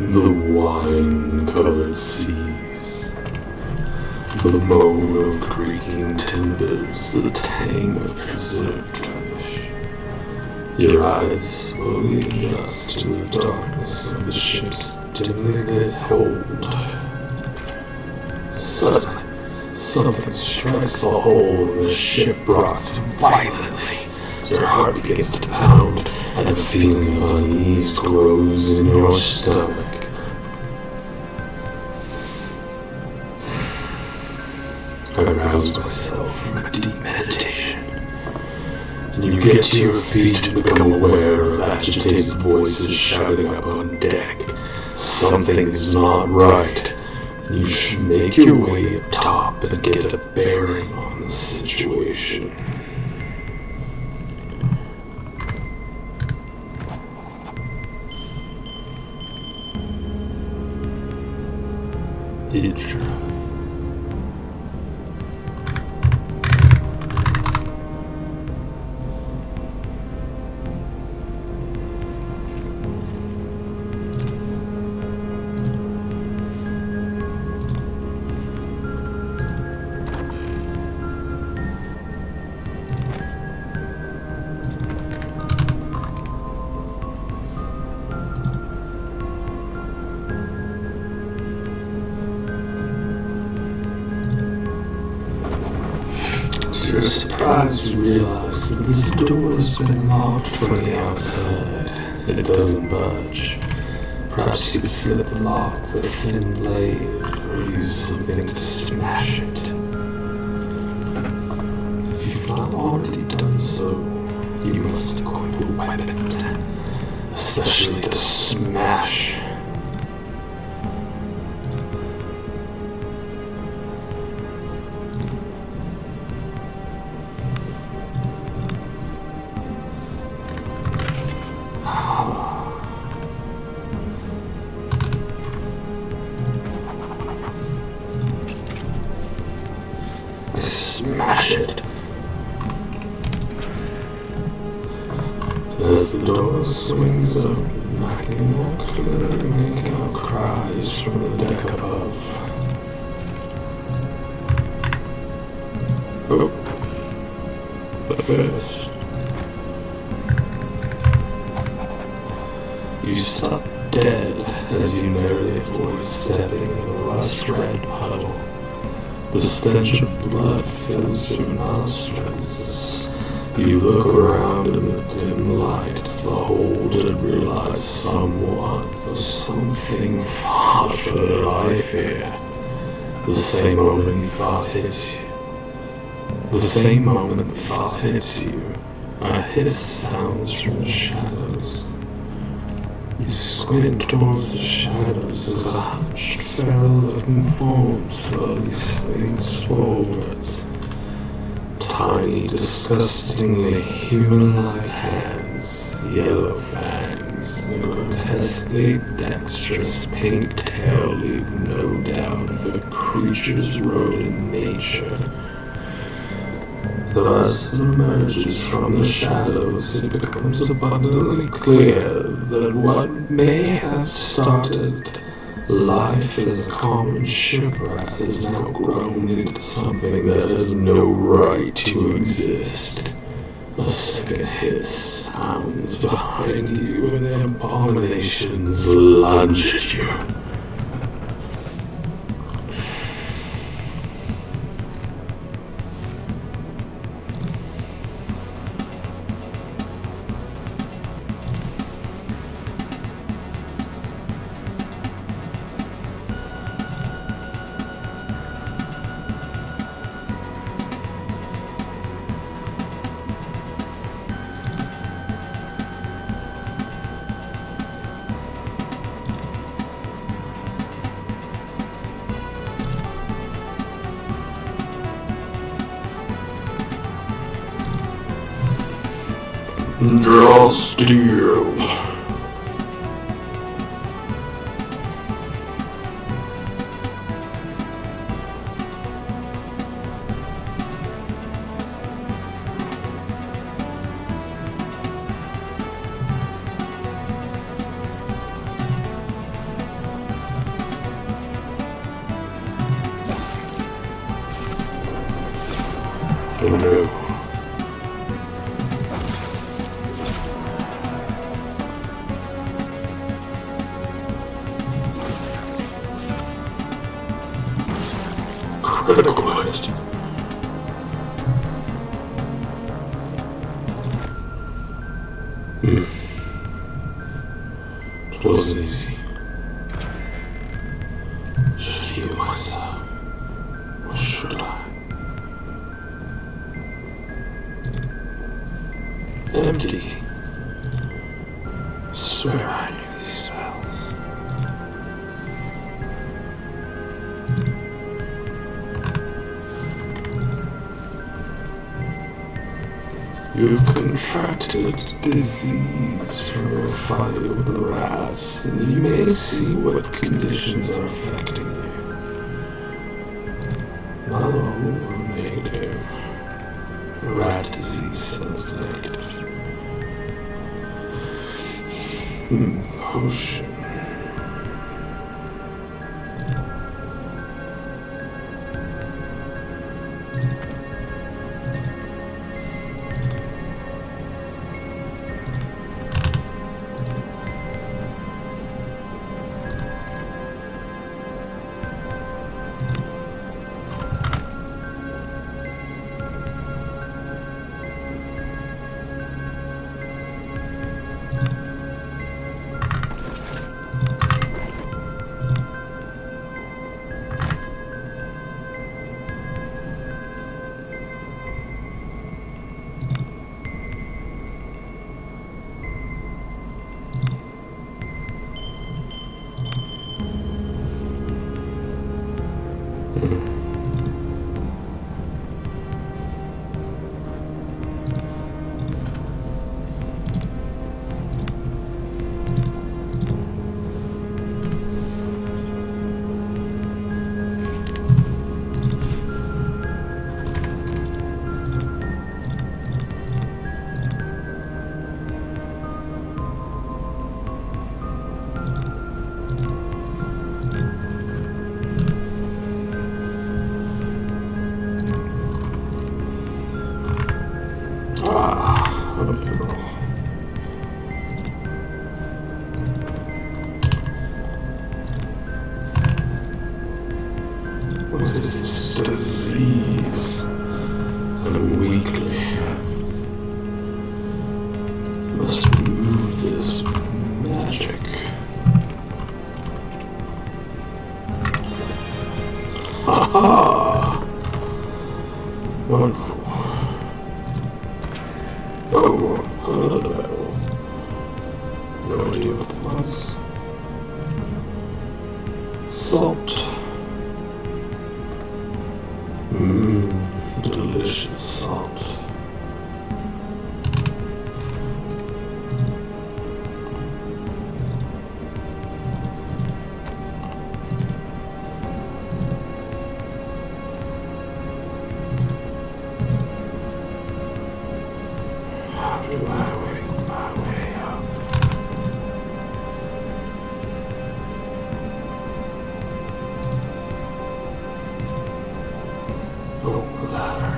The wine-colored seas, the moan of creaking timbers, the tang of preserved fish. Your eyes slowly adjust to the darkness of the ship's dimly lit hold. Suddenly, something strikes the hole and the ship rocks violently. Your heart begins to pound, and a feeling of unease grows in your stomach. I rouse myself from a deep meditation, and you get to your feet and become aware of agitated voices shouting up on deck. Something's not right. You should make your way up top and get a bearing on the situation. Idra. To your surprise, you realize that this door has been locked from the outside. It doesn't budge. Perhaps you could slip the lock with a thin blade, or use something to smash it. If you've not already done so, you must equip a weapon, especially to smash. Smash it. As the door swings open, I can more clearly make out cries from the deck above. Oh, but first, you stop dead as you narrowly avoid stepping in a rust-red puddle. The stench of blood fills your nostrils. You look around in the dim light of the hold and realize someone or something fought for their life here. The same moment you thought hits you. The same moment the thought hits you, a hiss sounds from the shadows. You squint towards the shadows as a hunched, feral-looking form slowly slinks forwards. Tiny, disgustingly human-like hands, yellow fangs, and a grotesquely dexterous pink tail leave no doubt of the creature's rodent nature. Though as it emerges from the shadows, it becomes abundantly clear that what may have started life as a common shipwreck has now grown into something that has no right to exist. A second hiss sounds behind you and the abominations lunge at you. Draw steel. Oh no. Critical hit. It wasn't easy. Should I heal myself? Or should I? Empty. Swear I knew these spells. You've contracted disease from your fight with the rats, and you may see what conditions are affecting you. Oh, negative. Rat disease says negative. Potion. What is this disease? I'm weakly. Must remove this with magic. Ha-ha! Wonderful. Oh, another barrel. No idea what that was. Salt. Delicious salt. How do I work my way up? Oh, ladder.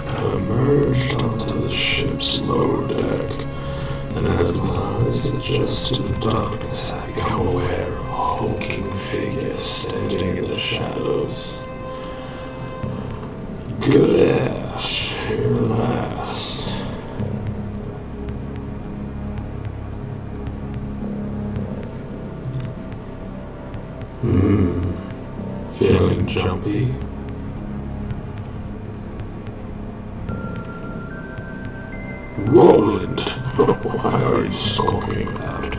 I emerged onto the ship's lower deck, and as my eyes adjust to the darkness, I become aware of a hulking figure standing in the shadows. Goodash, here at last. Feeling jumpy? Roland, why are you skulking about?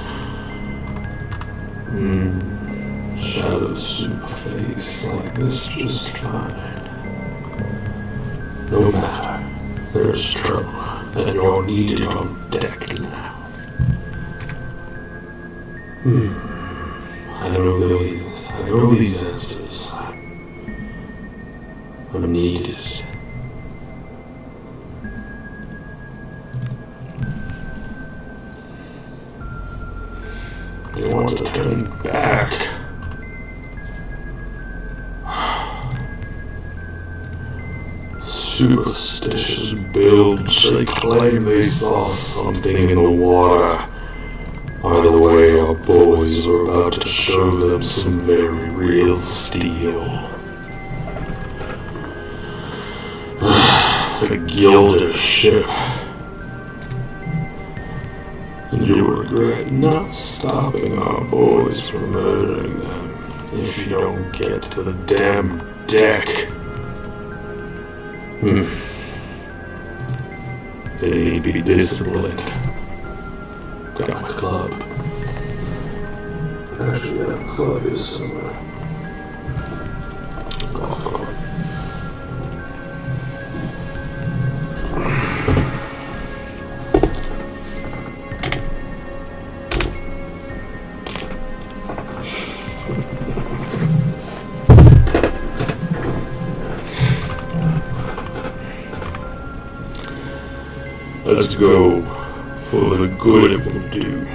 Shadows suit a face like this just fine. No matter, there's trouble, and you're needed on deck now. I know these answers. I'm needed. They want to turn back. superstitious builds they claim they saw something in the water. Either way, our boys are about to show them some very real steel. A Goodash ship. And you'll regret not stopping our boys from murdering them if you don't get to the damn deck. They need to be disciplined. Got my club. Actually, that club is somewhere. Golf court. Let's go for the good it will do.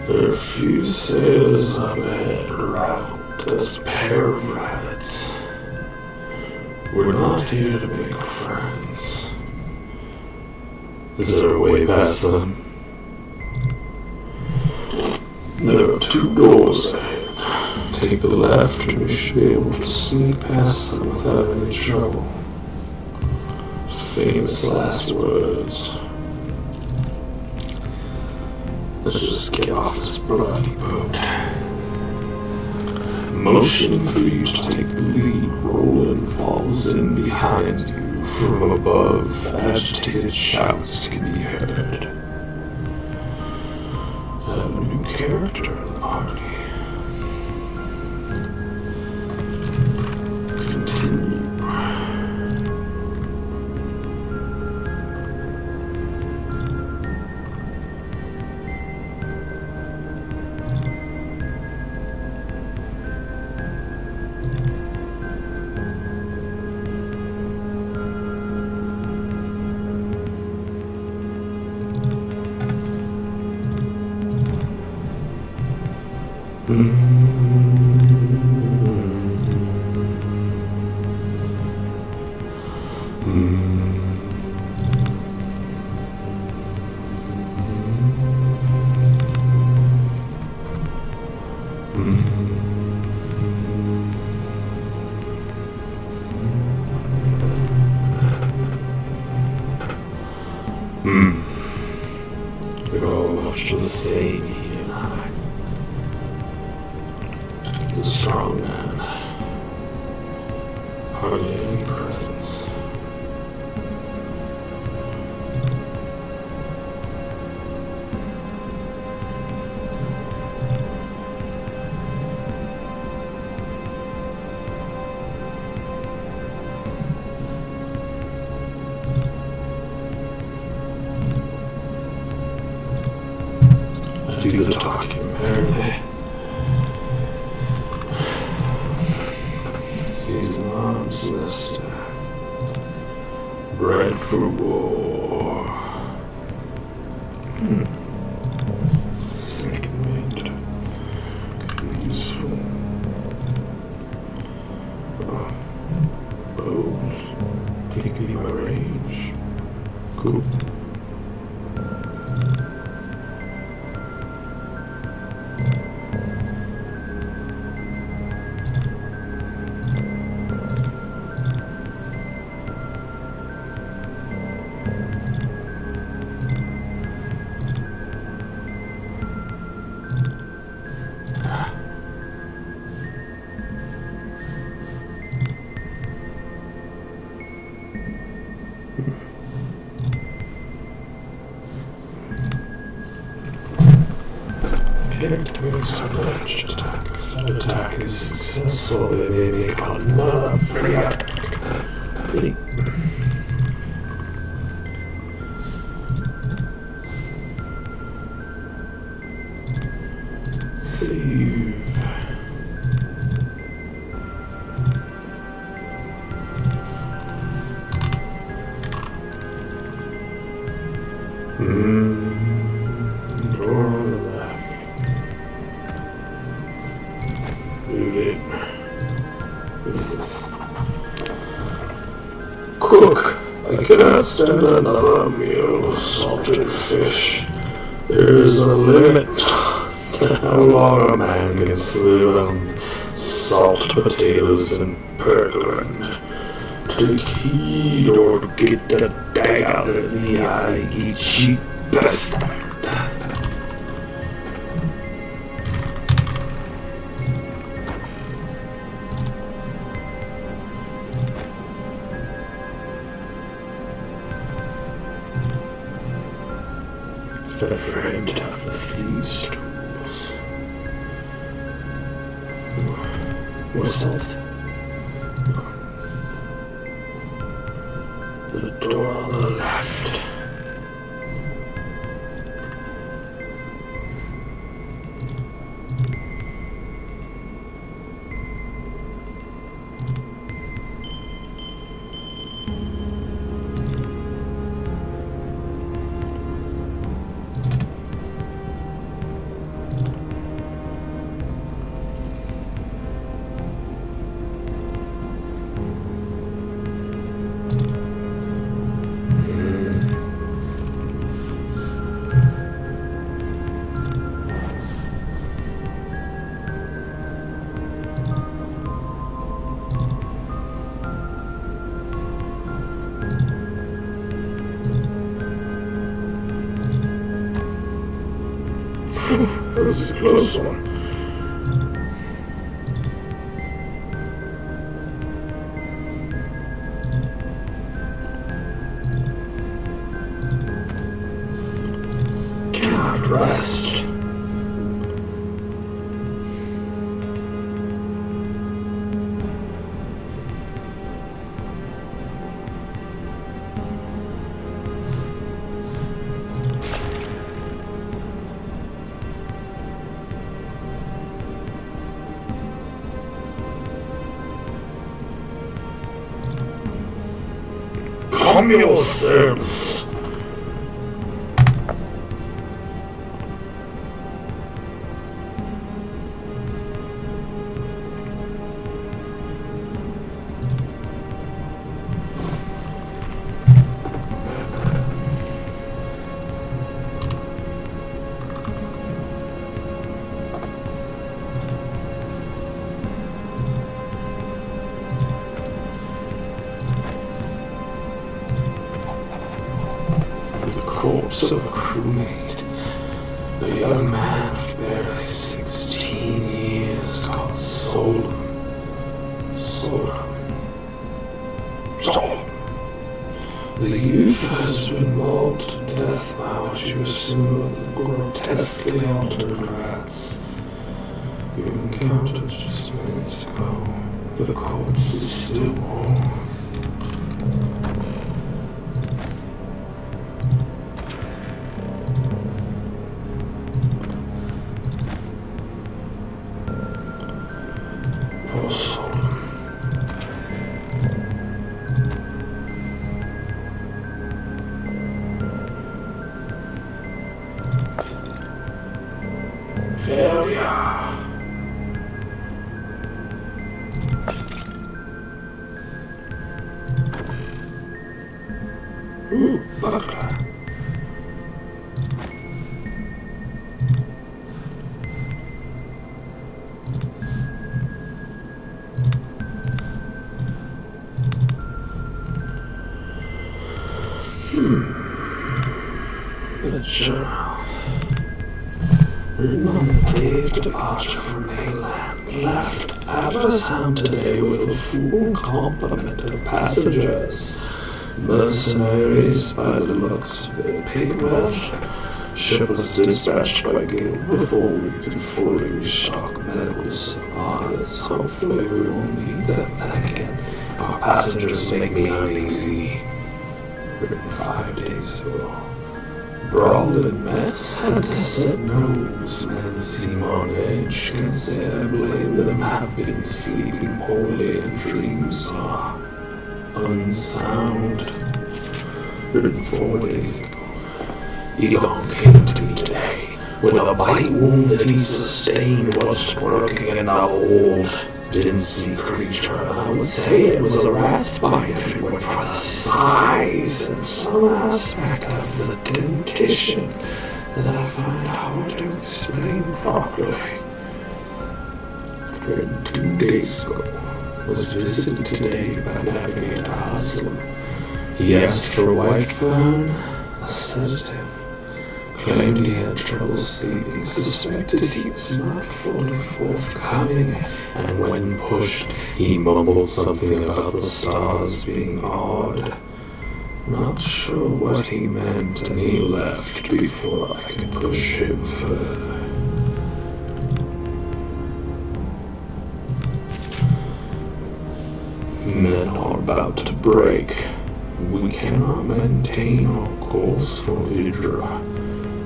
There are a few sailors up ahead route as pair of rabbits. We're not here to make friends. Is there a way past them? There are 2 doors ahead. Take the left and we should be able to sneak past them without any trouble. Famous last words. Let's just get off this bloody boat. Motioning for you to take the lead, Roland falls in behind you. From above, agitated shouts can be heard. I have a new character in the party. Continue. We're all much the same, he and I. He's a strong man. Hardly any presence. Do the talking, apparently. Season arms list. Bred for war. Second wind. Could be useful. Bows. Could be my range. Cool. Characters are ranged attack. If that attack is successful, they may make another free attack. Save. Door on the left. Move it. What's this? Cook, I cannot stand another meal of salted fish. There is a limit to how long a man can live on salt potatoes and pergrin. Take heed or get the dag out of the eye, ye cheap bastard. It's been afraid to have the thieves' tools. More salt. The door on the left. That was a close one. Cannot rest. Calm yourselves. Corpse of a crewmate, a young man of barely 16 years called Solon. The youth has been mauled to death by what you assume are the grotesquely altered rats you encountered just minutes ago. The corpse is still warm. Poor Solon. Failure. Ooh, buckler. A journal. Written on the day of departure from mainland, left Abersound today with a full complement of passengers. Mercenaries by the looks of it. Paintbrush. Ship was dispatched by Gale before we could fully restock medical supplies. Hopefully we won't need them then again. Our passengers make me uneasy. Written 5 days ago. Brawling mess had to set nose. Men seem on edge. Can say I blame them. Have been sleeping poorly and dreams are unsound. Written 4 days ago. Egon came to me today with a bite wound that he sustained whilst working in the hold. didn't see creature, I would say it was a rat's bite if it were for the size and some aspect of the dentition that I find hard to explain properly. Fred 2 days ago was visited today by Navigator Haslam. He asked for Whitefern, a sedative. Claimed he had trouble sleeping, suspected he was not fully forthcoming, and when pushed, he mumbled something about the stars being odd. Not sure what he meant, and he left before I could push him further. Men are about to break. We cannot maintain our course for Hydra.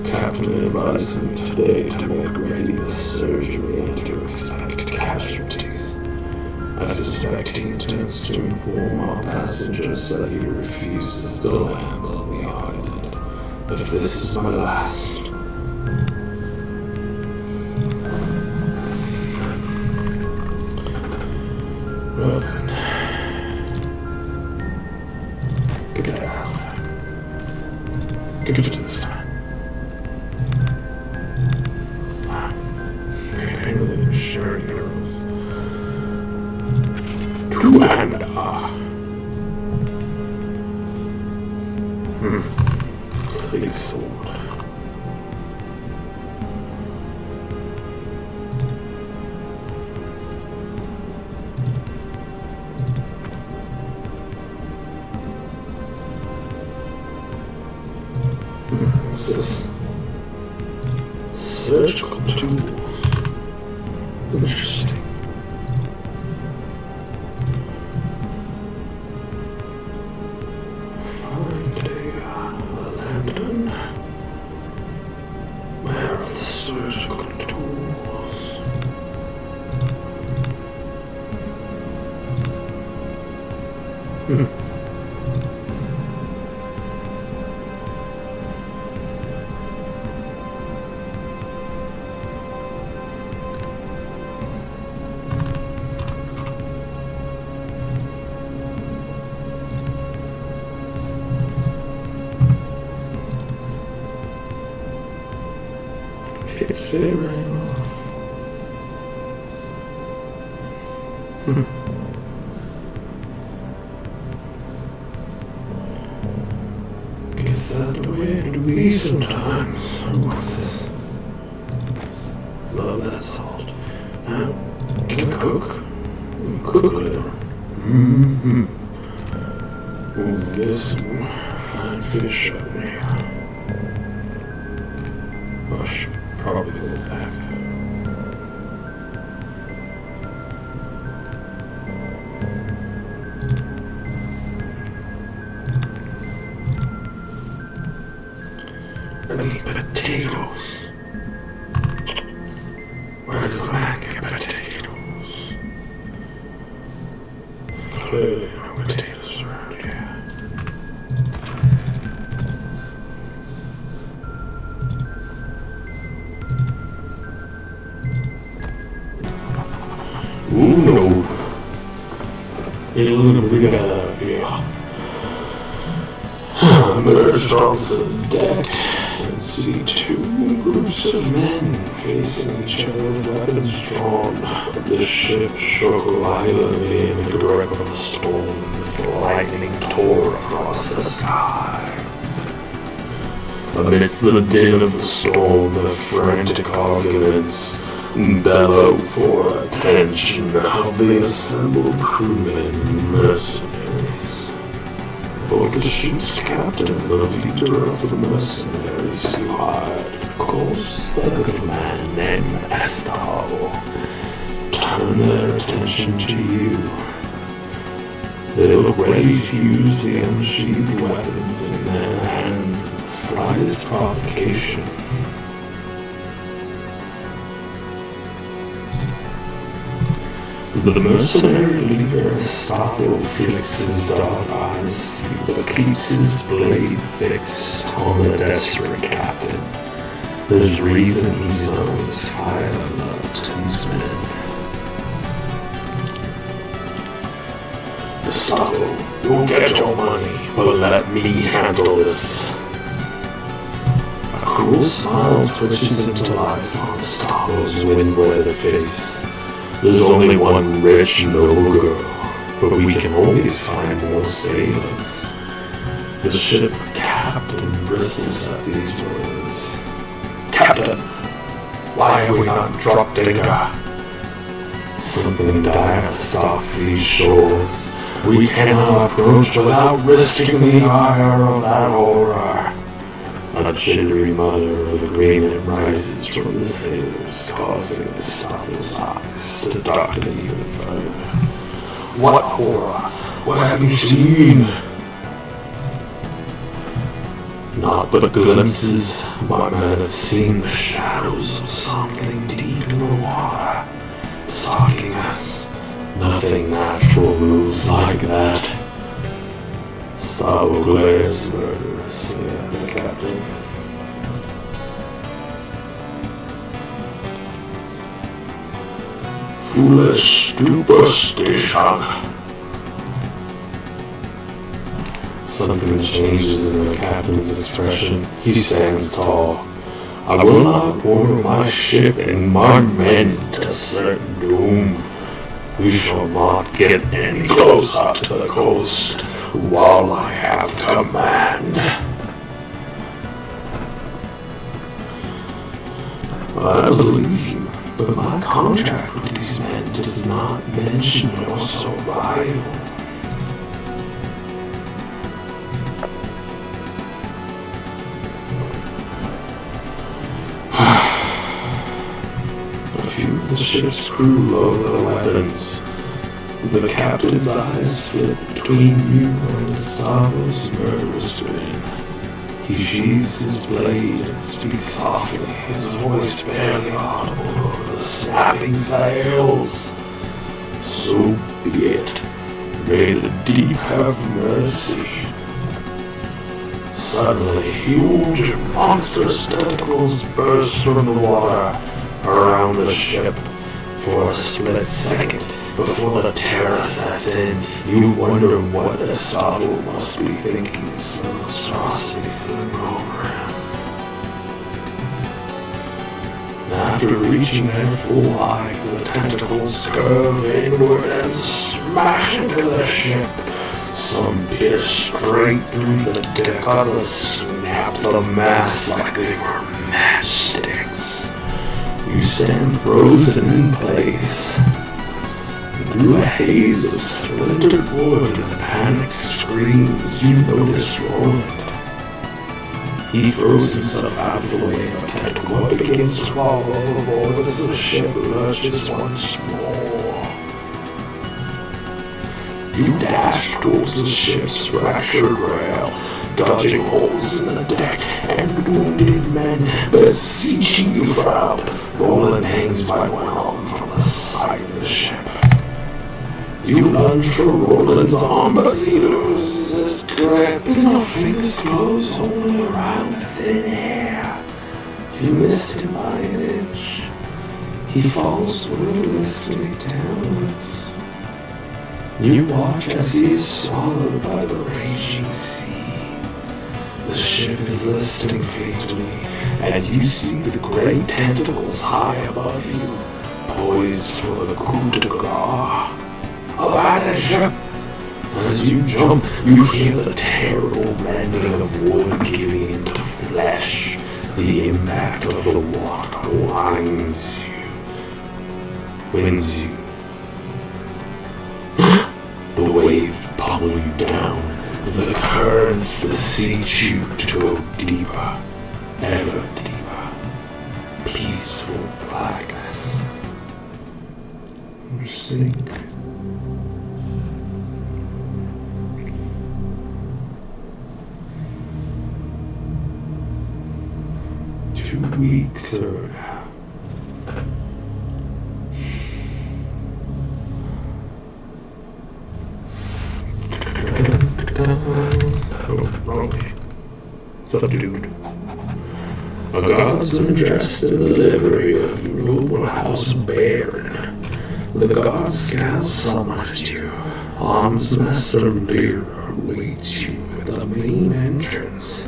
Captain advised me today to make ready the surgery and to expect casualties. I suspect he intends to inform our passengers that he refuses to land on the island. If this is my last. Well then, give it out. Give it to this man. Sharing girls. Two-hander. It's a big sword. What's this? Surgical tools. Interesting. Find a lantern. Where are the surgical tools? It's there right off. Guess that's the way it be sometimes. What's this? Love that salt. Now, can I cook? Cook a little. We'll get some fine fish up in here. I should probably go back. I need potatoes. Where does a man get potatoes? Clearly no potatoes around here. Ooh, no. Hey, look what we got out here. Emerged onto the deck and see two groups of men facing each other with weapons drawn. The ship shook violently in the grip of the storm as the lightning tore across the sky. Amidst the din of the storm, the frantic arguments bellow for attention of the assembled crewmen and mercenaries. But the ship's captain, the leader of the mercenaries you hired, calls think of a man named Estelle. Turn their attention to you. They look ready to use the unsheathed weapons in their hands at the slightest provocation. The mercenary leader Estelle flicks his dark eyes to you, but keeps his blade fixed on the desperate captain. There's reason he's on his fire alert to these men. Gustavo, you'll get your money, but let me handle this. A cruel smile twitches into life on Gustavo's wind-weathered face. There's only one rich, noble girl, but we can always find more sailors. The ship captain bristles at these words. Captain, why have we not dropped anchor? Something dire stalks these shores. We cannot approach without risking the ire of that horror. A jittery mutter of agreement rises from the sailors, causing Gustavo's eyes to darken even further. What horror? What have you seen? Not but glimpses. My men have seen the shadows of something deep in the water, stalking us. Nothing natural moves like that. Gustavo glares murderously at the captain. Foolish superstition. Something changes in the captain's expression. He stands tall. I will not order my ship and my men to certain doom. We shall not get any closer to the coast while I have command. I believe you, but my contract with these men does not mention your survival. The ship's crew load their weapons. The captain's eyes flit between you and Gustavo's murderous grin. He sheathes his blade and speaks softly, his voice barely audible over the snapping sails. So be it. May the deep have mercy. Suddenly, huge, monstrous tentacles burst from the water around the ship. For a split second, before the terror sets in, you wonder what Gustavo must be thinking as the monstrosities sitting over him. After reaching their full height, the tentacles curve inward and smash into the ship. Some pierce straight through the deck, others snap the masts like they were matchsticks. You stand frozen in place. Through a haze of splintered wood and panicked screams, you notice Roland. He throws himself out of the way of a tentacle and begins to fall overboard as the ship lurches once more. You dash towards the ship's fractured rail, dodging holes in the deck and wounded men beseeching you for help. Roland hangs by one arm from the side of the ship. You lunge for Roland's arm, but he loses his grip, and your fingers close only around thin air. You missed him by an inch. He falls wordlessly downwards. You watch as he is swallowed by the raging sea. The ship is listing fatally, and you see the great tentacles high above you, poised for the coup de grace. Abandon ship! As you jump, you hear the terrible rending of wood giving into flesh. The impact of the water winds you. The wave pummel you down. The currents beseech you to go deeper, ever deeper. Peaceful blackness. You sink. Weeks or subdued. A guardsman dressed in the livery of noble house baron. The guard scowls somewhat at you, Arms Master Lyra awaits you at the main entrance.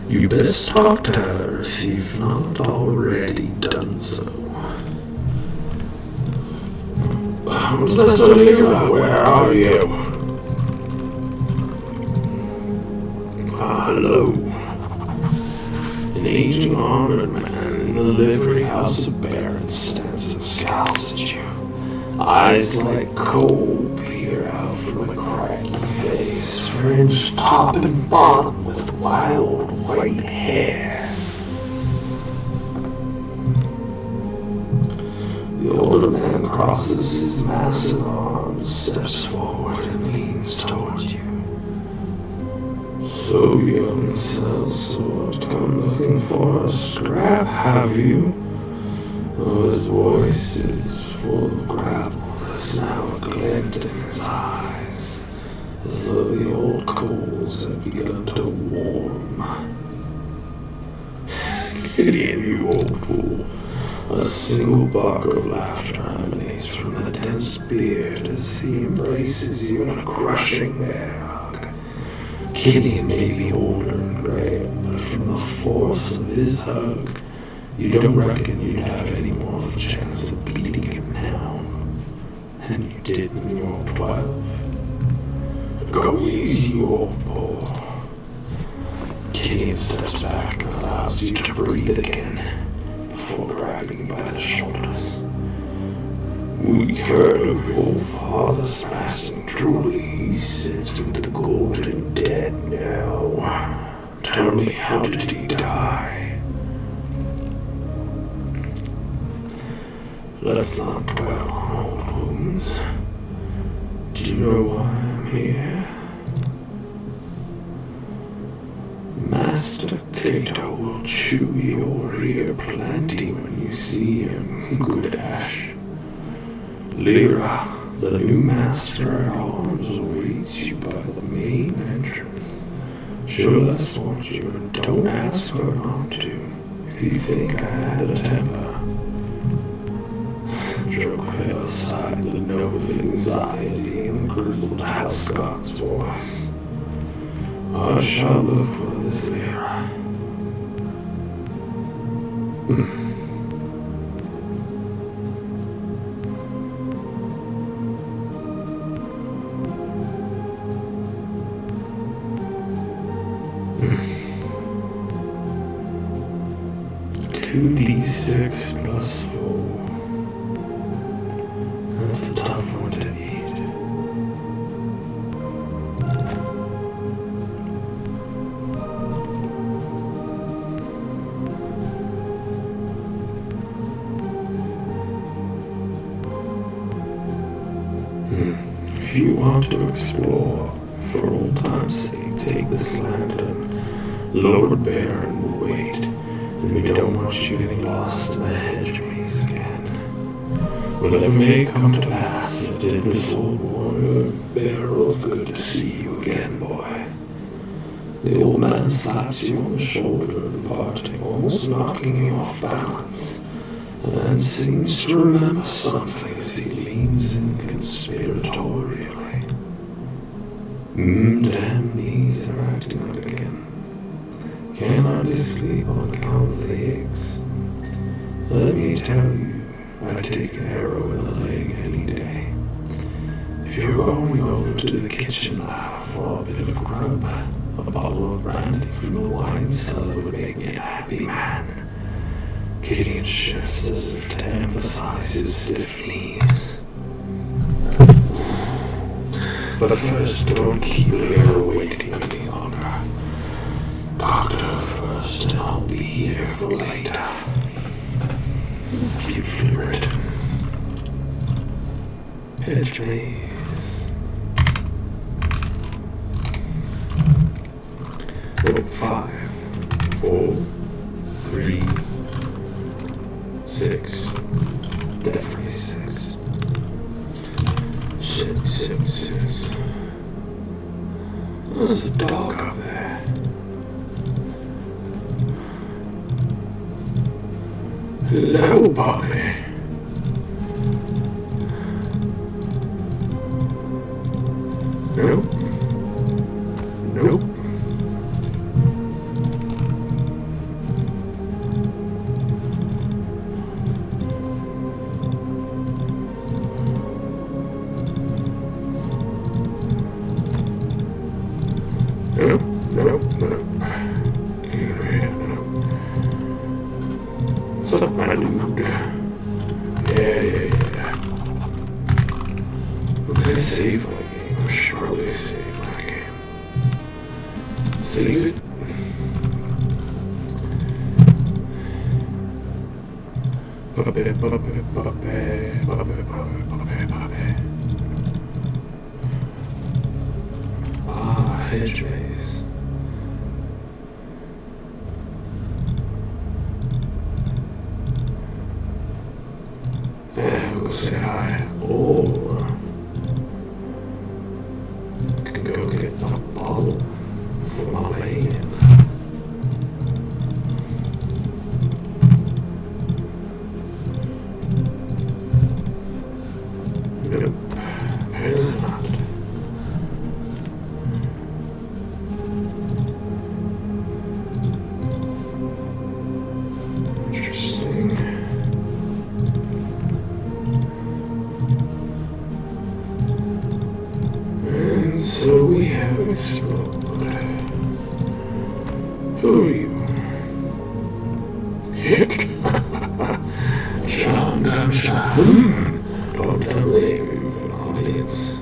You best talk to her if you've not already done so. Arms Master Lyra, where are you? Hello. An aging armored man in the livery house of Barons stands and scowls at you. Eyes like coal peer out from a cracked face, fringed top and bottom with wild white hair. The older man crosses his massive arms, steps forward, and leans toward you. So, young sellsword, come looking for a scrap, have you? Oh, his voice is full of gravel. There's now a glint in his eyes, as though the old coals have begun to warm. Gideon, you old fool. A single bark of laughter emanates from the dense beard as he embraces you in a crushing bear hug. Gideon may be older and gray, but from the force of his hug, you don't reckon you'd have any more of a chance of beating him now than you did when you were 12. Go easy, you old bull. Gideon steps back and allows you to breathe again before grabbing you by the shoulders. We heard of your father's passing. Truly, he sits with the golden dead now. Tell me, how did he die? Let's not dwell on old wounds. Do you know why I'm here? Master Cato will chew your ear plenty when you see him, Goodash. Lyra, the new master at arms, awaits you by the main entrance. She'll escort you, and don't ask her not to if you think I had a temper. Joke pale aside the note of anxiety in the grizzled house god's voice. I shall look for this Lyra. Two D6 plus 4. That's a tough one to beat. If you want to explore, for old time's sake, take this lantern. Lord Baron will wait, and we don't want you getting lost in the hedge maze again. Whatever may come to pass, it did this old warrior Beryl good to see you again, boy. The old man slaps you on the shoulder in parting, almost knocking you off balance, and then seems to remember something as he leans in conspiratorially. Damn knees are acting up again. Can't hardly sleep on account of the aches. Let me tell you, I'd take an arrow in the leg any day. If you're going over to the kitchen now for a bit of grub, a bottle of brandy from the wine cellar would make me a happy man. Gideon shifts as if to emphasize his stiff knees. But first, don't keep Lyra waiting any longer. Doctor first, and I'll be here for later. You feel it. Pitch maze. Oh, 5, 4, 3, 6. Definitely 6. Shit, 6. There's a dog up there. Hello, Bobby. Nope. Nope. No. What's up, my dude? Yeah. Okay, save my game. I should probably save my game. Save it. Ah, hedge maze. Yeah, we'll say hi. Or can go get a bottle for my man. Nope. Apparently not. Interesting. And so we have explored. Who are you? Hick. Sean. Don't tell me an audience.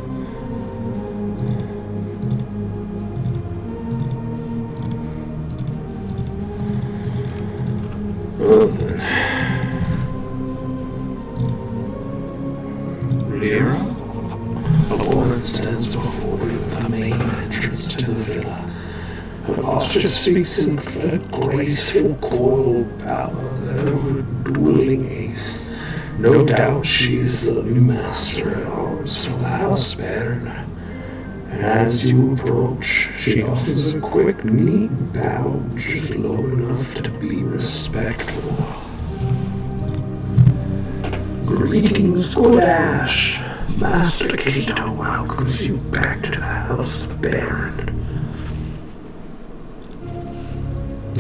Well then. Lyra? A woman stands before the main entrance to the villa. Her posture speaks in graceful coil power over a dueling ace. No doubt she is the new master at arms for the house baron. And as you approach, she offers a quick, neat bow just low enough to be respectful. Greetings, Goodash. Master Cato welcomes you back to the house baron.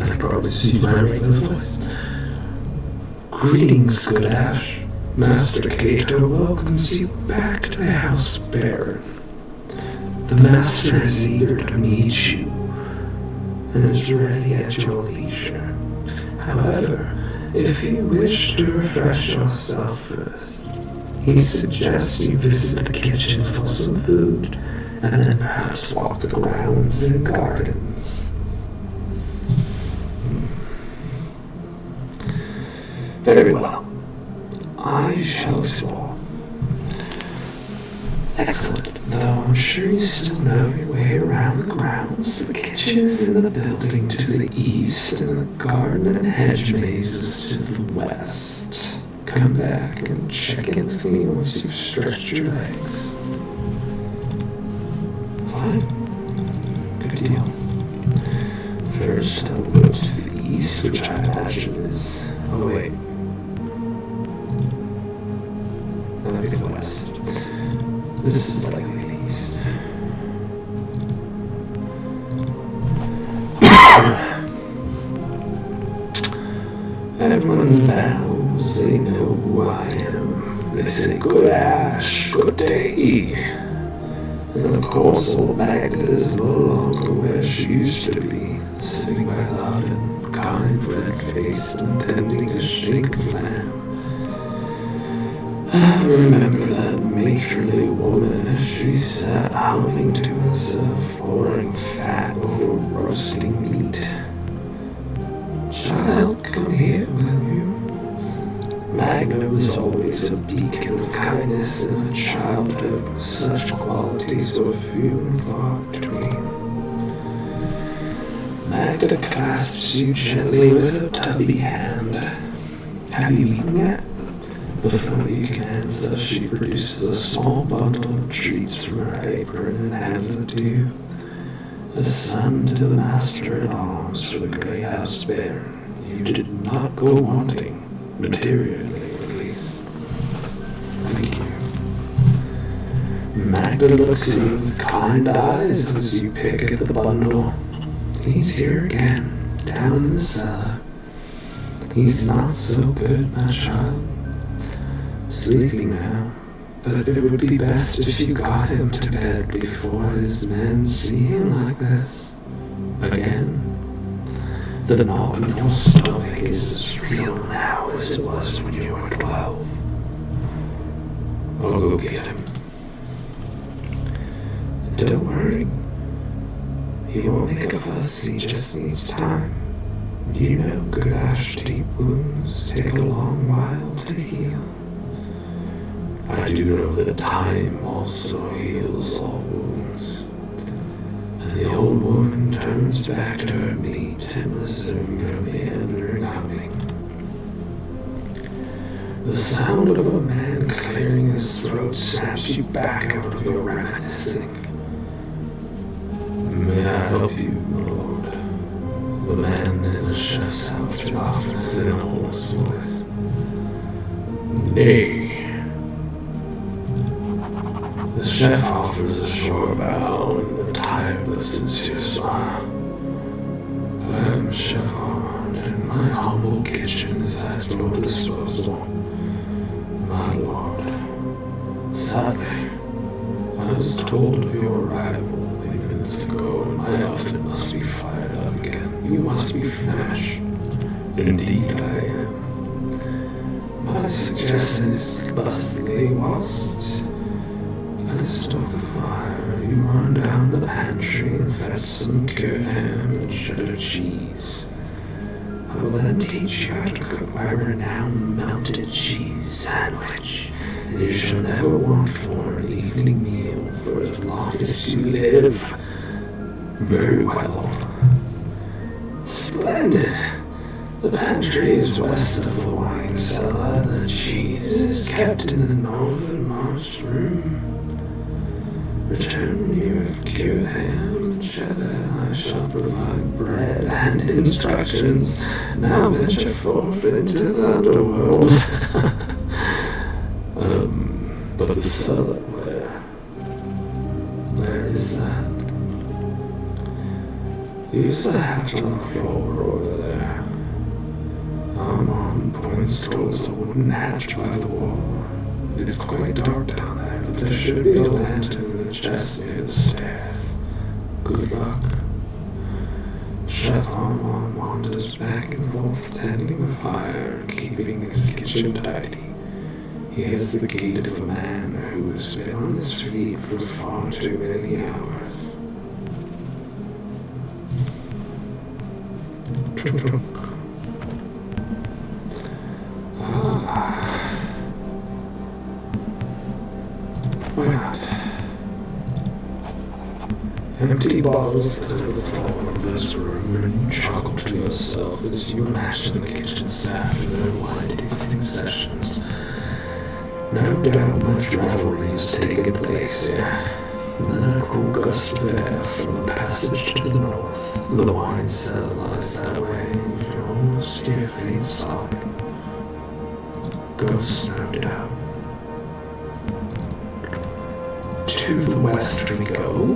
I probably see my regular voice. Greetings, Goodash. Master Cato welcomes you back to the house baron. The master is eager to meet you and is ready at your leisure. However, if you wish to refresh yourself first, he suggests you visit the kitchen for some food and then perhaps walk the grounds and gardens. Very well. I shall explore. Excellent. Though I'm sure you still know your way around the grounds. The kitchen is in the building to the east, and the garden and hedge mazes to the west. Come back and check in with me once you've stretched your legs. Fine. Good deal. First, I'll go to the east, which I imagine is... Oh, wait. That'll be the west. This is likely the east. Everyone bows, they know who I am. They say, Goodash, good day. And of course, old Magda is no longer where she used to be, sitting by the oven, kind, red-faced, and tending a shake of lamb. I remember that matronly woman as she sat humming to herself, pouring fat over roasting meat. Child, come here, will you? Magna was always a beacon of kindness in her childhood. Such qualities were few and far between. Magda clasps you gently with her tubby hand. Have you eaten yet? Before you can answer, she produces a small bundle of treats from her apron and hands it to you. A son to the master at arms for the great house baron. You did not go wanting, materially at least. Thank you. Magda looks at you with kind eyes as you pick at the bundle. He's here again, down in the cellar. He's not so good, my child. Sleeping now, but it would be best if you got him to bed before his men see him like this. Again, the knot in your stomach is as real now as it was when you were 12. I'll go get him. Don't worry. He won't make a fuss, he just needs time. You know Goodash deep wounds take a long while to heal. I do know that time also heals all wounds. And the old woman turns back to her meat and resumes her meandering humming. The sound of a man clearing his throat snaps you back out of your reminiscing. May I help you, my lord? The man in a chef's outfit offers in a hoarse voice. Nay. The chef offers a short bow and retired with a sincere smile. I am Chef Armand, and my humble kitchen is at your disposal, my lord. Sadly, I was told of your arrival minutes ago, and my oven must be fired up again. You must be fresh. Indeed I am. My suggestion is lustily whilst I stoke the fire, you run down the pantry and fetch some cured ham and cheddar cheese. I will then teach you how to cook my renowned melted cheese sandwich, and you shall never want for an evening meal for as long as you live. Very well. Splendid. The pantry is west of the wine cellar, and the cheese is kept in the northernmost room. Return when you have cured ham and cheddar, and I shall provide bread and instructions. Now venture forth into the underworld. But the cellar, where is that? Use the hatch on the floor over there. Armand points towards a wooden hatch by the wall. It's quite dark down there, but there should be a lantern in the chest near the stairs. Good luck. Chef Armand wanders back and forth, tending the fire and keeping his kitchen tidy. He has the gait of a man who has been on his feet for far too many hours. Why not? Empty bottles litter the floor of this room, and you chuckle to yourself as you imagine the kitchen staff in their wine tasting sessions. No doubt much revelry has taken place here. And then a cool gust of air from the passage to the north. The wine cellar lies that way, and you can almost hear faint sobbing. Ghosts, no doubt. To the west we go.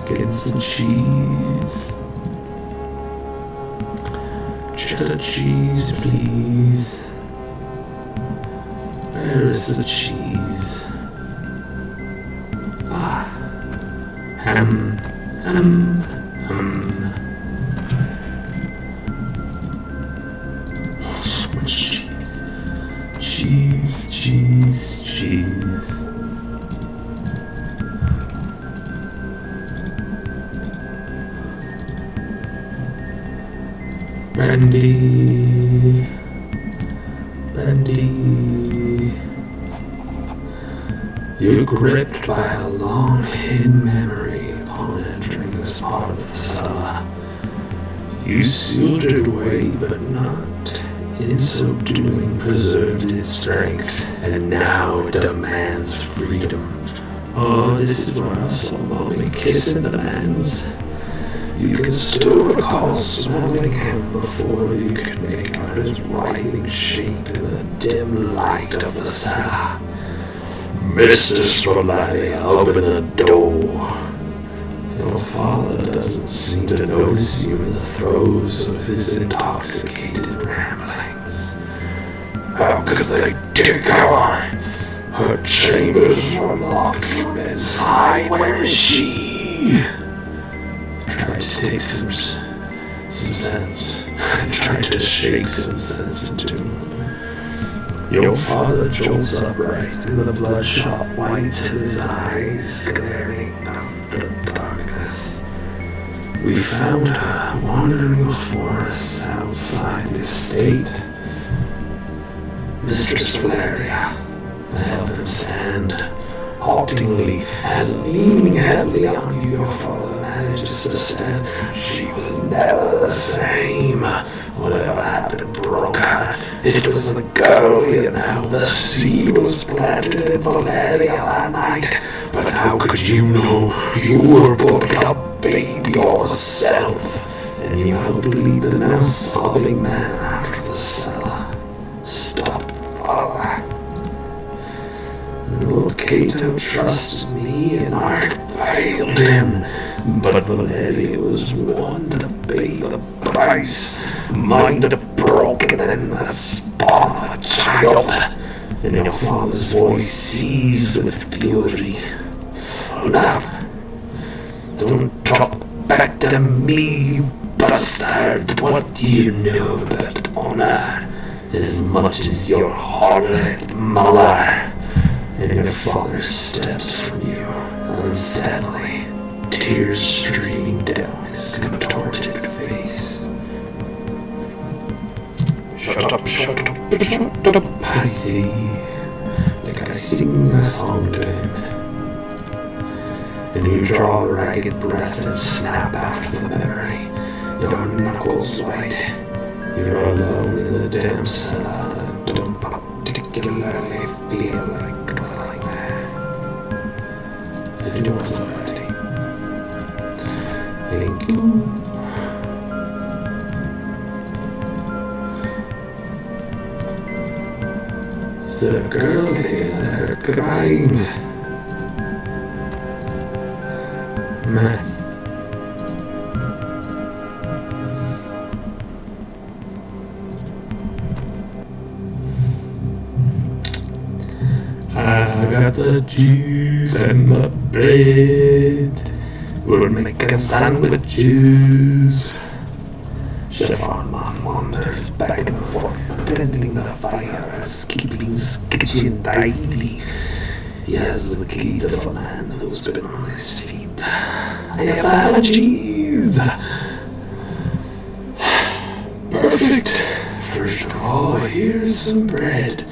Get some cheese. Cheddar cheese, please. Where is the cheese? Ah. Ham. Oh, so much cheese. Cheese. Brandy. You're gripped by a long-hidden memory upon entering this part of the cellar. You sealed it away, but not in so doing preserved its strength, and now it demands freedom. Oh, this is where I saw mommy kissing the man's. You can still recall smelling him before you could make out his writhing shape in the dim light of the cellar. Mr. Spalalia, open the door. Your father doesn't seem to notice you in the throes of his intoxicated ramblings. How could they take her? Her chambers are locked from inside. Where is she? Tried to take some sense. Tried to shake some sense into him. Your father jolts upright, and the bloodshot whites of his eyes glaring out the darkness. We found her wandering before us outside the estate. Mistress Valeria, I held him stand, haltingly and leaning heavily on you. Your father manages to stand. She was never the same. Whatever happened broke her. It was the girl here now. The seed was planted in Valeria that night. But how could you know you were but a baby yourself? And you helped lead the now sobbing man out of the cellar. Stop, father. Lord Cato trusted me, and I failed him. But Valeria was one to pay the price. Mind broken and the spawn of a child. And your father's voice seized with fury. Now, don't talk back to me, you bastard. What do you know about honor? As much as your harlot mother. And your father steps from you unsteadily, tears streaming down his contorted face. Shut up, shut up, shut up, I see, like I sing a song to him. And you draw a ragged breath and snap out of the memory, your knuckles white. You're alone in the damn cellar, and don't particularly feel like it wasn't ready. Thank you. The girl here crying. Man. I got the juice and the bread. We're making sandwiches. Chef Armand wanders back and forth, tending the fire, keeping his kitchen tidy. He has the gait of a man who's been on his feet. I have allergies. Perfect. First of all, here's some bread.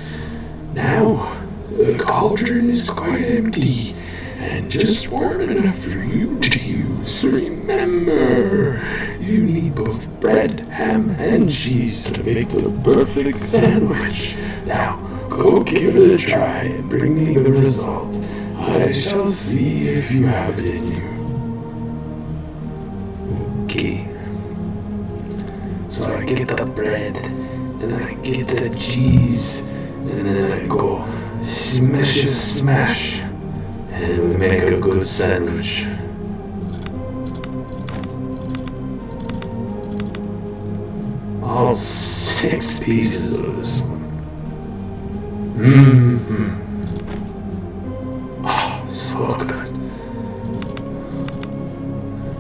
Now, the cauldron is quite empty, and just warm enough for you to use. Remember, you need both bread, ham, and cheese to make the perfect sandwich. Now, go give it a try and bring me the result. I shall see if you have it in you. Okay. So I get the bread, and I get the cheese, and then I go smash, and we make a good sandwich. All 6 pieces of this one. Oh, so good.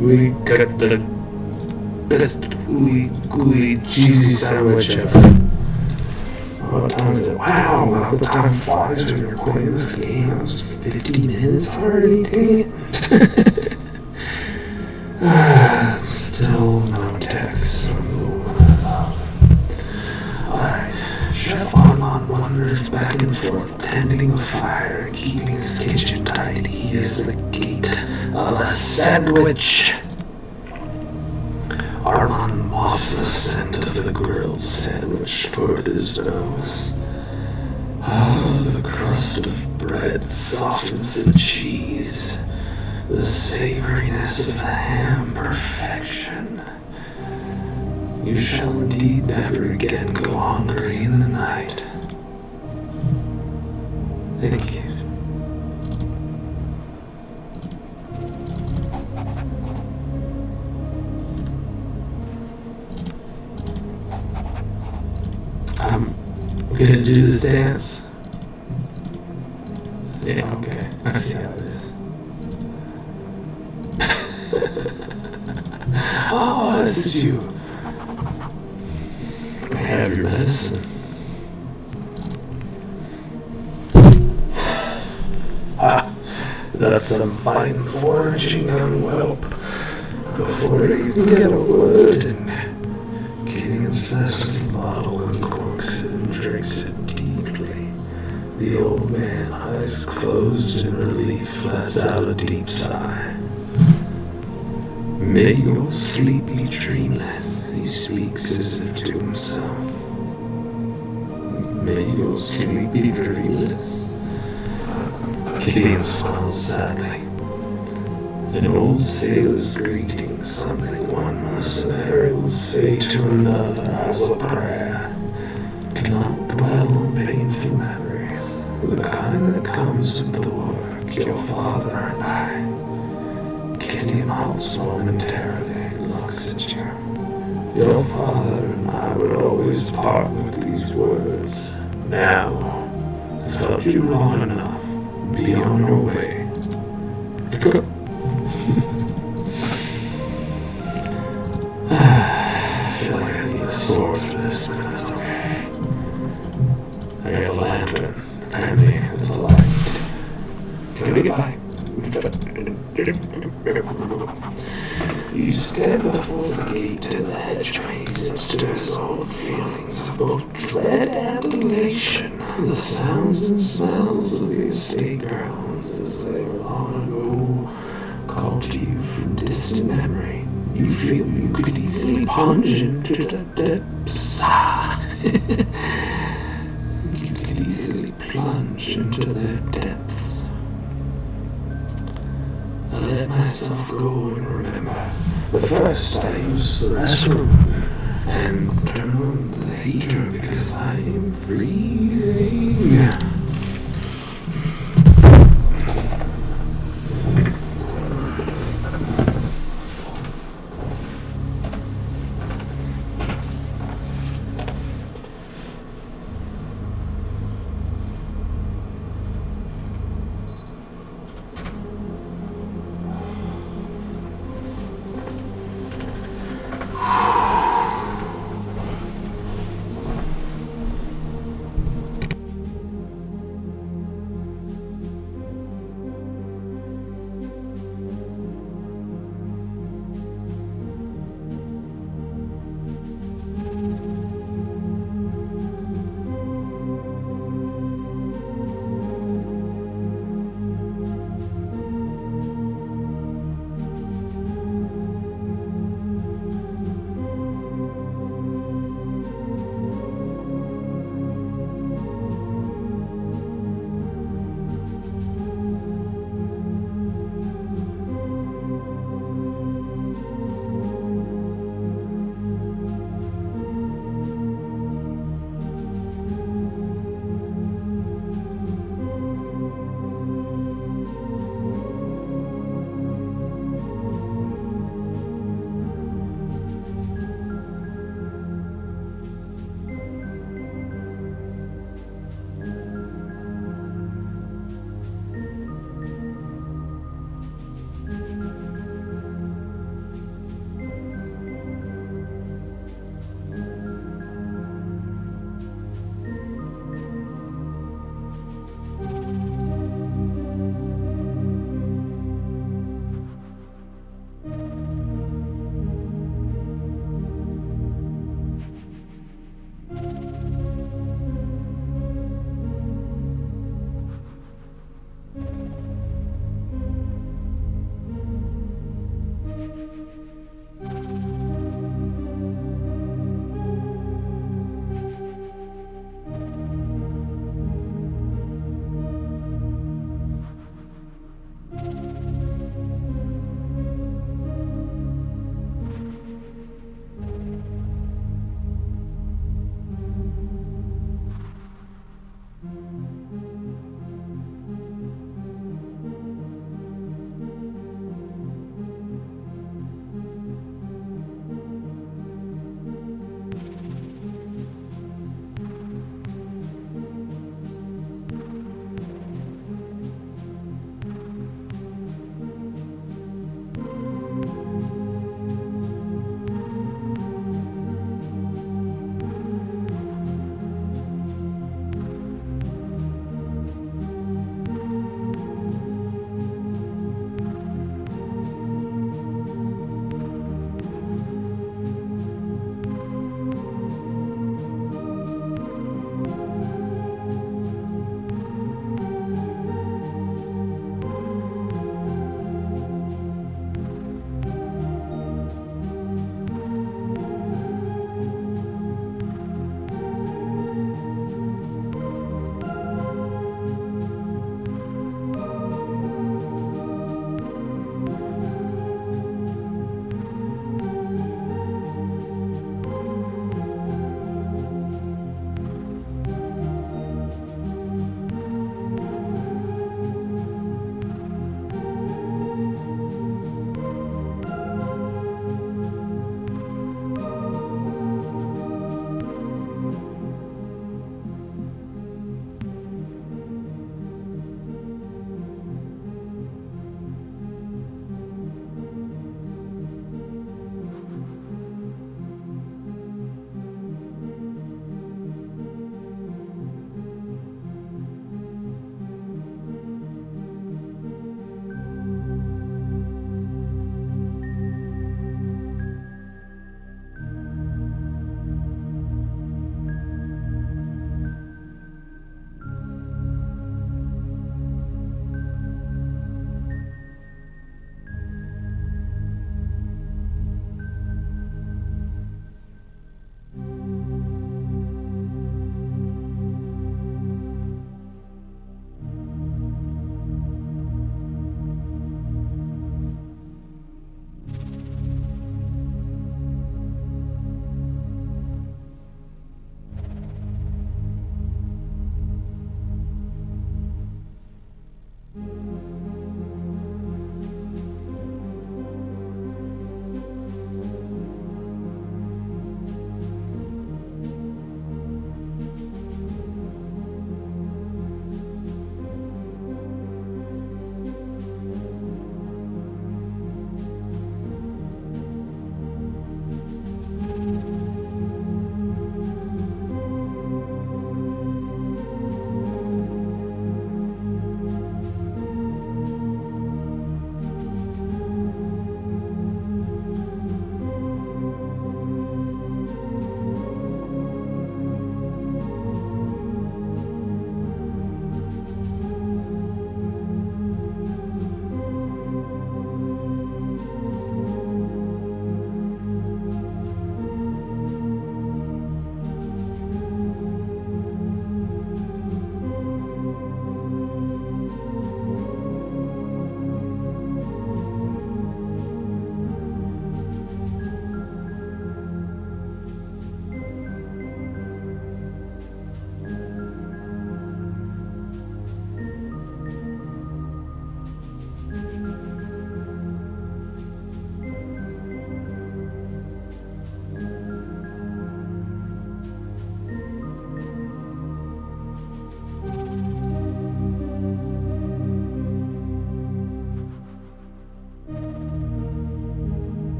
We got the best gooey cheesy sandwich ever. What time is it? Wow, how the time flies when you're playing this game. It was 15 minutes already, dang it. Still no text from the woman I love. Alright, Chef Armand wanders back and forth, tending the fire and keeping his kitchen tidy. He is the gate of a sandwich. Armand wafts the scent of the grilled sandwich toward his nose. Ah, the crust of bread softens the cheese. the savoriness of the ham perfection. You shall indeed never again go hungry in the night. Thank you. We're gonna do this dance. Yeah, okay. I see how it is. Oh, this is you. I have your medicine. Ah, that's some fine foraging, young whelp. Before you can get a word in, Gideon snatches the bottle and corks it and drinks it deeply. The old man, eyes closed in relief, lets out a deep sigh. May your sleep be dreamless, he speaks as if to himself. May your sleep be dreamless. Gideon smiles sadly. An old sailor's greeting, something one mercenary would say to another as a prayer. Do not dwell on painful memories, the kind that comes with the work, your father and I. Gideon halts momentarily, looks at you. Your father and I would always part with these words. Now, I've taught you long enough. Be on your way. Go. I feel like I need a sword for this, but that's okay. I got a lantern. Apparently, it's a light. Goodbye. You stand before the gate to the hedgeways. It stirs old feelings of both dread and elation. The sounds and smells of the estate grounds as they were long ago called to you from distant memory. You feel you could easily plunge into the depths. You could easily plunge into their depths. I let myself go and remember. But first I use the restroom and turn on the heater because I am freezing.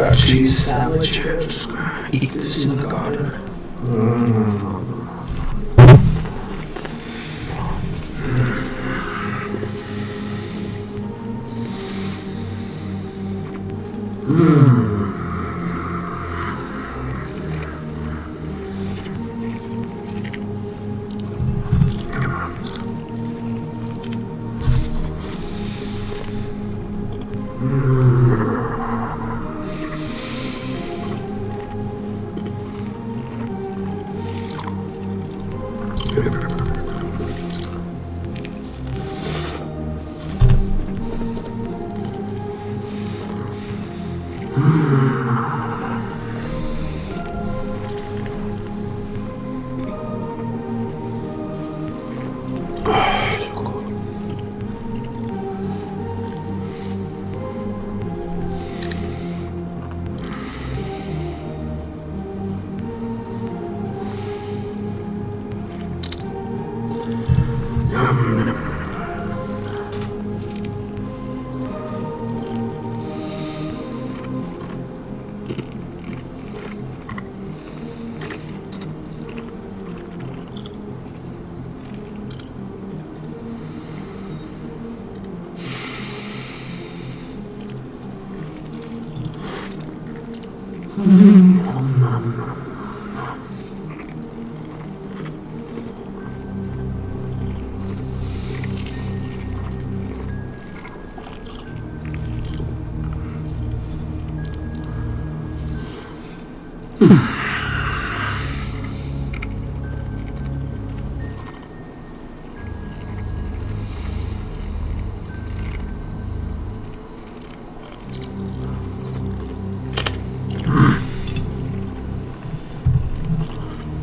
a cheese sandwich here. Just eat this in the garden.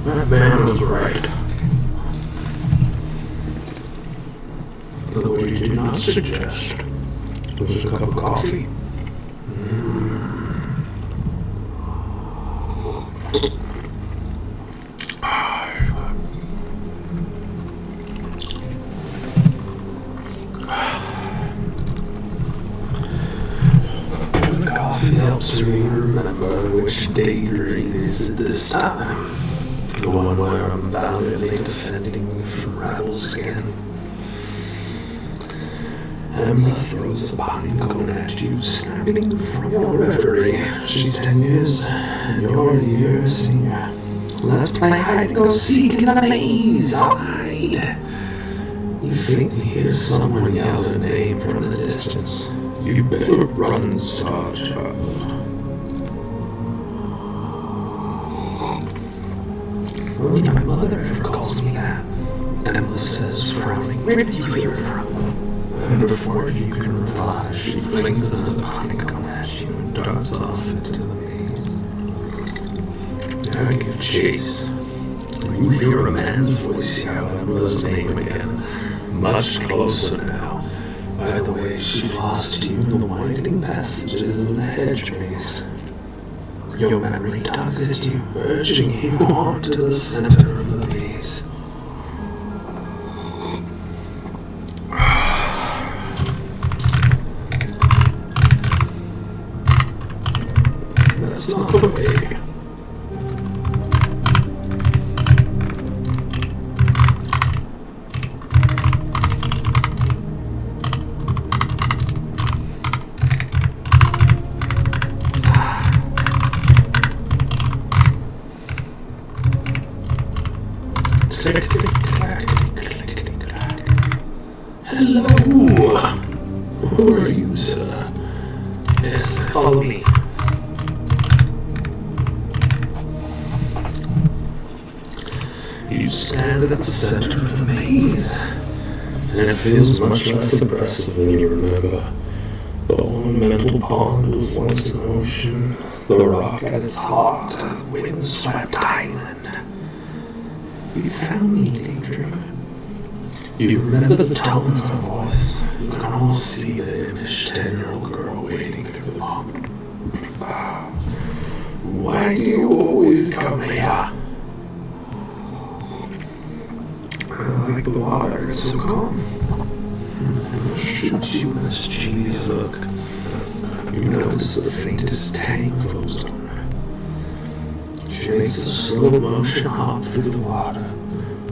That man was right. Though he did not suggest was a cup of coffee. Coffee helps me remember which day it is at this time. The one where I'm valiantly defending me from rebels again. Emma throws a pine cone at you, snapping from your reverie. She's 10 years, and you're a year senior. Let's play hide-and-go-seek in the maze. I'll hide. You think you hear someone yell a name from the distance. You better run, Star Child. Only my mother ever calls me that. Emma says, frowning, where did you hear it from? And before you can reply, she flings another pine cone at you and darts off into the maze. I give chase. You hear a man's voice yell Emma's name again, much closer now. By the way, she lost you in the winding passages of the hedge maze. Your memory tugs at you, urging you on to the center of the maze. That's not the way. Click, click, clack, click, click, clack. Hello! Who are you, sir? Yes, follow me. You stand at the center of the maze, and it feels much less impressive than you remember. The ornamental pond was once an ocean, the rock at its heart, a wind-swept island. You found me, Daydream. You remember the tone of her voice. You can almost see the impish 10-year-old girl wading through the pond. Why do you always come here? I like the water, it's so calm. And it shoots you a mischievous look. You notice the faintest tang of ozone. She makes a slow motion hop through the water,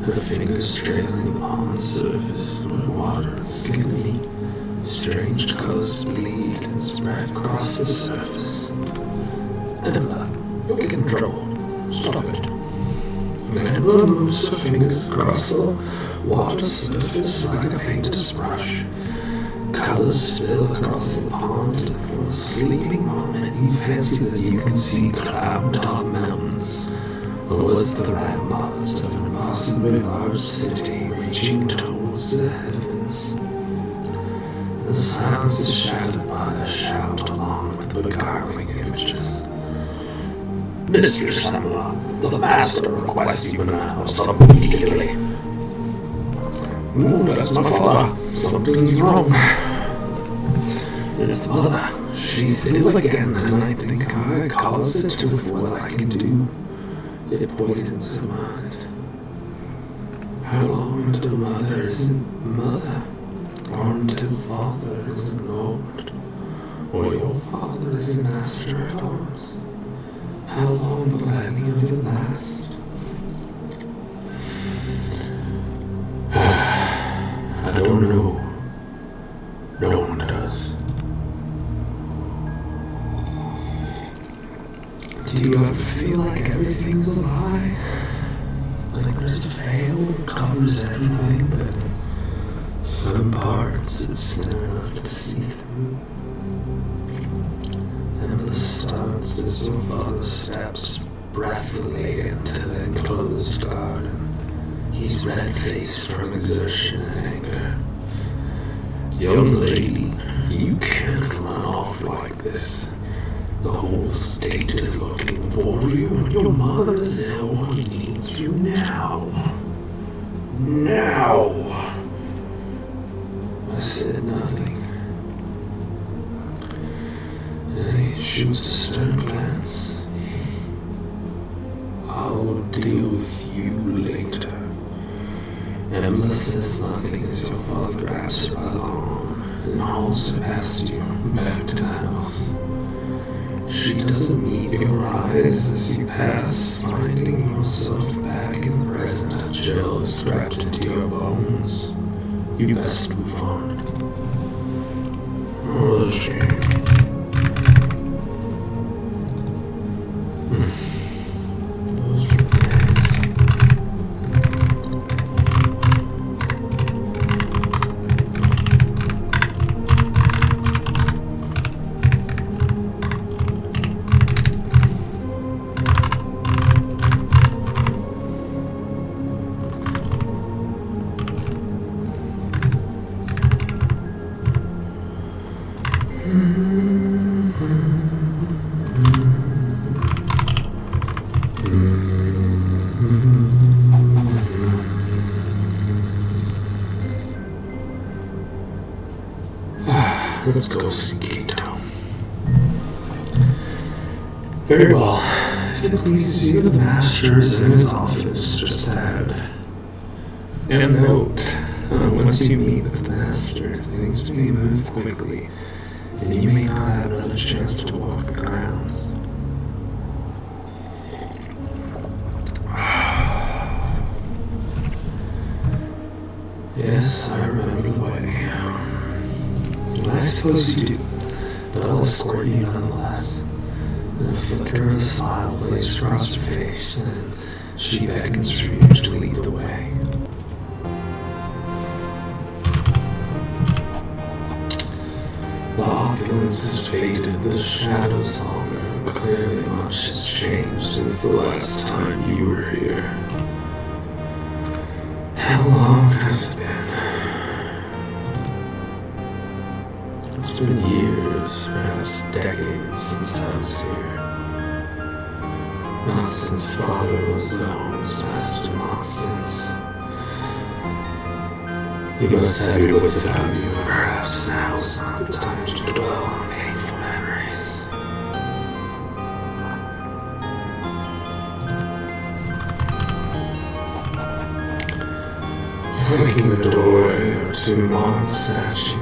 her fingers trailing the pond's surface where water and skin meet. Strange colors bleed and spread across the surface. Emma, you're getting trouble. Stop it. Emma moves her fingers across the water surface like a painter's brush. Colors spill across the pond, and for a sleeping moment you fancy that you can see cloud-topped mountains, or as the ramparts of an impossibly large city reaching towards the heavens. The silence is shattered by a shout along with the beguiling images. Mr. Samuel, the master requests you now something immediately. That's my father. Something's wrong. It's mother. She's ill again, and I think I caused it with what I can do. It poisons her mind. How long until mother isn't mother? Or until father isn't Lord? Or your father isn't master at arms? How long will any of it last? I don't know. No one does. Do you ever feel like everything's a lie? Like there's a veil that covers everything, but some parts it's thin enough to see through? Emma starts as your father steps breathfully into the enclosed garden. He's red-faced from exertion and anger. Young lady, you can't run off like this. The whole state is looking for you, and your mother's ill and needs you now. Now! I said nothing. He shoots a stern glance. I'll deal with you later. Emma says nothing as your father grabs her by the arm and hauls her past you, back to the house. She doesn't meet your eyes as you pass, finding yourself back in the present, a chill scratched into your bones. You best move on. Oh, the shame. Those were days. Let's go see Kato. Very well. If it pleases you, the master is in his office just ahead. And note, once you meet with the master, things may move quickly, and you may not have another chance to walk the grounds. Yes, I remember the way. I suppose you do, but I'll escort you nonetheless. And a flicker of a smile plays across her face, and she beckons for you to lead the way. The opulence has faded, the shadows longer. Clearly much has changed since the last time you were here. How long has it been? It's been years, perhaps decades since I was here. Not since father was the home's master, not since. You must have your wits about you. Perhaps now's not the time to dwell on painful memories. Flanking the doorway are two marble statues.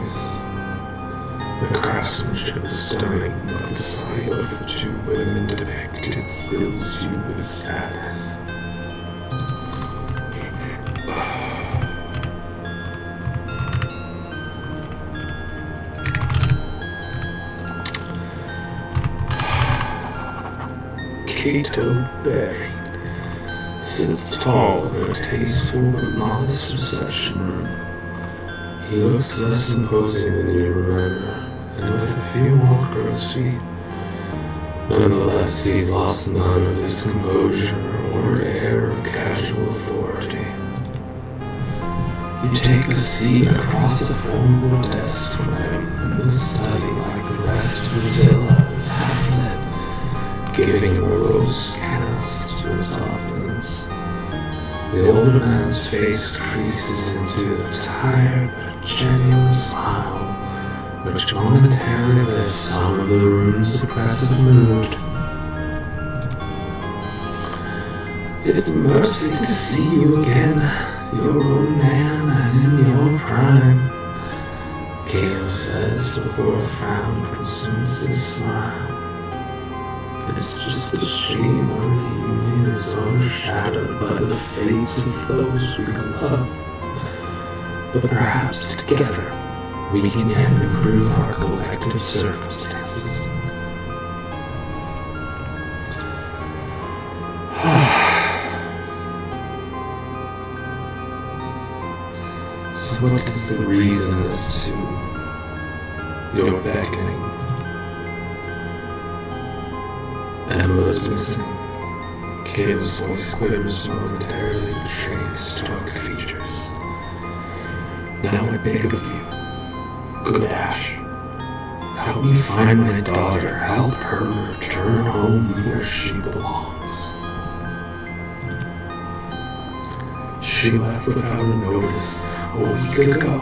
The craftsmanship is stunning, but the sight of the two women depicted fills you with sadness. Cato Berry sits tall in a tasteful but modest reception room. He looks less imposing than you remember, and with a few more crow's feet. Nonetheless, he's lost none of his composure or air of casual authority. You take a seat across a formal desk from him, and the study, like the rest of the villa, is half lit, giving a morose cast to its opulence. The older man's face creases into a tired but genuine smile, which momentarily lifts some of the room's oppressive mood. It's a mercy to see you again, your own man and in your prime, Cato says before a frown consumes his smile. It's just a shame our reunion is overshadowed by the fates of those we love. But perhaps together we can yet improve our collective circumstances. So what is the reason as to your beckoning? Emma's missing. Cato's voice quivers momentarily, betraying stoic features. Now I beg of you, Goodash, help me find my daughter, help her return home where she belongs. She left without a notice a week ago.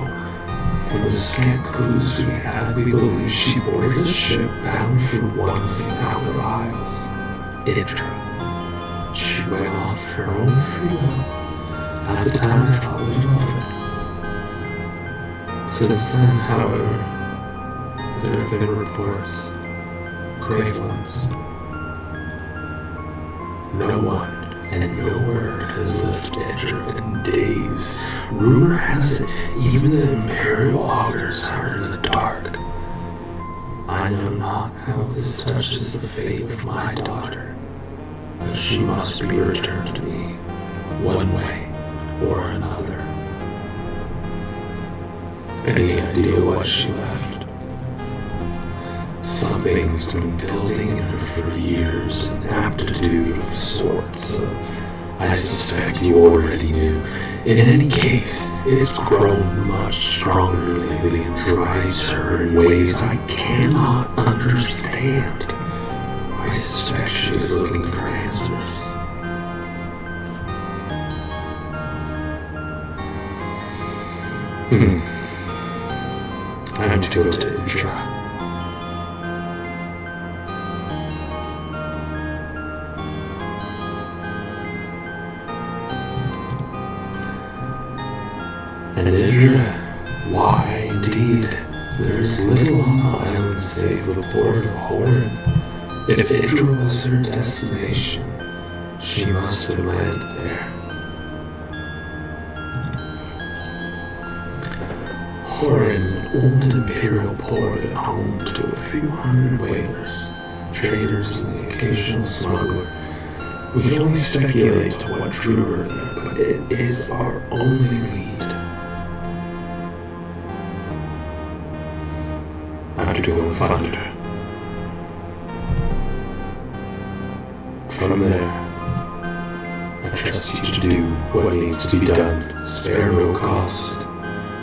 From the scant clues we had, we believe she boarded a ship bound for one of the Outer Isles. Intro. She went off her own free will. At the time I thought little of it. Since then, however, there have been reports, grave ones. No one and no word has left Edger in days. Rumor has it even the Imperial Augurs are in the dark. I know not how this touches the fate of my daughter, but she must be returned to me, one way or another. Any idea why she left? Something's been building in her for years, an aptitude of sorts. I suspect you already knew. In any case, it's grown much stronger lately and drives her in ways I cannot understand. I suspect she is looking for answers. Time to go to Indra. And Indra, why indeed? There is little on the island save the port of Horin. If Indra was her destination, she must have landed there. Horin, an old imperial port at home to a few hundred whalers, traders and the occasional smuggler. We can only speculate to what drew her there, but it is our only lead. I'm to go and find her. From there, I trust you to do what needs to be done, spare no cost.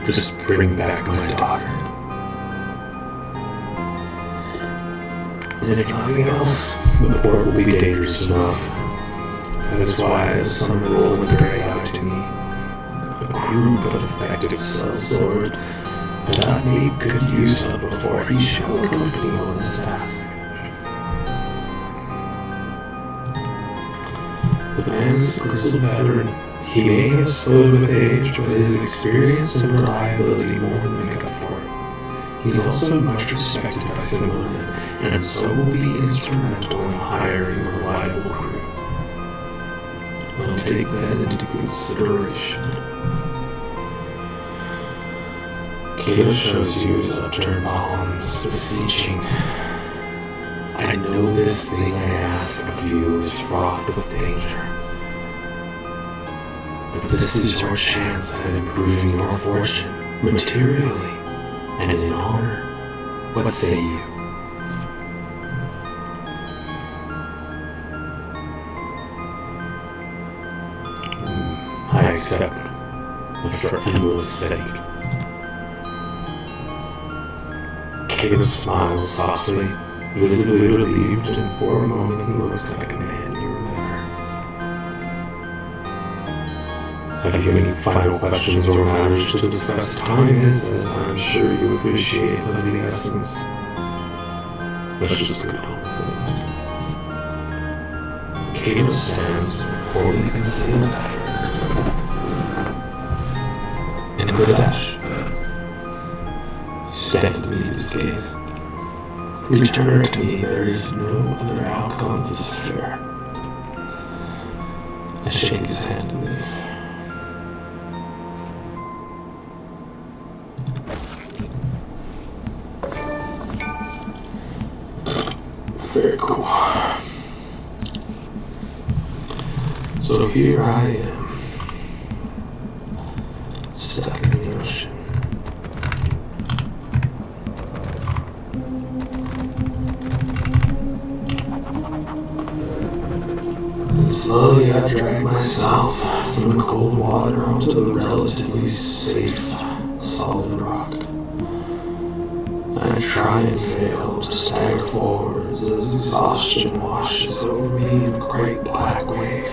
Just bring back my daughter. And if nothing else, the port will be dangerous enough. That is why, as some roll in the gray out to me, a crude but effective sellsword that I made good use of before he shall accompany me on this task. The man is a grizzled veteran. He may have slowed with age, but his experience and reliability more than make up for it. He's also much respected by Simmerland, and so will be instrumental in hiring a reliable crew. I'll take that into consideration. Kato shows you his upturned palms, beseeching. I know this thing I ask of you is fraught with danger. But this is your chance at improving your fortune, materially, and in honor. What say you? I accept, but for Emma's sake. Kato smiles softly, visibly relieved, and for a moment he looks like a man you remember. Have you any final questions or matters to discuss? Time is, as I'm sure you appreciate, of the essence. Let's just get on with it. Kato stands with poorly concealed effort. And Goodash, you stand to meet his gaze. Return to me, there is no other outcome of this affair. I shake his hand and leave. Very cool. So here I am, stuck in the ocean. And slowly I drag myself from the cold water onto the relatively safe, solid rock. I try and fail to stagger forwards as exhaustion washes over me in a great black wave.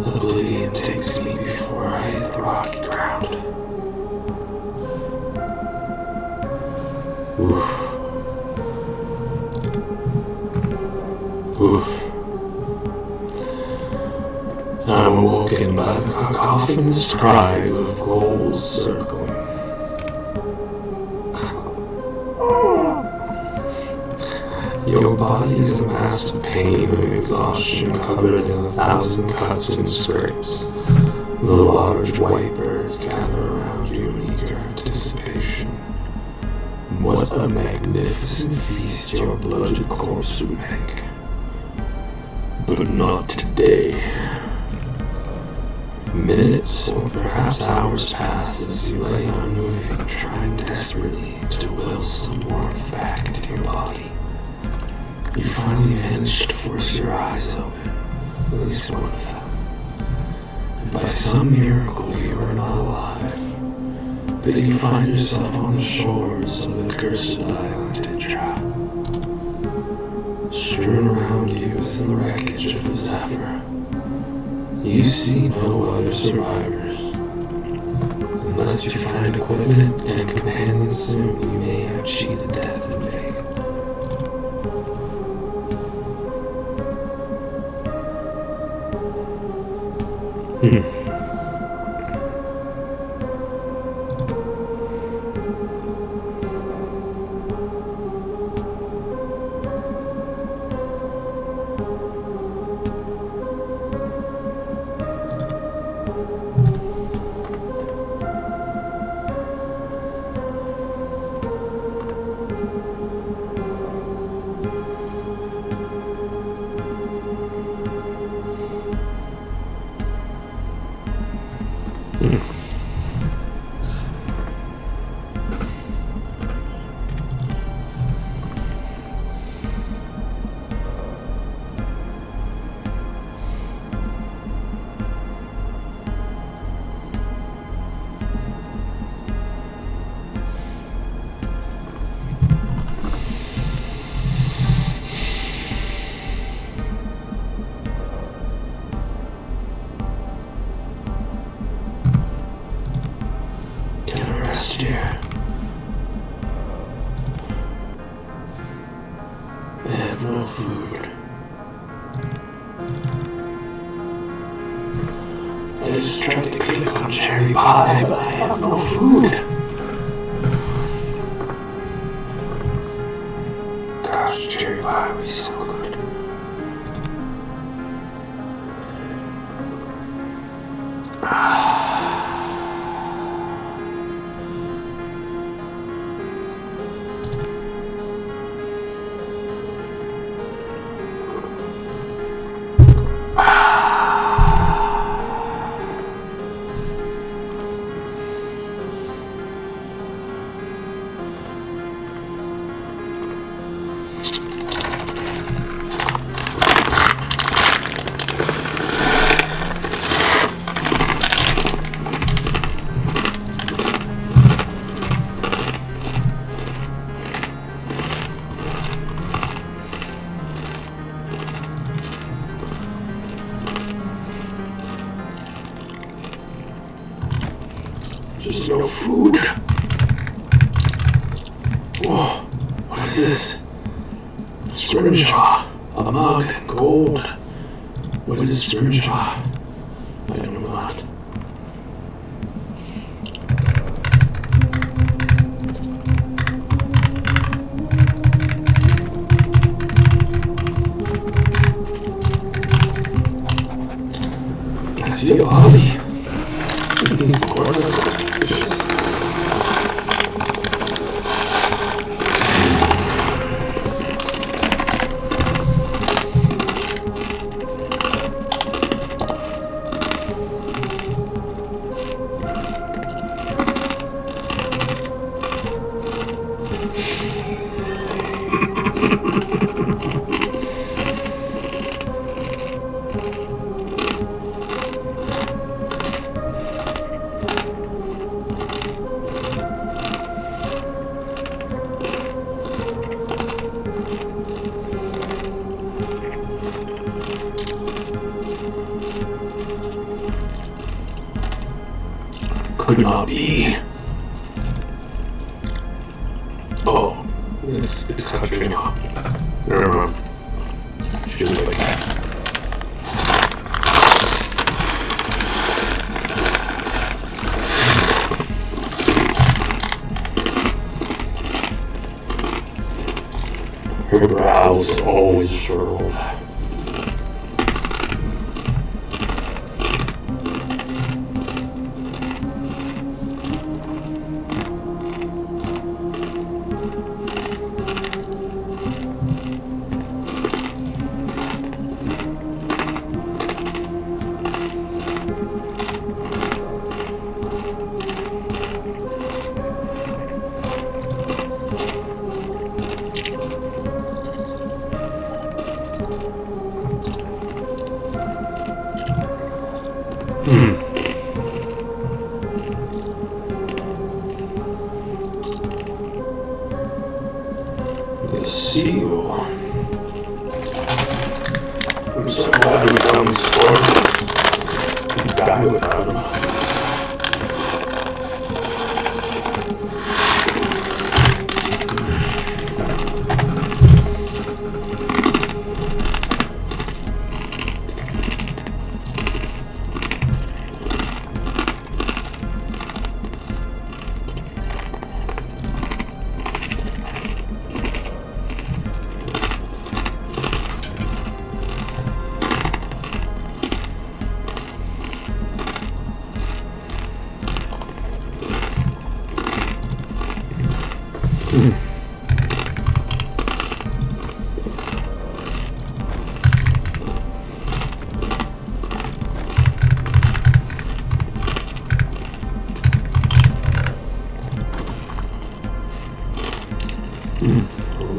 Oblivion takes me before I hit the rocky ground. Oof. Oof. I'm awoken by the cacophonous cries of gulls circling. Your body is a mass of pain and exhaustion, covered in 1,000 cuts and scrapes. The large white birds gather around you in eager anticipation. What a magnificent feast your bloated corpse would make. But not today. Minutes or perhaps hours pass as you lay unmoving, trying desperately to will some warmth back into your body. You finally manage to force your eyes open, at least one of them. And by some miracle you are not alive, but you find yourself on the shores of the cursed island Intra. Strewn around you is the wreckage of the Zephyr. You see no other survivors. Unless you find equipment and companions soon, you may have cheated death in vain. Dear. I have no food. I just tried to click on cherry pie, but I have no food. pie would be so good. There's no food. Whoa, what is this? Scrimshaw, a mug and gold. What is Scrimshaw? I know not. I see a body. These corners. Could not be. Oh, it's touching up. Never mind. She's like her brows always furrowed. The seal. I'm so glad we found this store. We'd die without him.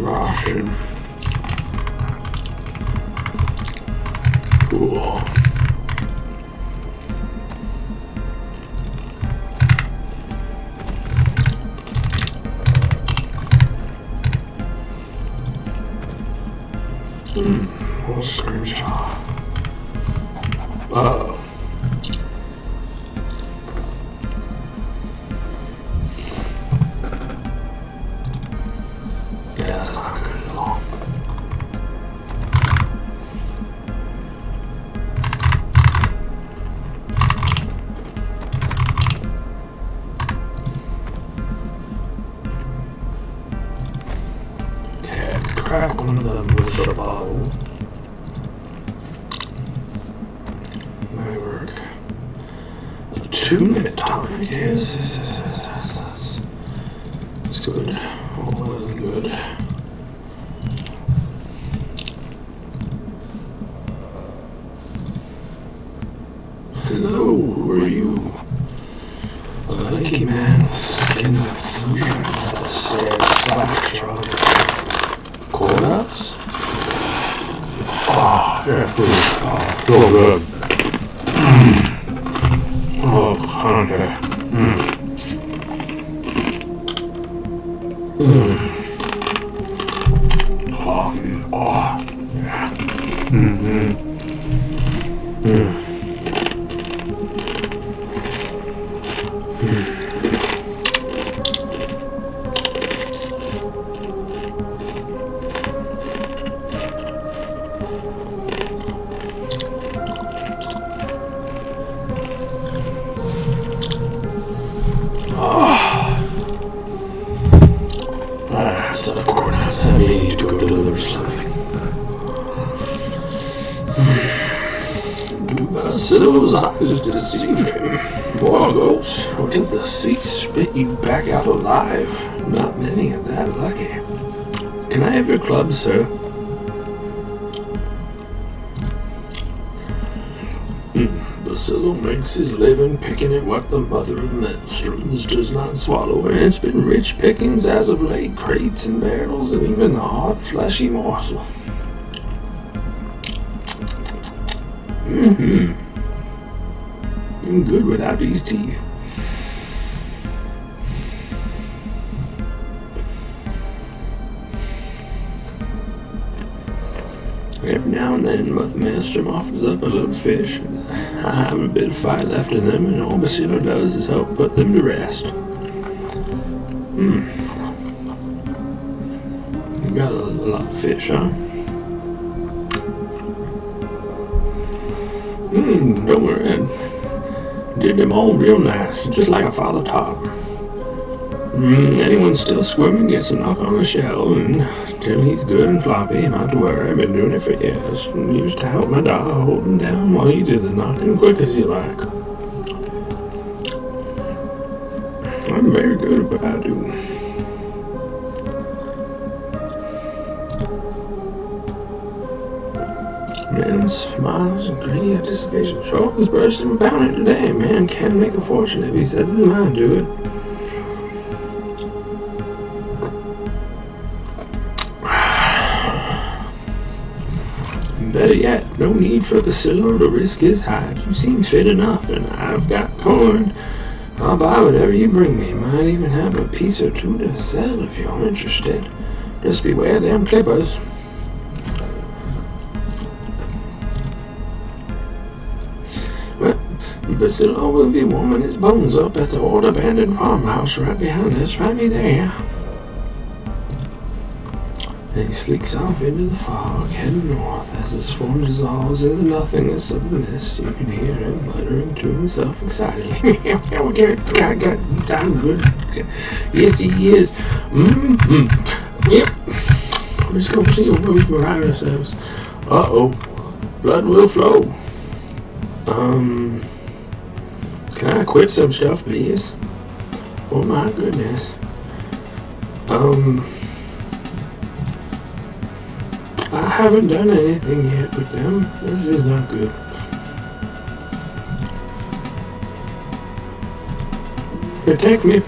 Russian. Cool. More scrimshaw. Uh-oh. Yeah, that's not good at all. Head crack one of them with a bottle. May work. A 2-minute tonic, yes. It's good. All is good. Hello, who are you? A lanky man, skin like sunshine, with a sad slack trot. Goodash? Oh, yeah, please. Oh, so good. Oh, honey. Coffee. Oh, yeah. Instead of Goodash, I need to go deliver something. Do Basilo's eyes deceive him? Morgos, or did the sea spit you back out alive? Not many are that lucky. Can I have your club, sir? Basilo makes his living picking at what the mother of maelstroms does not swallow, and it's been rich pickings as of late, crates and barrels, and even a hot, fleshy morsel. I'm good without these teeth. Every now and then, Mother Maelstrom offers up a little fish. I have a bit of fight left in them, and all Basilo does is help put them to rest. You got a lot of fish, huh? Don't worry. I did them all real nice, just like a father taught. Anyone still swimming gets a knock on the shell, and tell me he's good and floppy, not to worry. I've been doing it for years. Used to help my dog hold him down while he did the knocking quick as you like. I'm very good at what I do. Man smiles in greedy anticipation. Sure is bursting about it today. Man can make a fortune if he sets his mind to it. Better yet, no need for Basilo to risk his hide. You seem fit enough, and I've got corn. I'll buy whatever you bring me. Might even have a piece or two to sell if you're interested. Just beware them clippers. Well, Basilo will be warming his bones up at the old abandoned farmhouse right behind us. Find me there. And he sleeks off into the fog, heading north. As his form dissolves in the nothingness of the mist, you can hear him muttering to himself excitedly. I'm good. Yes, he is. Yep. Let's go see where we can ride ourselves. Uh-oh. Blood will flow. Can I quit some stuff, please? Oh my goodness. I haven't done anything yet with them. This is not good. Protect me.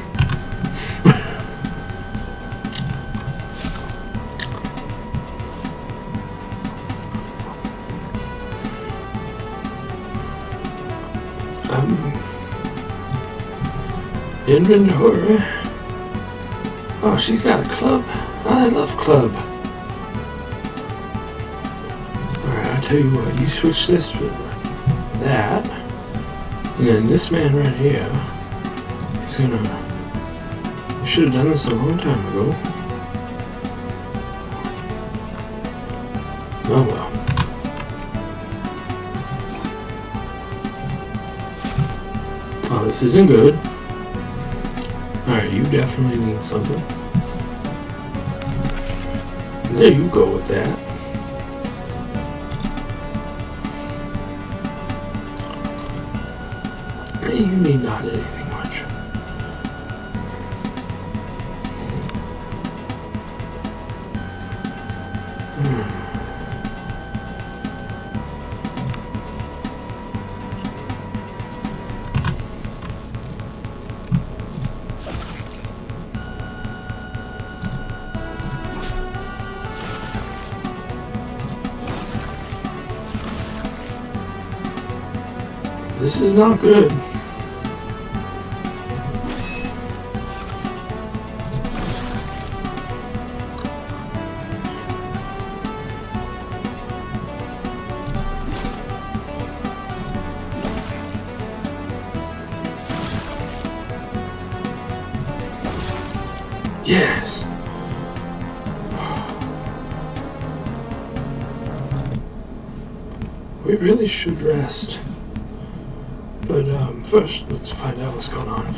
Inventory. Oh, she's got a club. I love club. Tell you what, you switch this with that, and then this man right here is gonna. You should have done this a long time ago. Oh well. Oh, this isn't good. Alright, you definitely need something. There you go with that. Hey, you need not anything much. This is not good. Yes. We really should rest. But first, let's find out what's going on.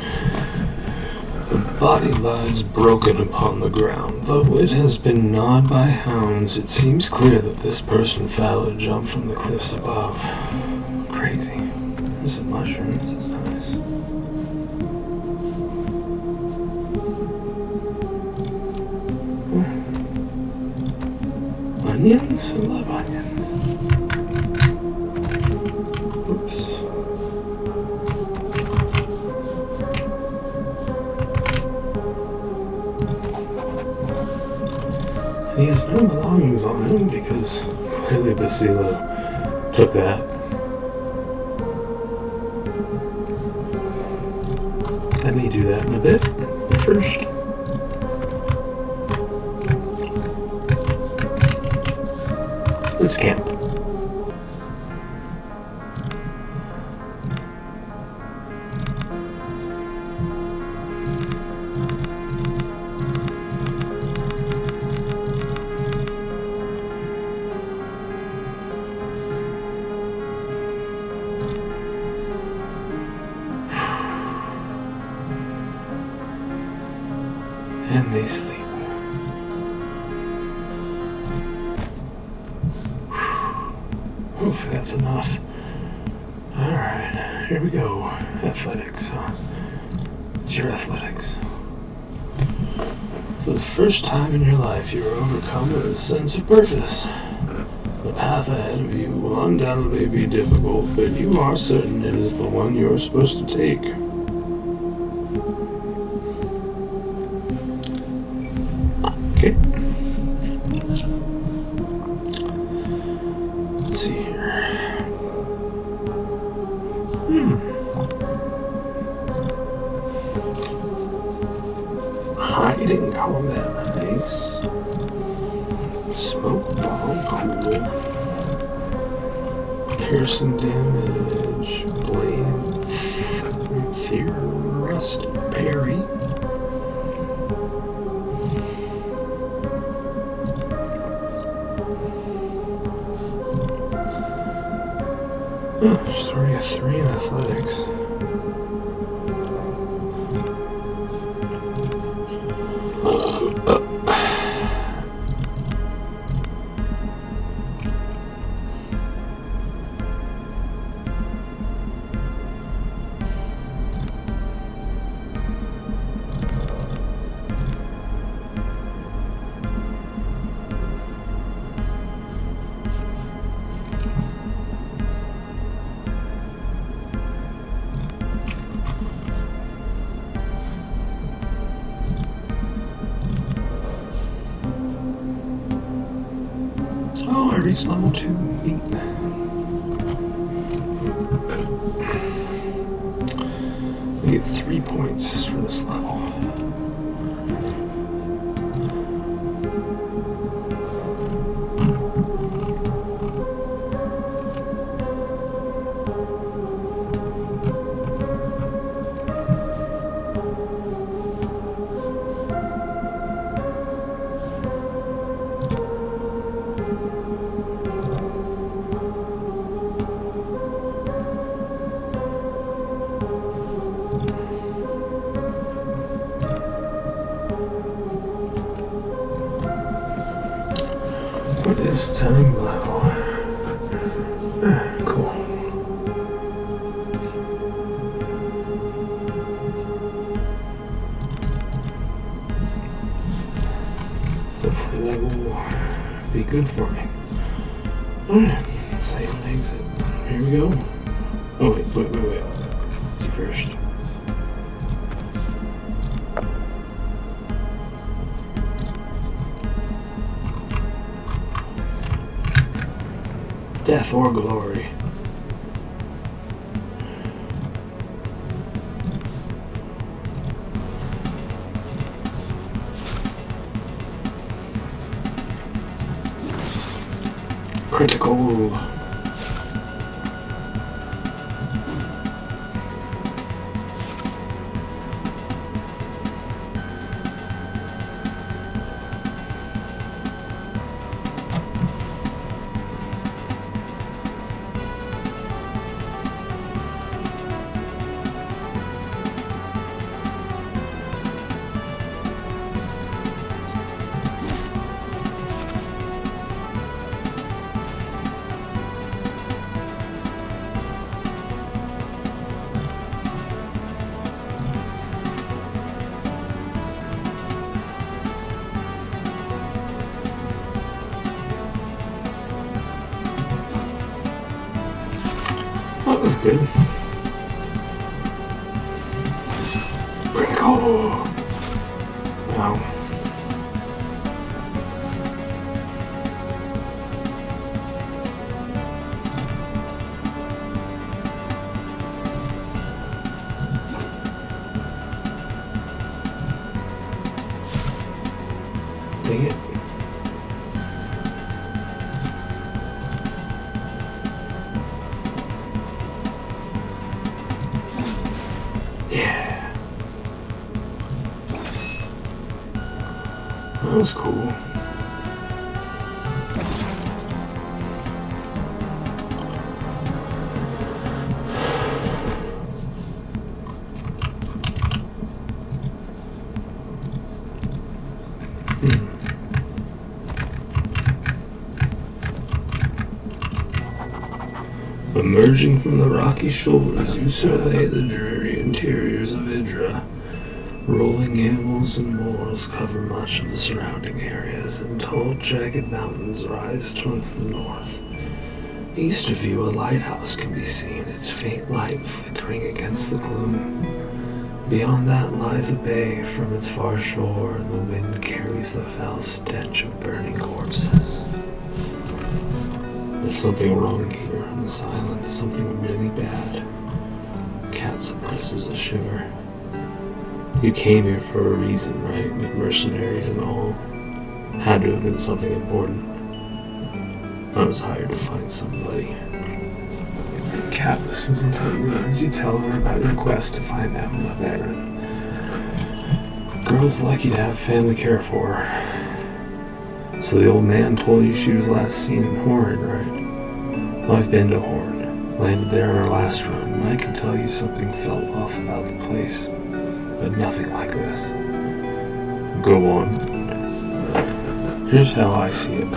The body lies broken upon the ground. Though it has been gnawed by hounds, it seems clear that this person fell or jumped from the cliffs above. Crazy. There's some mushrooms. It's nice. Onions? I love onions. Oops. And he has no belongings on him because clearly Basila took that. I may do that in a bit. But first, let's camp. And they sleep. Hopefully that's enough. Alright, here we go. Athletics, huh? It's your athletics. For the first time in your life, you are overcome with a sense of purpose. The path ahead of you will undoubtedly be difficult, but you are certain it is the one you are supposed to take. Okay. Let's see here. Hide in combat, nice. Smoke bomb, cool. Piercing damage, blade, thrust, parry. She's already a 3 in athletics. Oh, I reached level 2. Neat. We get 3 points for this level. What is stunning blue? Cool. Hopefully that will be good for me. Alright, save and exit. Here we go. Oh wait. You first. Death or glory. Critical. That was good. Critical. Wow. Dang it. Yeah. That was cool. Emerging from the rocky shoulders, you survey the dreary interiors of Idra. Rolling hills and moors cover much of the surrounding areas, and tall, jagged mountains rise towards the north. East of you, a lighthouse can be seen, its faint light flickering against the gloom. Beyond that lies a bay from its far shore, and the wind carries the foul stench of burning corpses. There's something wrong here on this island, something really bad. Cat suppresses a shiver. You came here for a reason, right? With mercenaries and all. Had to have been something important. I was hired to find somebody. Cat listens intently as you tell her about your quest to find Emma Baron. Girl's lucky to have family care for her. So the old man told you she was last seen in Horn, right? Well, I've been to Horn. Landed there on our last run, and I can tell you something felt off about the place. But nothing like this. Go on. Here's how I see it.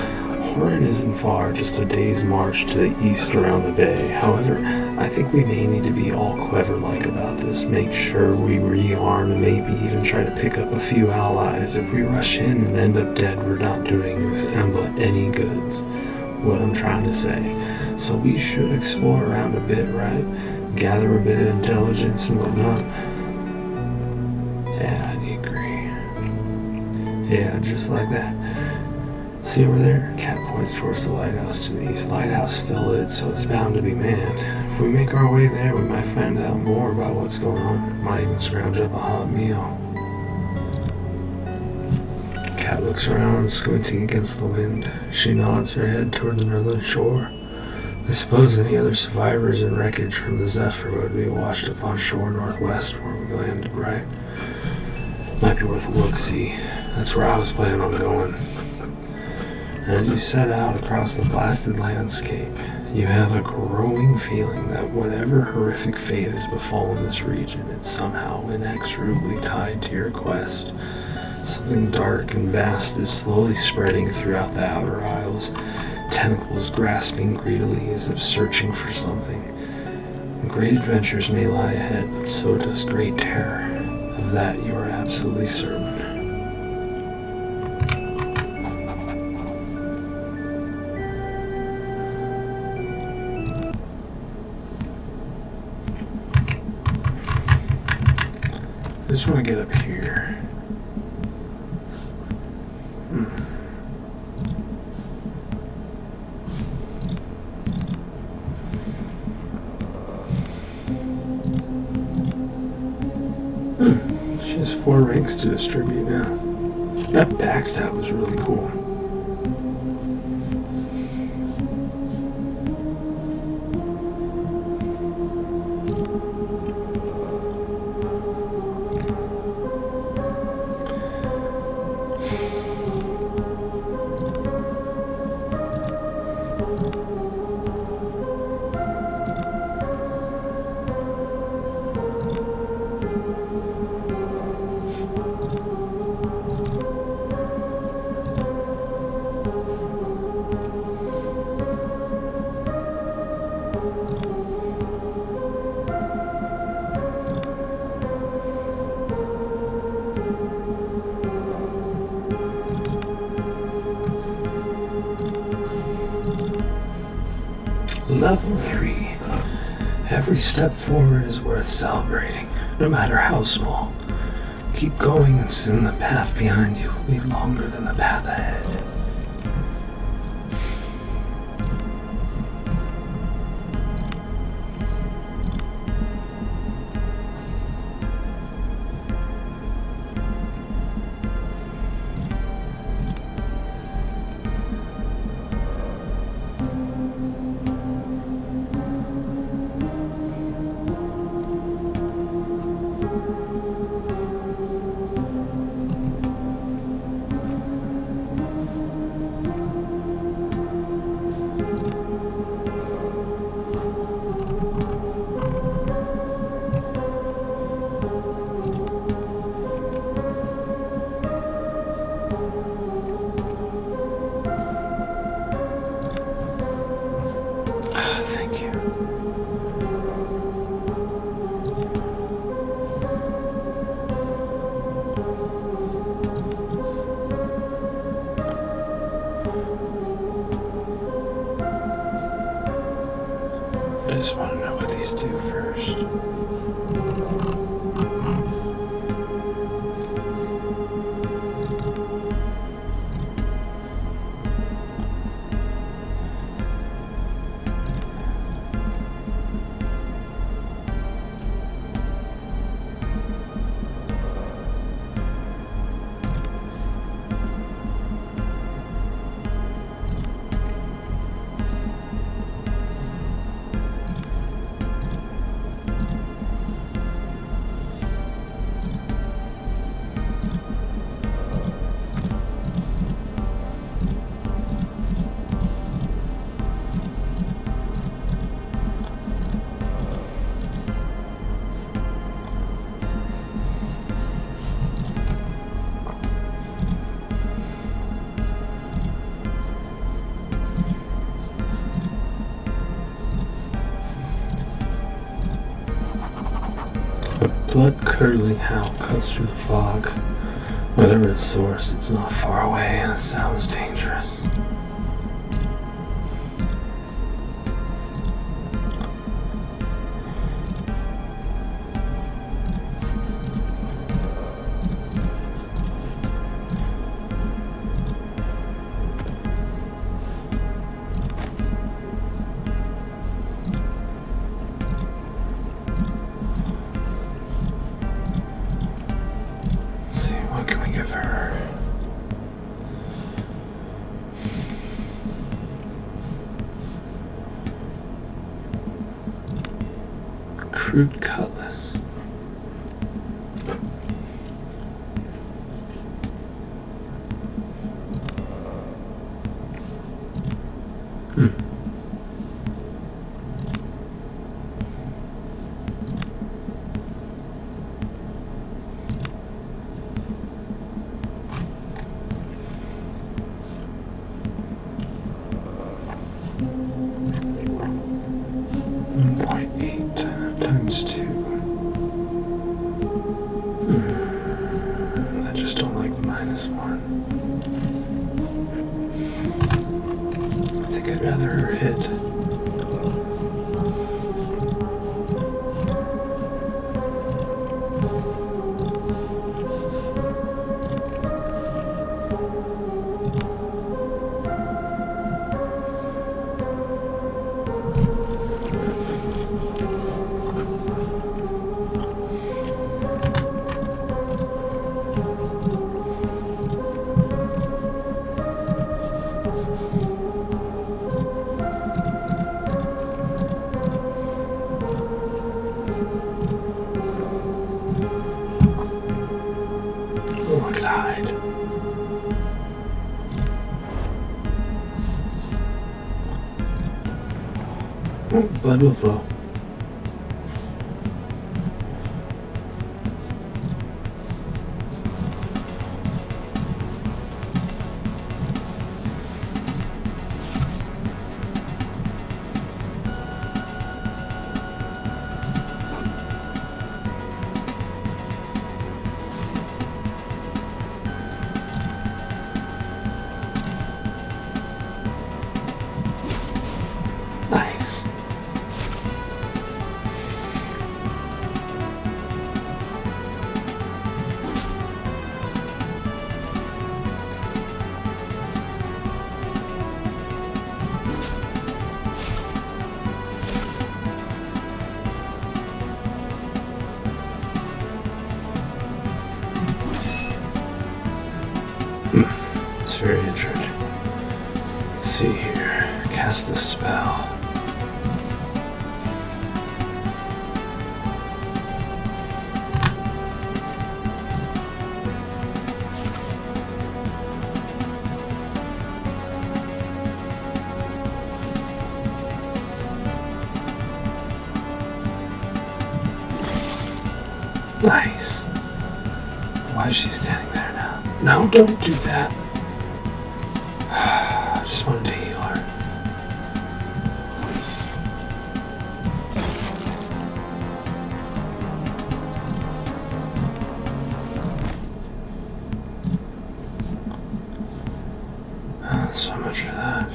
Horn isn't far, just a day's march to the east around the bay. However, I think we may need to be all clever-like about this, make sure we rearm, and maybe even try to pick up a few allies. If we rush in and end up dead, we're not doing this Embla any goods. What I'm trying to say. So we should explore around a bit, right? Gather a bit of intelligence and whatnot. Yeah, I agree. Yeah, just like that. See over there? Cat points towards the lighthouse to the east. Lighthouse still lit, so it's bound to be manned. If we make our way there, we might find out more about what's going on. Might even scrounge up a hot meal. Cat looks around, squinting against the wind. She nods her head toward the northern shore. I suppose any other survivors and wreckage from the Zephyr would be washed up on shore northwest where we landed, right? Might be worth a look-see. That's where I was planning on going. As you set out across the blasted landscape, you have a growing feeling that whatever horrific fate has befallen this region, it's somehow inexorably tied to your quest. Something dark and vast is slowly spreading throughout the outer aisles, tentacles grasping greedily as if searching for something. Great adventures may lie ahead, but so does great terror. Of that you are absolutely certain. I just want to get up here. She has 4 ranks to distribute now. That backstab was really cool. Level 3. Every step forward is worth celebrating, no matter how small. Keep going and soon the path behind you will be longer than the path ahead. Thank you. I just want to know what these do first. A blood-curdling howl cuts through the fog. Whatever its source, it's not far away and it sounds dangerous. What can we give her? Crude cutlass. this one. I think I'd rather hit. Oh, I could hide. Oh, blood will flow. Nice. It's very interesting. Let's see here. Cast a spell. Nice. Why is she standing there now? No, don't do that. I just wanted to heal her. So much for that.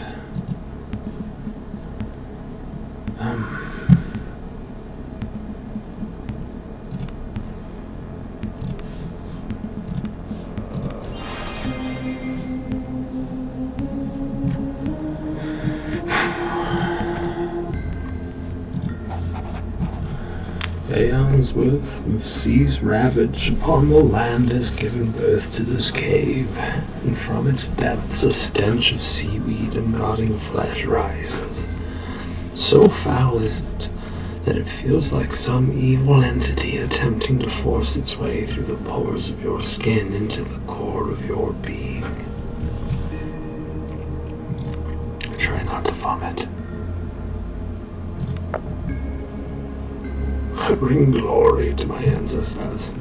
Aeons worth of sea's ravage upon the land has given birth to this cave, and from its depths a stench of seaweed and rotting flesh rises. So foul is it that it feels like some evil entity attempting to force its way through the pores of your skin into the core of your being. Try not to vomit. Bring glory to my ancestors.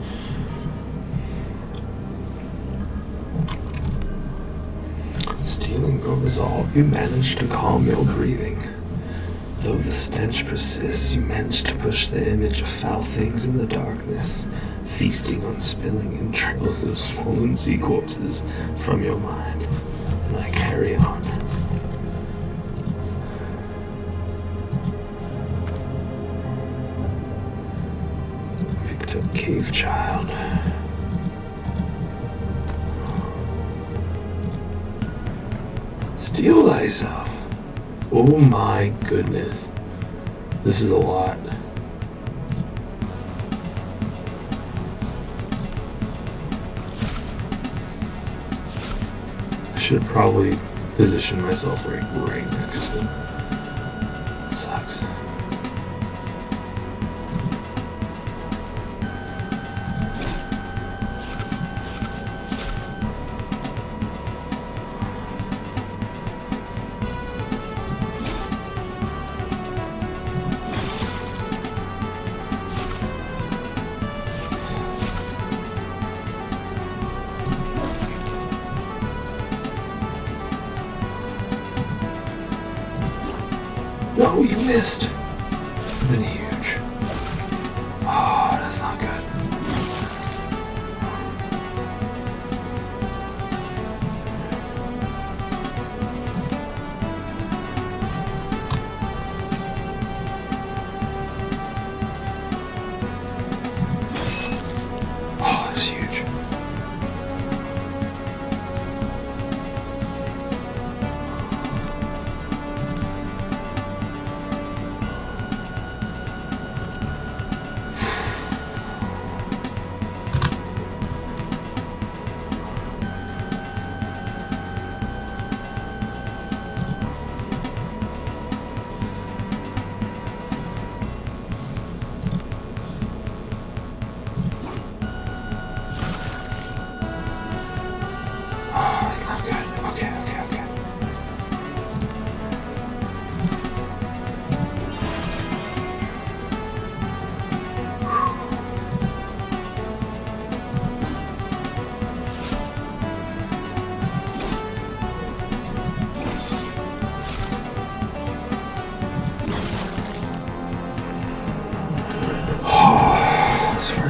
Stealing your resolve, you manage to calm your breathing. Though the stench persists, you manage to push the image of foul things in the darkness, feasting on spilling entrails of swollen sea corpses from your mind. And I carry on. Cave child. Steel thyself. Oh my goodness. This is a lot. I should probably position myself right next to him. It sucks. No, you missed. It's been huge. Oh, that's not good.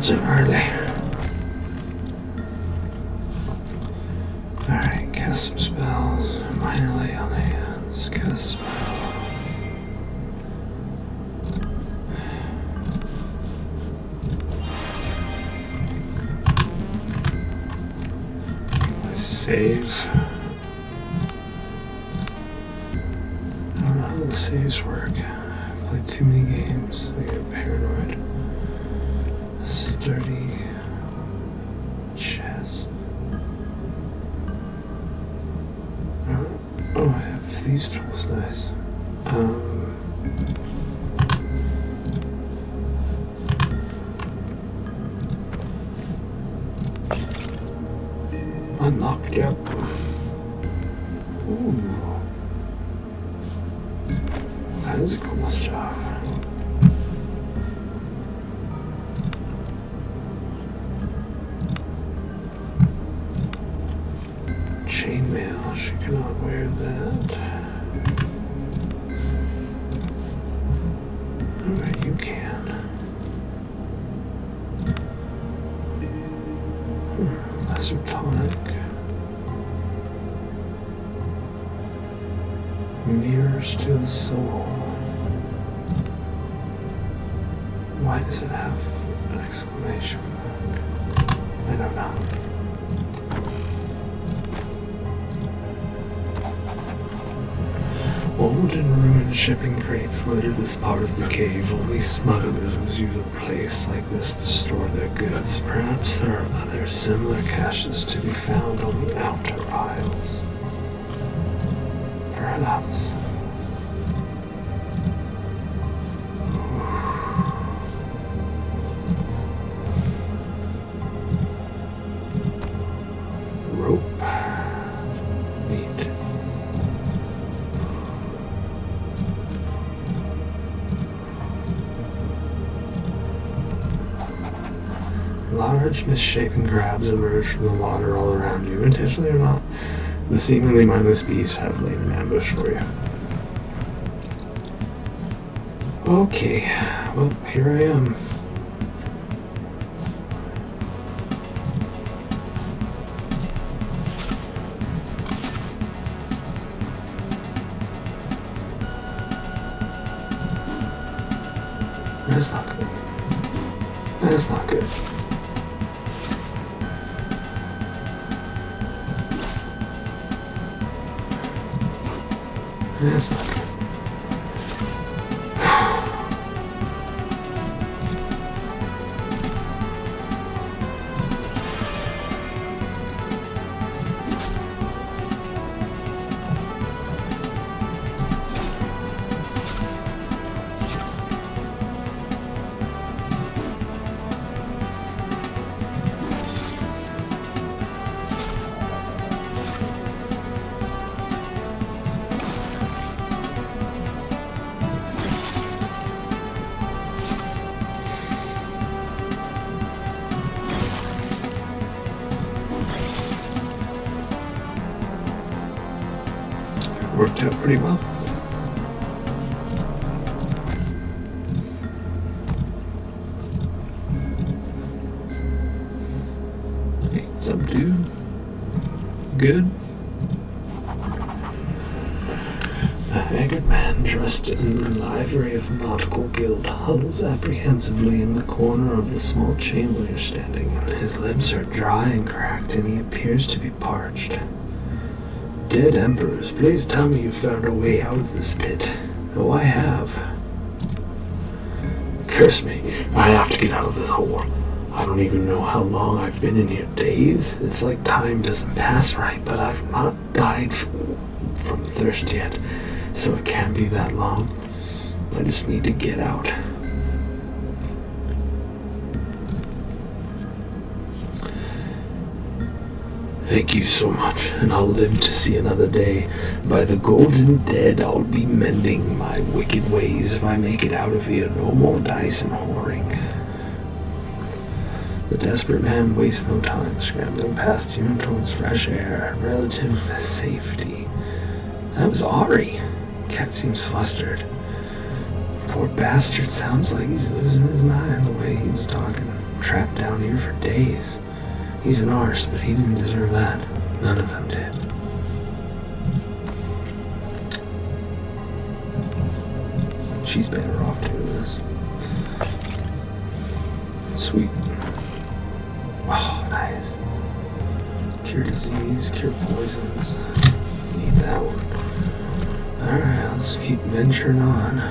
answering early. Alright, cast some spells. Minor lay on hands. Cast spell. I save. I don't know how the saves work. I've played too many games. I get paranoid. Sturdy chest. Oh, I have these tools. Nice. Unlocked, yep. Ooh. That is cool stuff. Chainmail, she cannot wear that. Alright, you can. Lesser tonic. Mirrors to the soul. Why does it have an exclamation mark? I don't know. Old and ruined shipping crates littered this part of the cave. Only smugglers would use a place like this to store their goods. Perhaps there are other similar caches to be found on the outer aisles. Perhaps. Rope. Neat. Large, misshapen crabs emerge from the water all around you, intentionally or not. The seemingly mindless beasts have laid an ambush for you. Okay, well, here I am. That's not good. That's not good. That's not good. Worked out pretty well. Hey, what's up, dude? Good? A haggard man dressed in the livery of a nautical guild huddles apprehensively in the corner of the small chamber you're standing in. His lips are dry and cracked, and he appears to be parched. Dead emperors, please tell me you found a way out of this pit. Oh, I have. Curse me, I have to get out of this hole. I don't even know how long I've been in here. Days? It's like time doesn't pass right, but I've not died from thirst yet, so it can't be that long. I just need to get out. Thank you so much, and I'll live to see another day. By the golden dead, I'll be mending my wicked ways if I make it out of here. No more dice and whoring. The desperate man wastes no time, scrambling past you towards fresh air, relative safety. That was Ari. Cat seems flustered. Poor bastard, sounds like he's losing his mind the way he was talking. trapped down here for days. He's an arse, but he didn't deserve that. None of them did. She's better off doing this. Sweet. Oh, nice. Cure disease, cure poisons. Need that one. Alright, let's keep venturing on.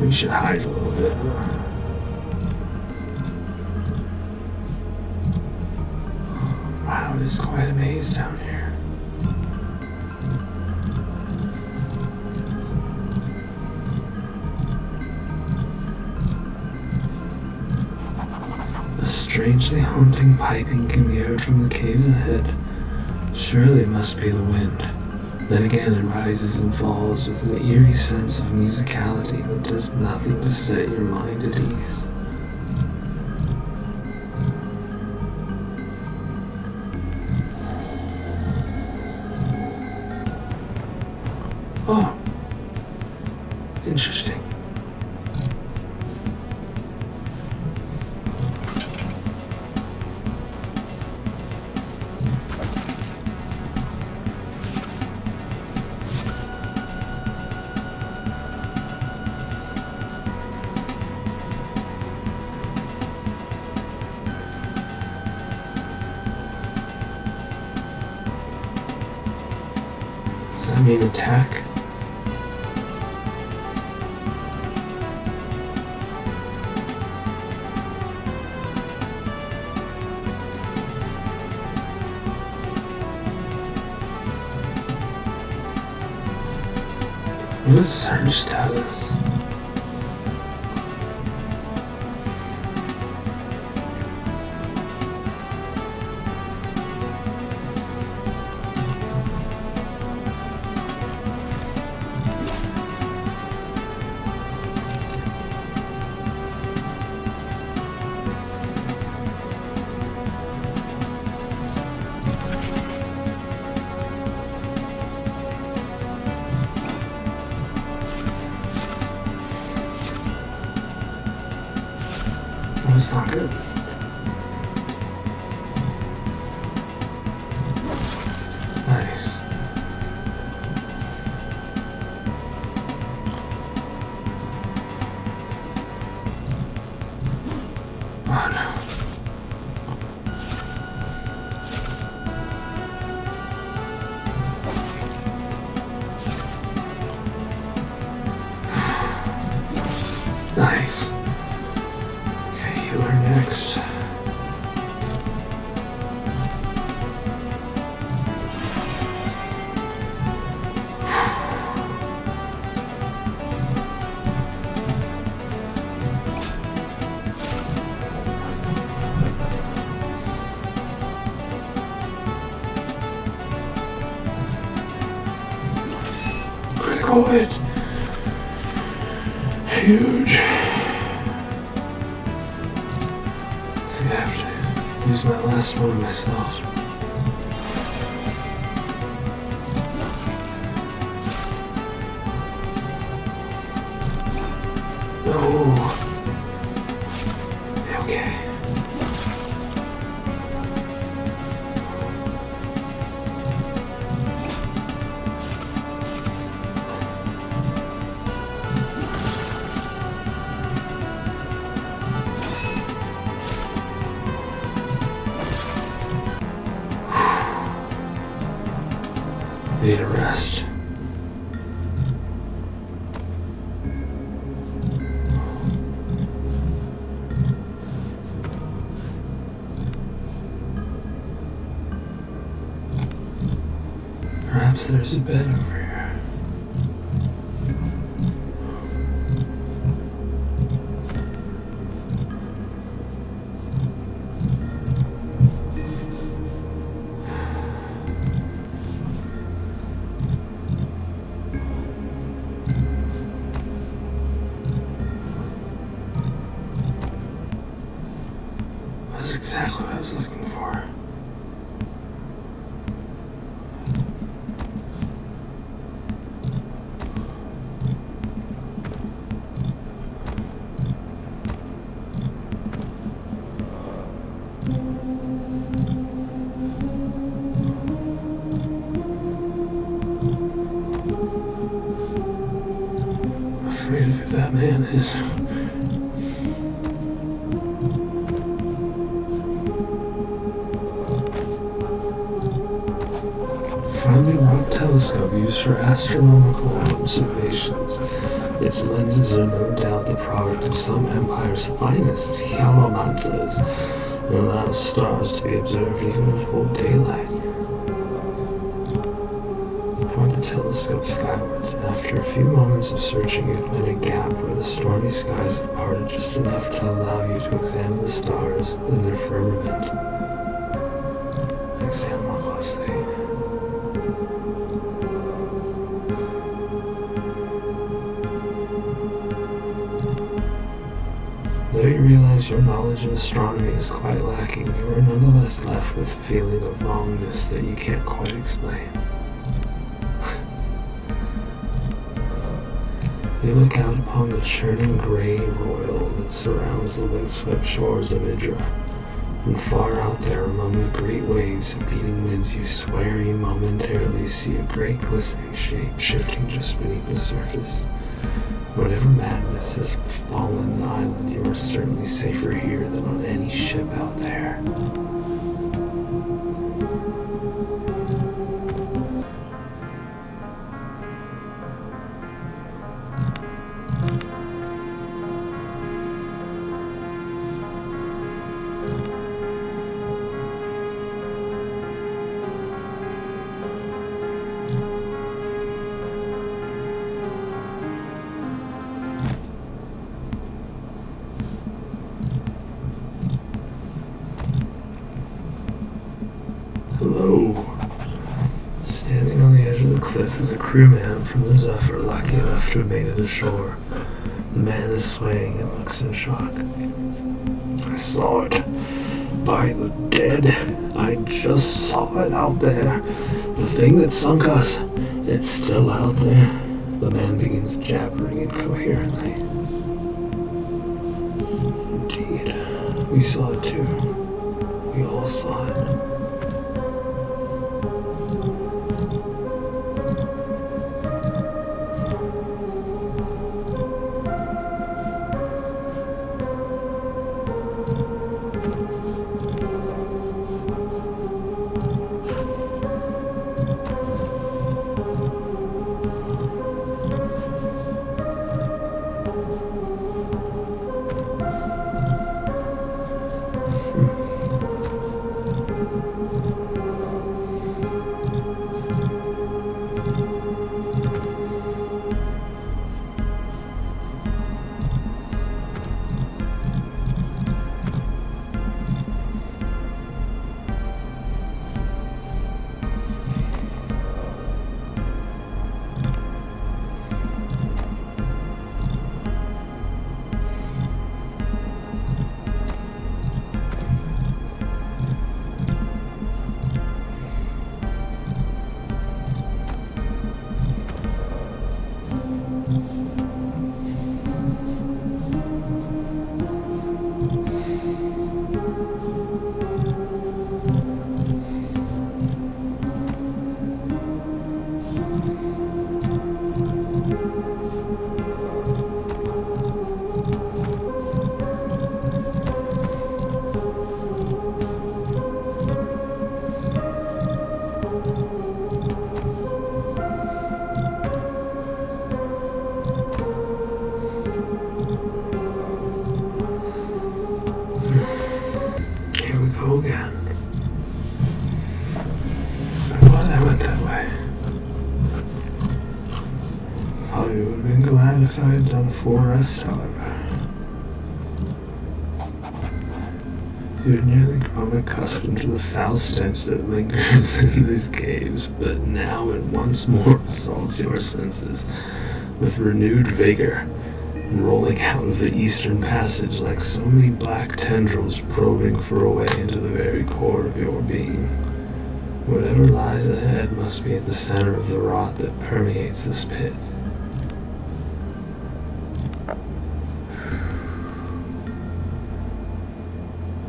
We should hide a little bit, huh? Wow, it is quite a maze down here. A strangely haunting piping can be heard from the caves ahead. Surely it must be the wind. Then again it rises and falls with an eerie sense of musicality that does nothing to set your mind at ease. Oh, interesting. Does that mean attack? What is her status? That was not good. Nice. Oh no. Nice. Next. Critical hit. Huge. I have to use my last one myself. No. Okay. Need a rest. Perhaps there's a bed over here. That's exactly what I was looking for. is. Finely wrought telescope used for astronomical observations. Its lenses are no doubt the product of some empire's finest hieromances, and allows stars to be observed even in full daylight. You point the telescope skywards, and after a few moments of searching, you find a gap where the stormy skies have parted just enough to allow you to examine the stars in their firmament. Examine more closely. Though you realize your knowledge of astronomy is quite lacking, you are nonetheless left with a feeling of wrongness that you can't quite explain. You look out upon the churning gray roil that surrounds the windswept shores of Idra, and far out there among the great waves and beating winds you swear you momentarily see a great glistening shape shifting just beneath the surface. Whatever madness has befallen the island, you are certainly safer here than on any ship out there. Hello. Standing on the edge of the cliff is a crewman from the Zephyr, lucky enough to have made it ashore. The man is swaying and looks in shock. I saw it. By the dead, I just saw it out there. The thing that sunk us, it's still out there. The man begins jabbering incoherently. Indeed, we saw it too. We all saw it. Again. But I went that way. Probably would have been glad if I had done a full rest, however. You had nearly grown accustomed to the foul stench that lingers in these caves, but now it once more assaults your senses with renewed vigor, rolling out of the eastern passage like so many black tendrils probing for a way into the very core of your being. Whatever lies ahead must be at the center of the rot that permeates this pit.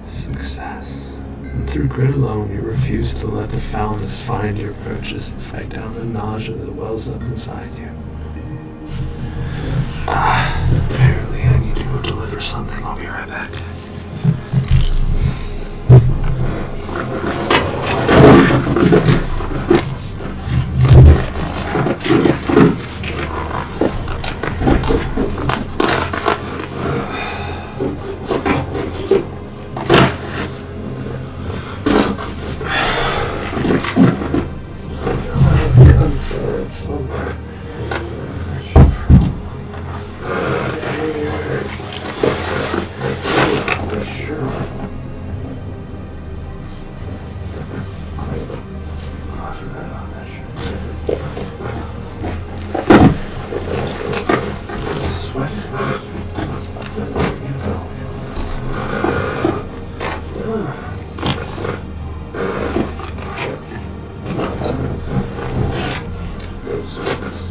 Success. And through grit alone, you refuse to let the foulness find your purchase and fight down the nausea that wells up inside you. Barely or something. I'll be right back.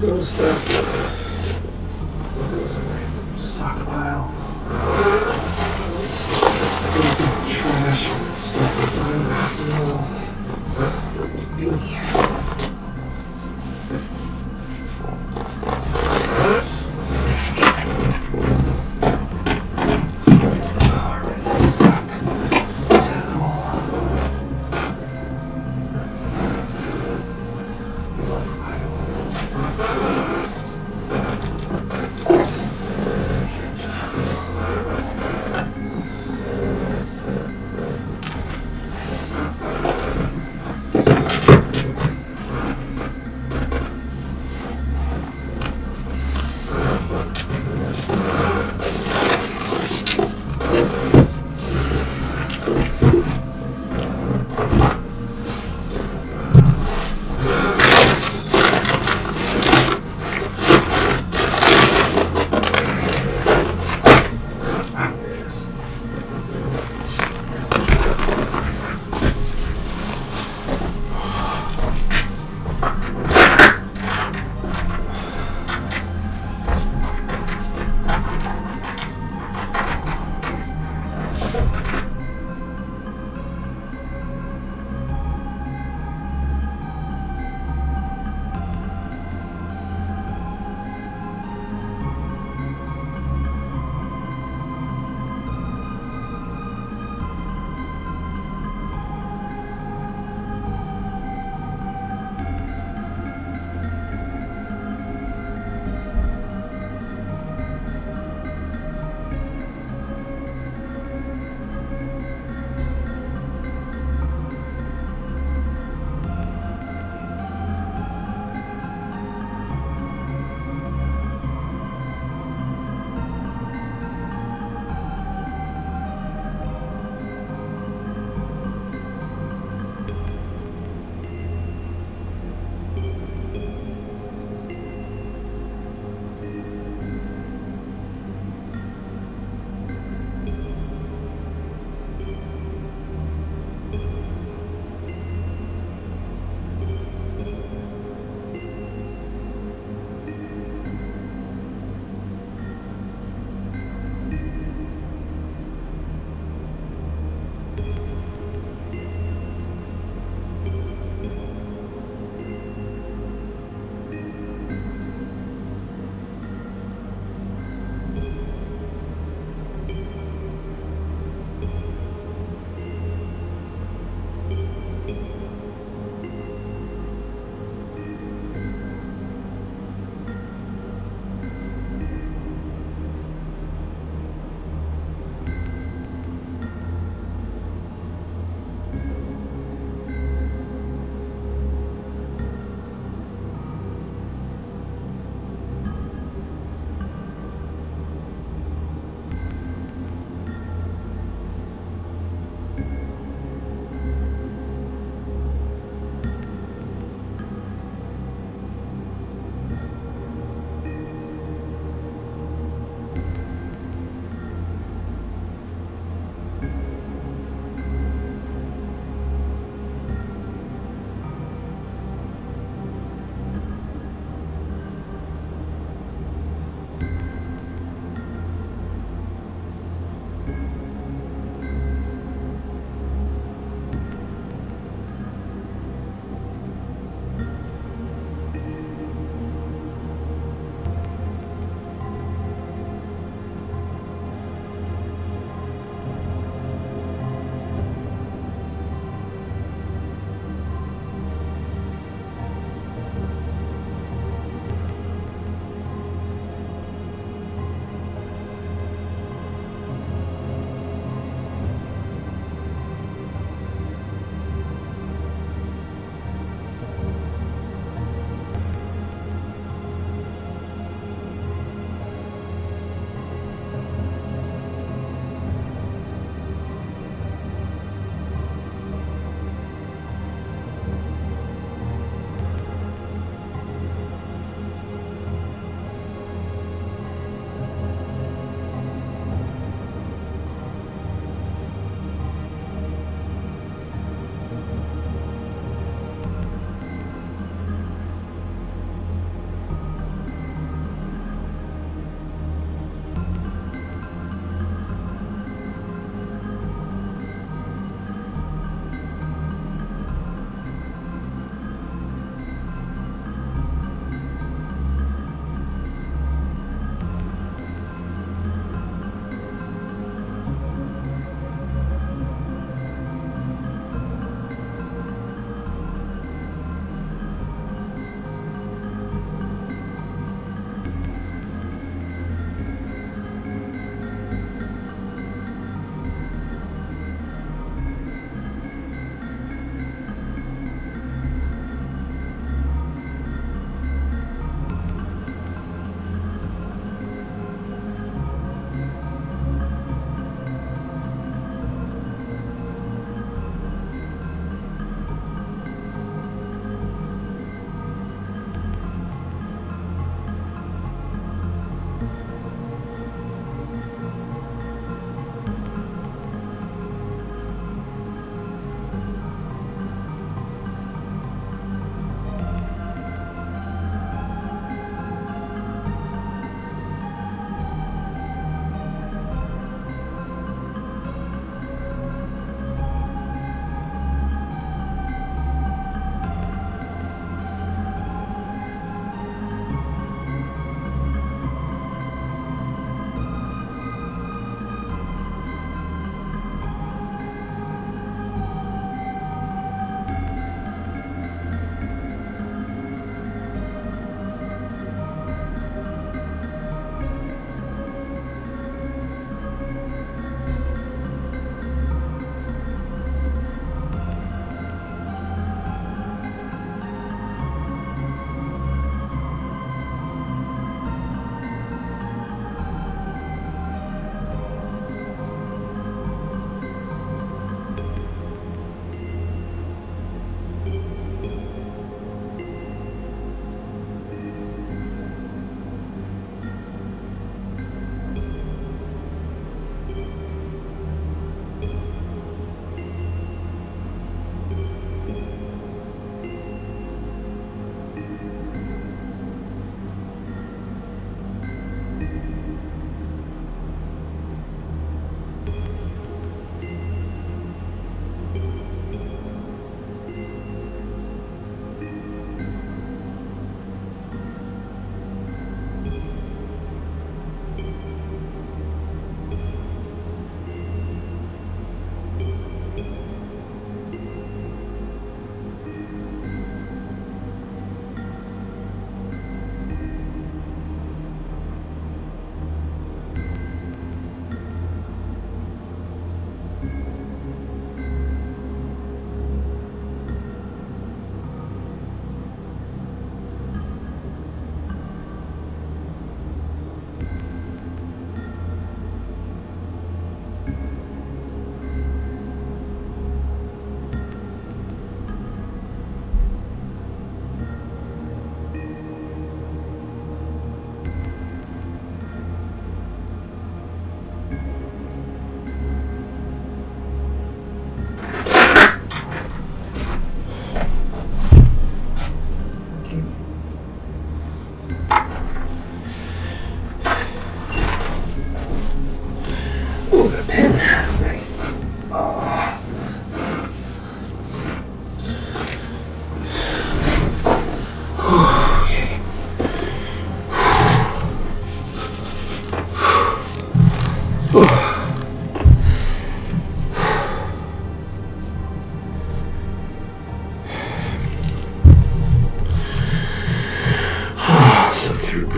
Little stuff goes away in the stockpile. Trash and stuff inside the steel beanie. Alright, sock. Towel. Sock pile.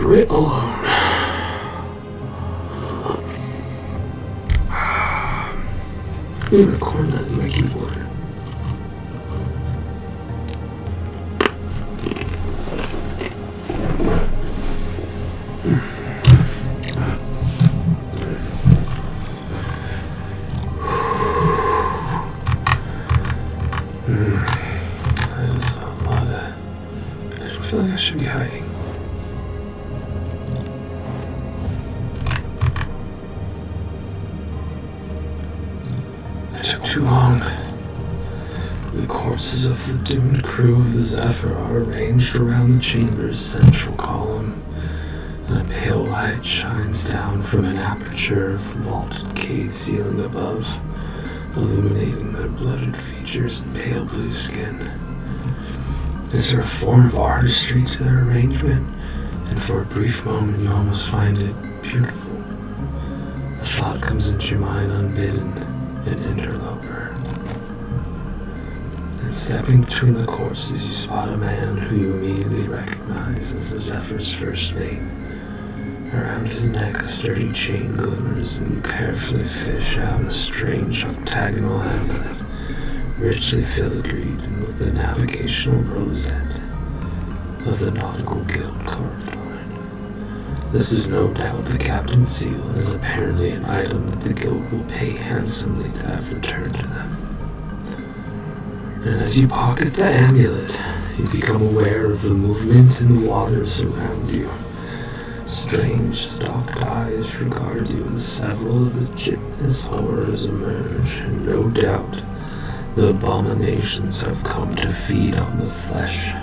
grit alone. I'm gonna record that in my keyboard. That's a lot of... I feel like I should be hiding. It took too long. The corpses of the doomed crew of the Zephyr are arranged around the chamber's central column, and a pale light shines down from an aperture of vaulted cave ceiling above, illuminating their blooded features and pale blue skin. Is there a form of artistry to their arrangement? And for a brief moment you almost find it beautiful. A thought comes into your mind unbidden, an interloper. And stepping between the corpses you spot a man who you immediately recognize as the Zephyr's first mate. Around his neck a sturdy chain glimmers, and you carefully fish out a strange octagonal amulet, richly filigreed and with the navigational rosette of the Nautical Guild carved on it. This is no doubt the captain's seal, and is apparently an item that the guild will pay handsomely to have returned to them. And as you pocket the amulet, you become aware of the movement in the waters around you. Strange stalked eyes regard you as several of the gymnast horrors emerge, and no doubt the abominations have come to feed on the flesh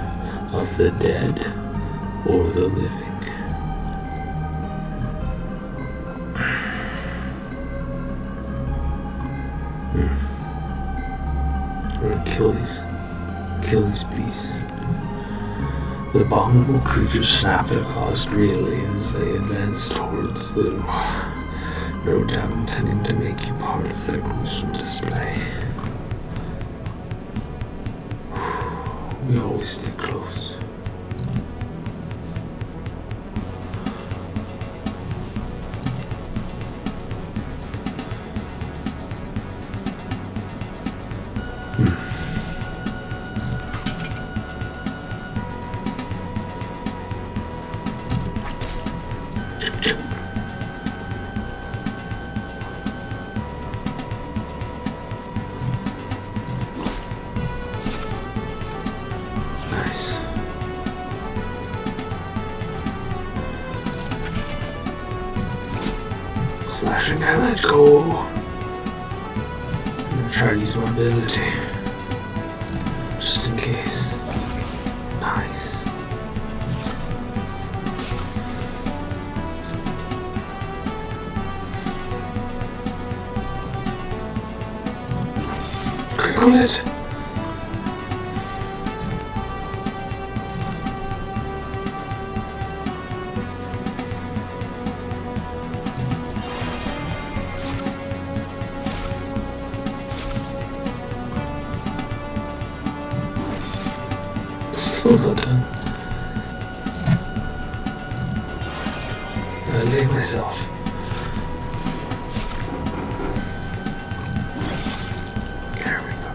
of the dead or the living. Or Achilles beast. The abominable creatures snap their claws greedily as they advance towards the no doubt intending to make you part of their gruesome display. We always stick close. Nice. Flashing out, let's go. I'm gonna try to use my ability. Just in case. Nice. Critical hit. Still not done. I lay myself. There we go.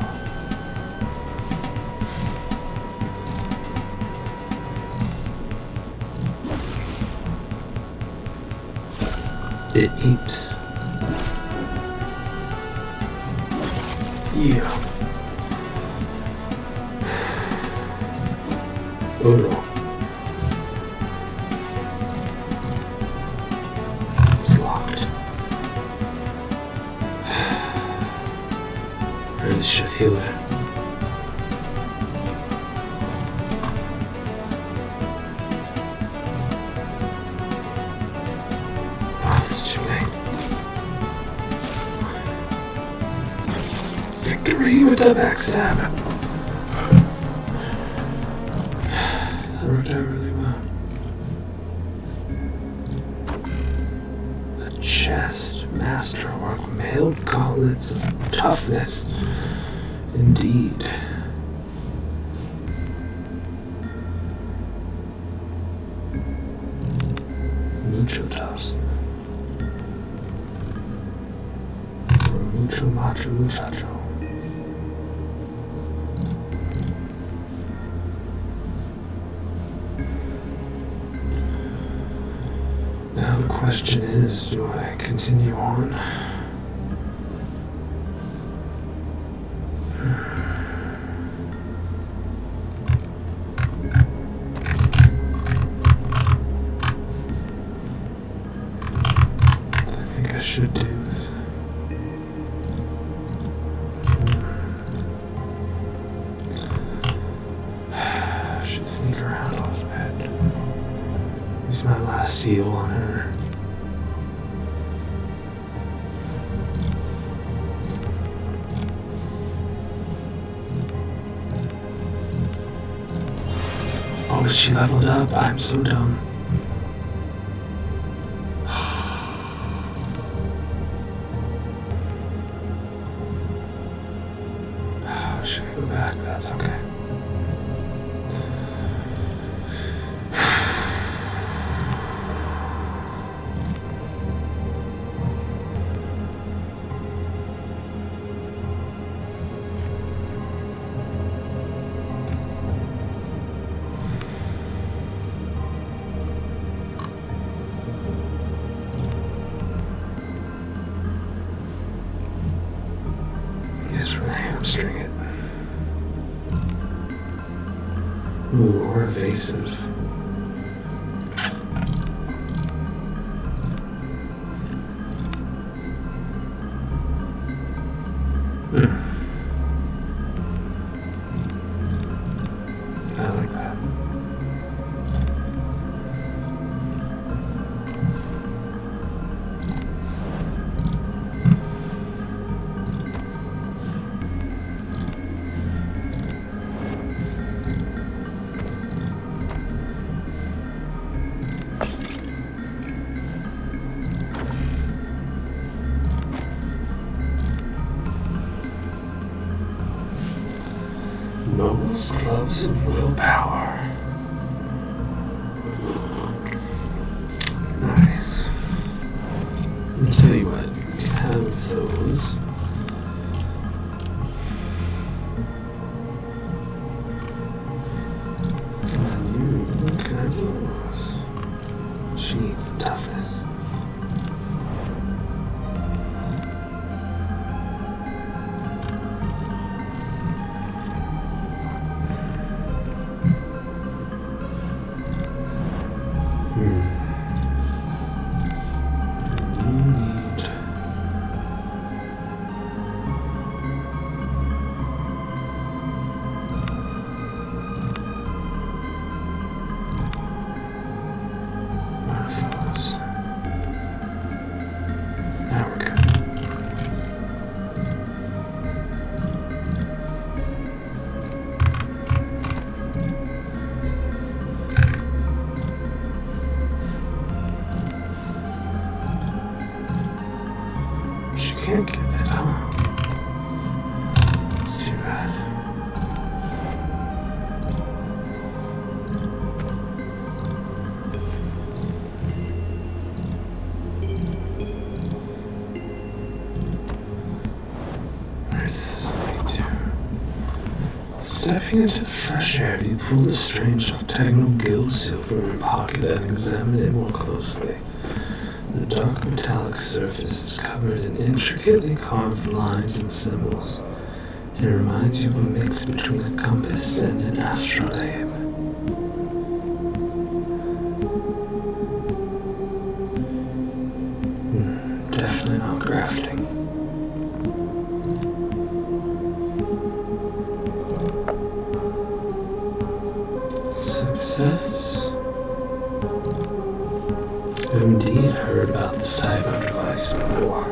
It eats. Yeah. Oh no. It's locked. I really should heal it. Oh, it's too late. Victory with the backstab. That worked out really well. The chest, masterwork, mailed gauntlets of toughness. Indeed. macho, macho, muchacho. Now the question is, do I continue on? I think I should do this. I should sneak around a little bit. Use my last heal on her. Oh, she leveled up. I'm so dumb. Should I go back? That's okay. Guess we're gonna hamstring it. Ooh, or evasive. I like that. Nobles gloves of willpower. Nice. I'll tell you what, you have those. And you can have those. Jeez, toughness. Now we're good. She can't get it, huh? It's too bad. Where does this lead to? Stepping into the fresh air, you pull the strange octagonal guild seal from your pocket and examine it more closely. The dark metallic surface is covered in intricately carved lines and symbols. It reminds you of a mix between a compass and an astrolabe. Definitely not grafting. Success. I've indeed heard about this type of device before.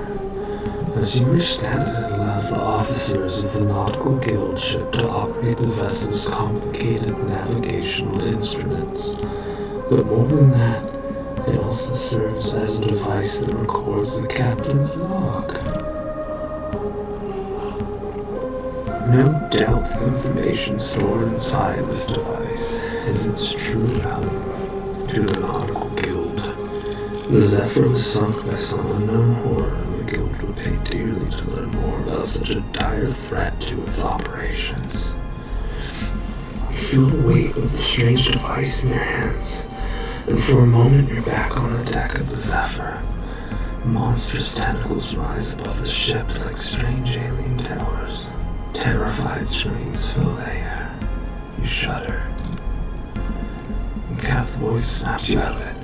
As you understand it, it allows the officers of the Nautical Guild ship to operate the vessel's complicated navigational instruments. But more than that, it also serves as a device that records the captain's log. No doubt the information stored inside this device is its true value to the Nautical Guild. The Zephyr was sunk by some unknown horror, and the guild would pay dearly to learn more about such a dire threat to its operations. You feel the weight of the strange device in your hands, and for a moment you're back on the deck of the Zephyr. Monstrous tentacles rise above the ship like strange alien towers. Terrified screams fill the air. You shudder. And Cat's voice snaps you out of it.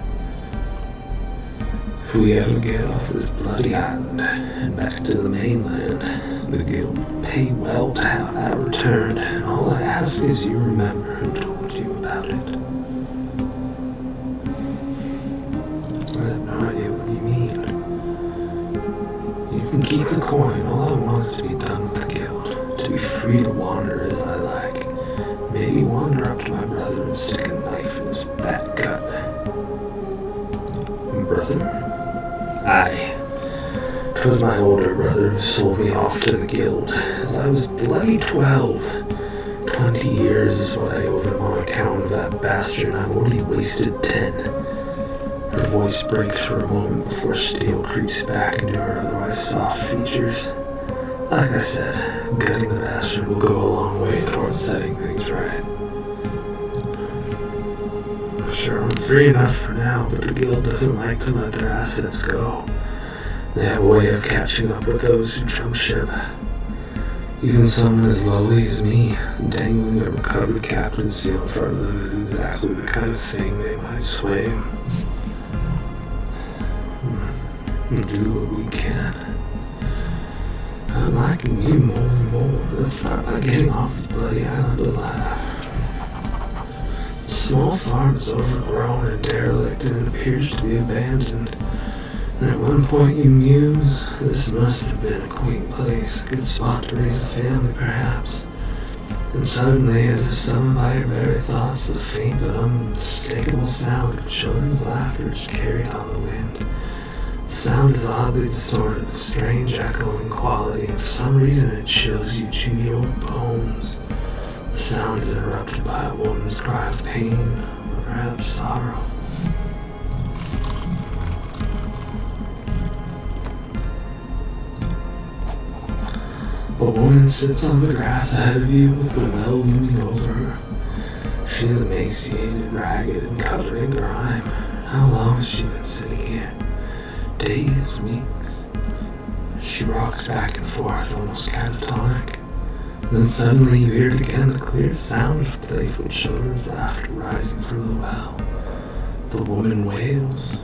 If we ever get off this bloody island and back to the mainland, the guild will pay well to have that returned, and all I ask is you remember who told you about it. I have no idea what you mean. You can keep the coin. All I want is to be done with the guild, to be free to wander as I like. Maybe wander up to my brother and stick a knife in his fat gut. Brother? Aye. 'Twas my older brother who sold me off to the guild, as I was bloody 12. 20 years is what I owe him on account of that bastard, and I've only wasted 10. Her voice breaks for a moment before steel creeps back into her otherwise soft features. Like I said, gutting the bastard will go a long way towards setting things right. Sure, I'm free enough for now, but the guild doesn't like to let their assets go. They have a way of catching up with those who jump ship. Even someone as lowly as me, dangling a recovered captain's seal in front of them is exactly the kind of thing they might sway. Do what we can. I'm liking you more and more. Let's start by getting off this bloody island alive. The small farm is overgrown and derelict, and it appears to be abandoned. And at one point you muse, this must have been a quaint place, a good spot to raise a family perhaps. And suddenly, as if summoned by your very thoughts, the faint but unmistakable sound of children's laughter is carried on the wind. The sound is oddly distorted with strange echoing quality, and for some reason it chills you to your bones. The sound is interrupted by a woman's cry of pain, or perhaps sorrow. A woman sits on the grass ahead of you with the well looming over her. She is emaciated, ragged, and covered in grime. How long has she been sitting here? Days, weeks? She rocks back and forth, almost catatonic. Then suddenly you hear it again, the clear sound of playful children's laughter rising from the well. The woman wails.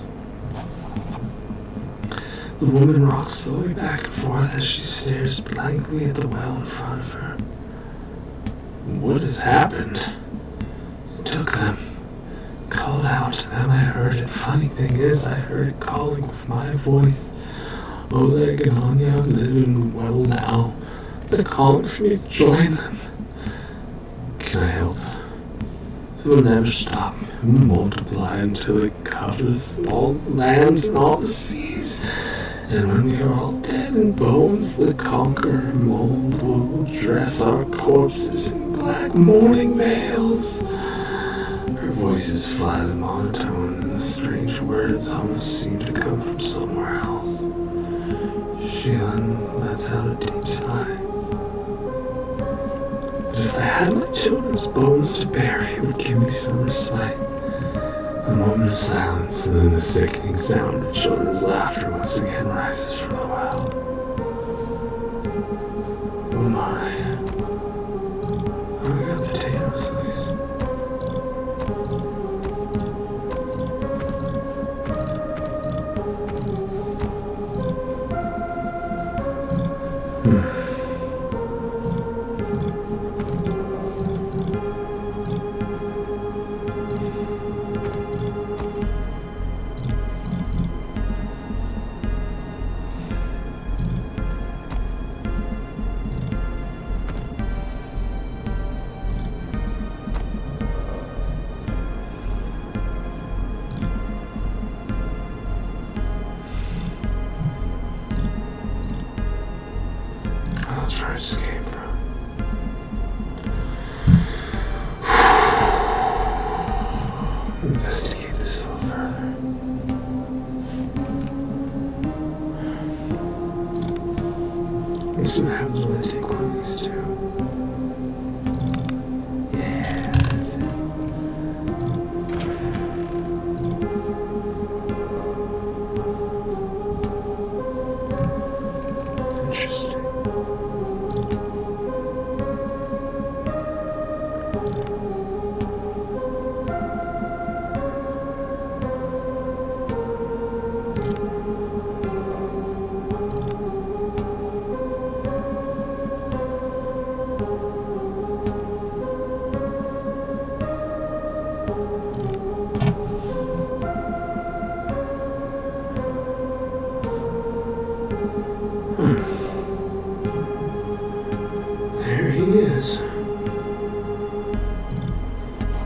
The woman rocks slowly back and forth as she stares blankly at the well in front of her. What has happened? It took them. Called out, then I heard it. Funny thing is, I heard it calling with my voice. Oleg and Anya live in the well now. They're calling for me to join them. Can I help? It will never stop. It will multiply until it covers all the lands and all the seas. And when we are all dead and bones, the conqueror mold will dress our corpses in black mourning veils. Her voice is flat and monotone, and the strange words almost seem to come from somewhere else. She then lets out a deep sigh. But if I had my children's bones to bury, it would give me some respite. A moment of silence, and then the sickening sound of children's laughter once again rises from the well. Oh my. Oh, I got potatoes, please.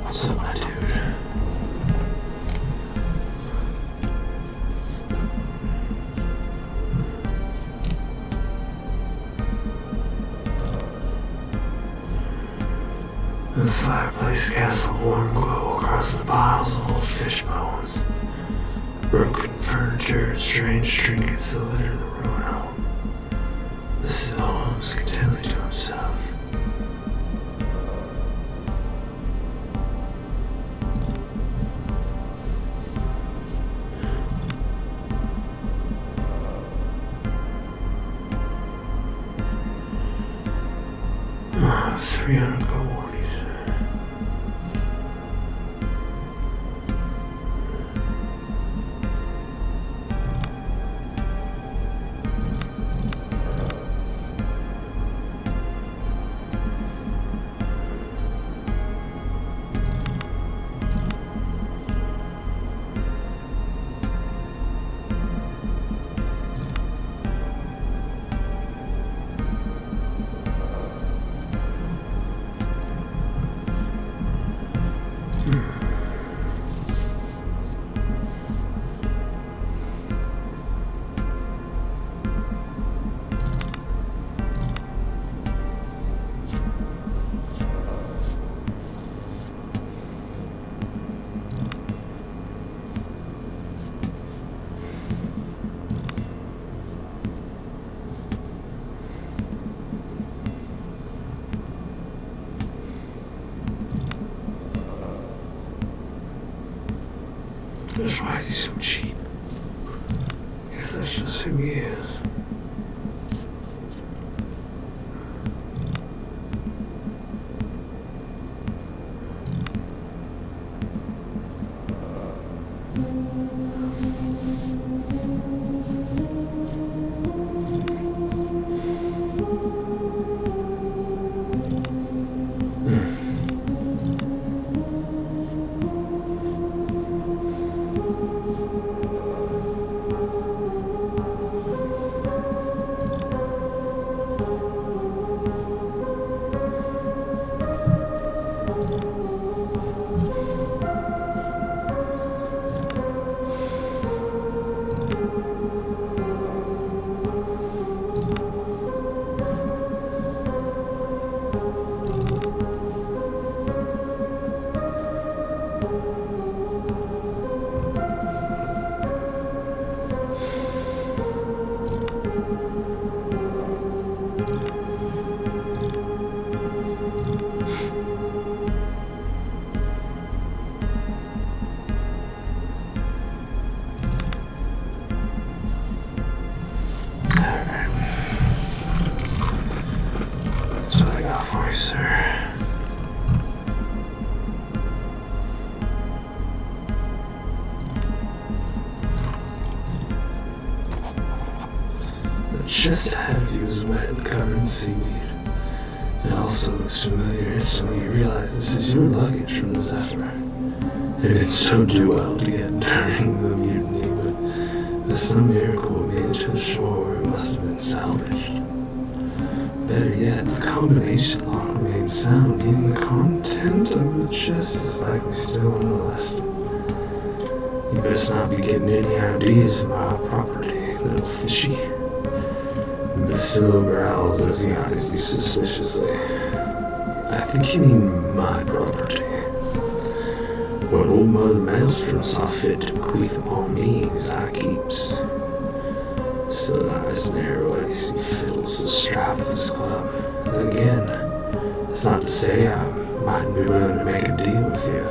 What's up, my dude? The fireplace casts a warm glow across the piles of old fish bones, broken furniture, and strange trinkets that litter the ruined home. Basil hums contentedly to himself. Oh, 300 gold warnies. That's why he's so cheap. Guess that's just who he is. That's what I got for you, sir. The chest ahead of you is wet and covered in seaweed. It also looks familiar. Instantly you realize this is your luggage from the Zephyr. It didn't so do well to get during the mutiny, but by some miracle it made it to the shore where it must have been salvaged. Better yet, the combination lock remains sound, meaning the content of the chest is likely still unmolested. You best not be getting any ideas about property, little fishy. Basil growls as he eyes you suspiciously. I think you mean my property. What old Mother Maelstrom saw fit to bequeath upon me is I keeps. Still eyes narrow as he fiddles the strap of his club. Then again, that's not to say I mightn't be willing to make a deal with you.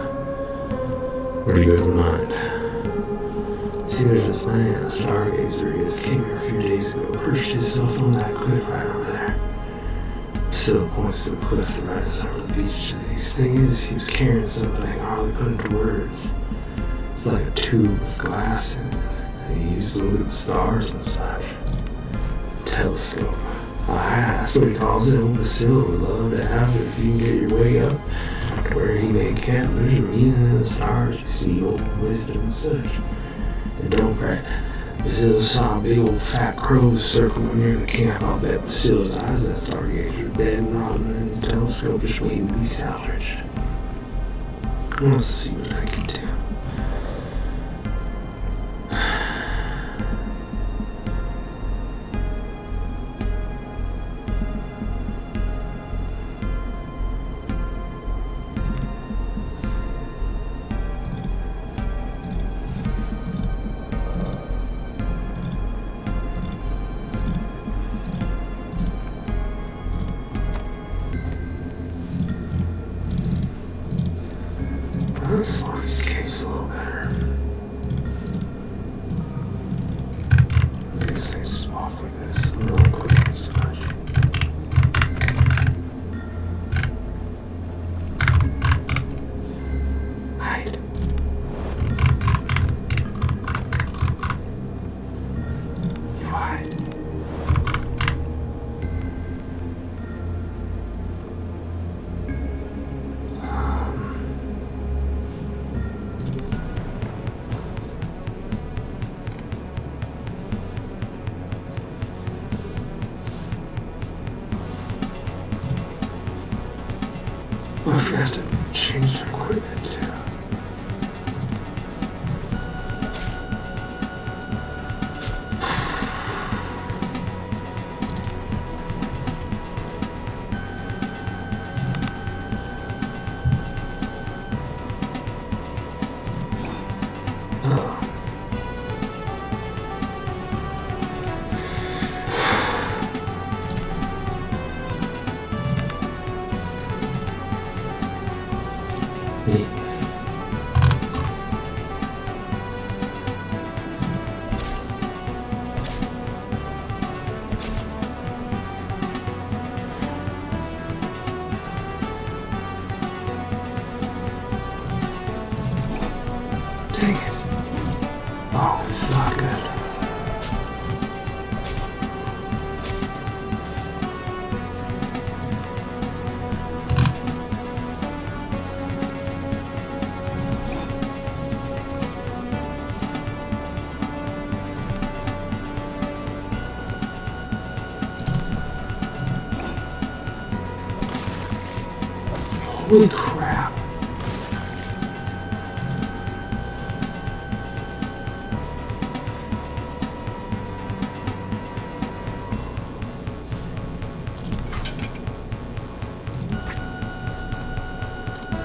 What do you have in mind? See, there's this man, a stargazer, he just came here a few days ago, perched himself on that cliff right over there. Still points to the cliff that rises over the beach. The thing is, he was carrying something I can hardly put into words. It's like a tube with glass in it. He used to look at the stars and such. Telescope. That's what he calls it. Old Basil would love to have it if you can get your way up to where he may camp. There's a meaning in the stars. You see old wisdom and such. And don't cry. Basil saw a big old fat crows circling near the camp. I'll bet Basil's eyes that stargazer dead and rotten, and the telescope just waiting to be salvaged. Let's see what I can do. This one escapes a little better. These things just off like this. I'm not clicking so much. Hide. You hide. I forgot to change the equipment too. Neat. Dang it. Oh, it's not good. Holy crap.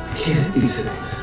I can't hit these things.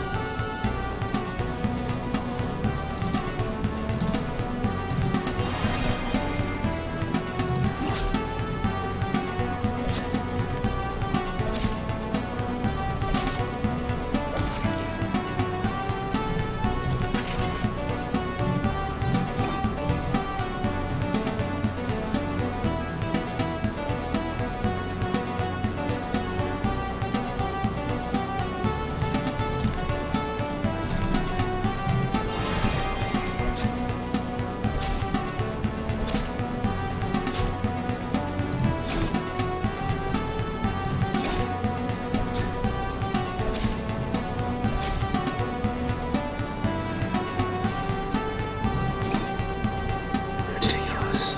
Ridiculous.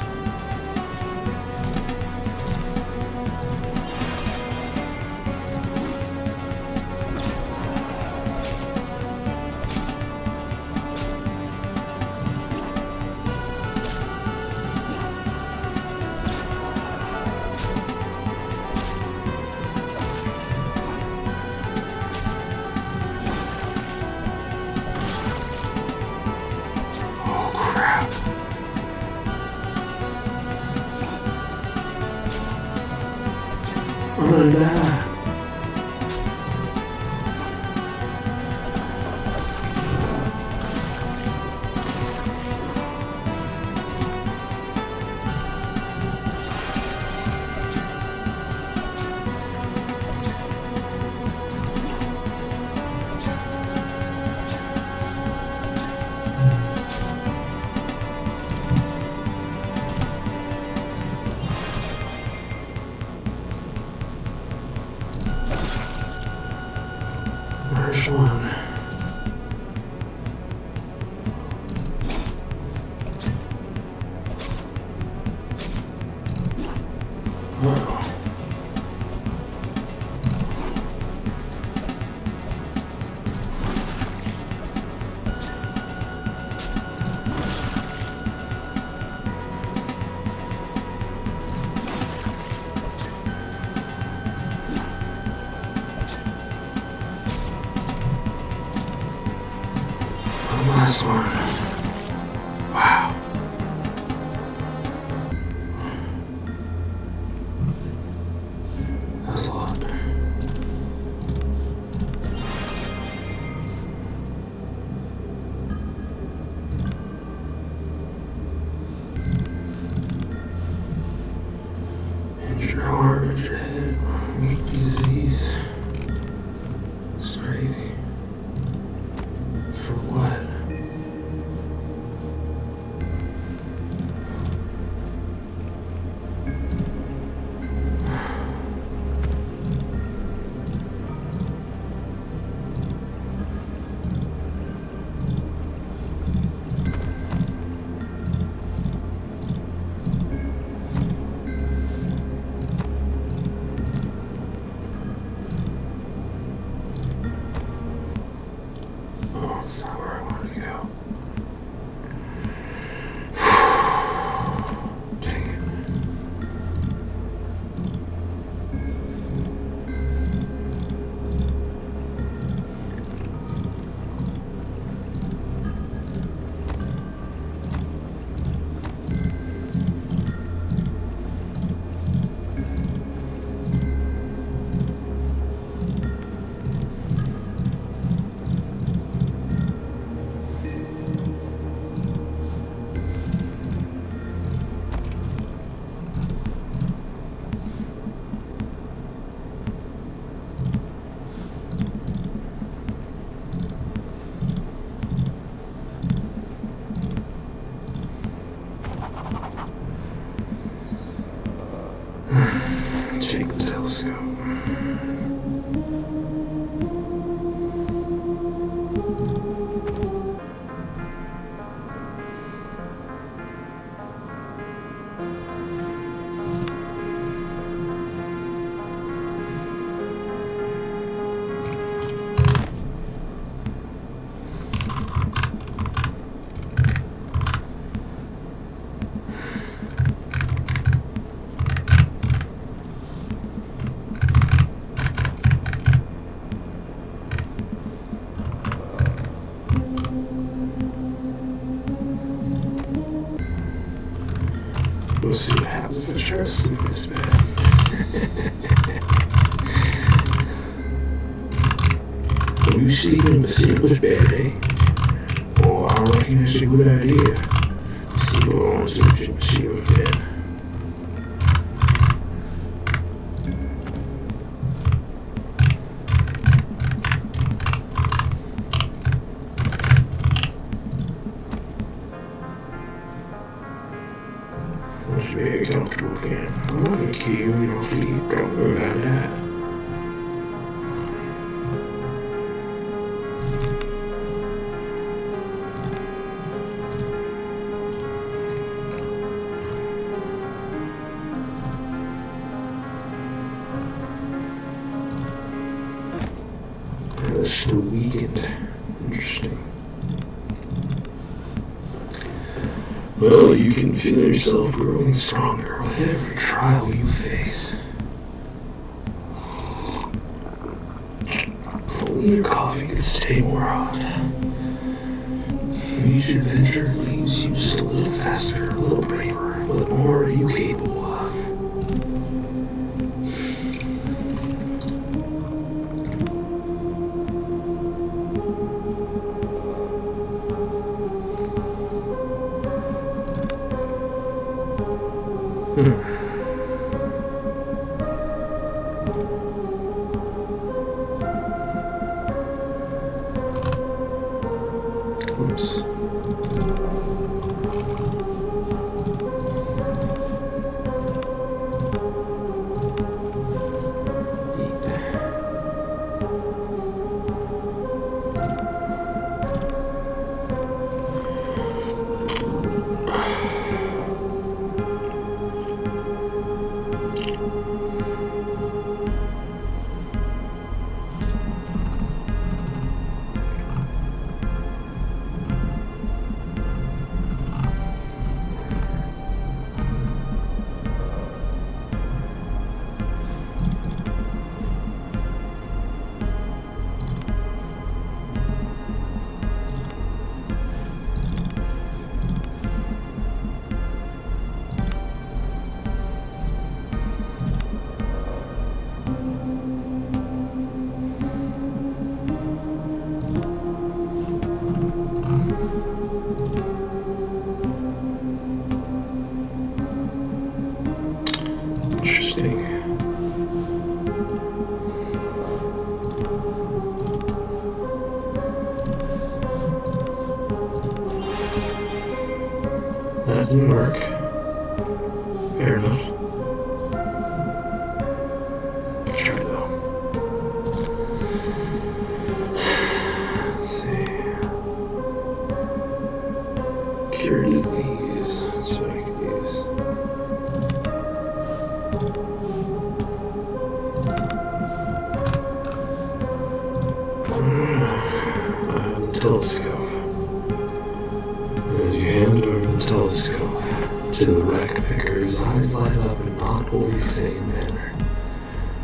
Oh crap. I'm gonna die. Where's one? Oh. last one. Wow. That was a lot. Injure your arm, injure your head, weak disease. It's crazy. For what? Oh, it's not where I wanted to go. Dang it. Take the telescope. We'll see what happens if I try to sleep in this bed. Well, you sleep in the sleeper's bed, eh? Oh, I reckon it's a good idea. Sleep on the sleeper's bed. It's very comfortable again. I'm not gonna kill you in your sleep. Don't worry about that. It's still weakened. Interesting. Well, you can feel yourself growing stronger with every trial you face. If only your coffee could stay more hot. Each adventure leaves you just a little faster, a little braver. What more are you capable of? Oops. That didn't work. Fair enough. Let's try though. Let's see. Cure disease. That's what I could use. I have the telescope. As you hand over the telescope to the wreck picker, his eyes light up in not wholly sane manner.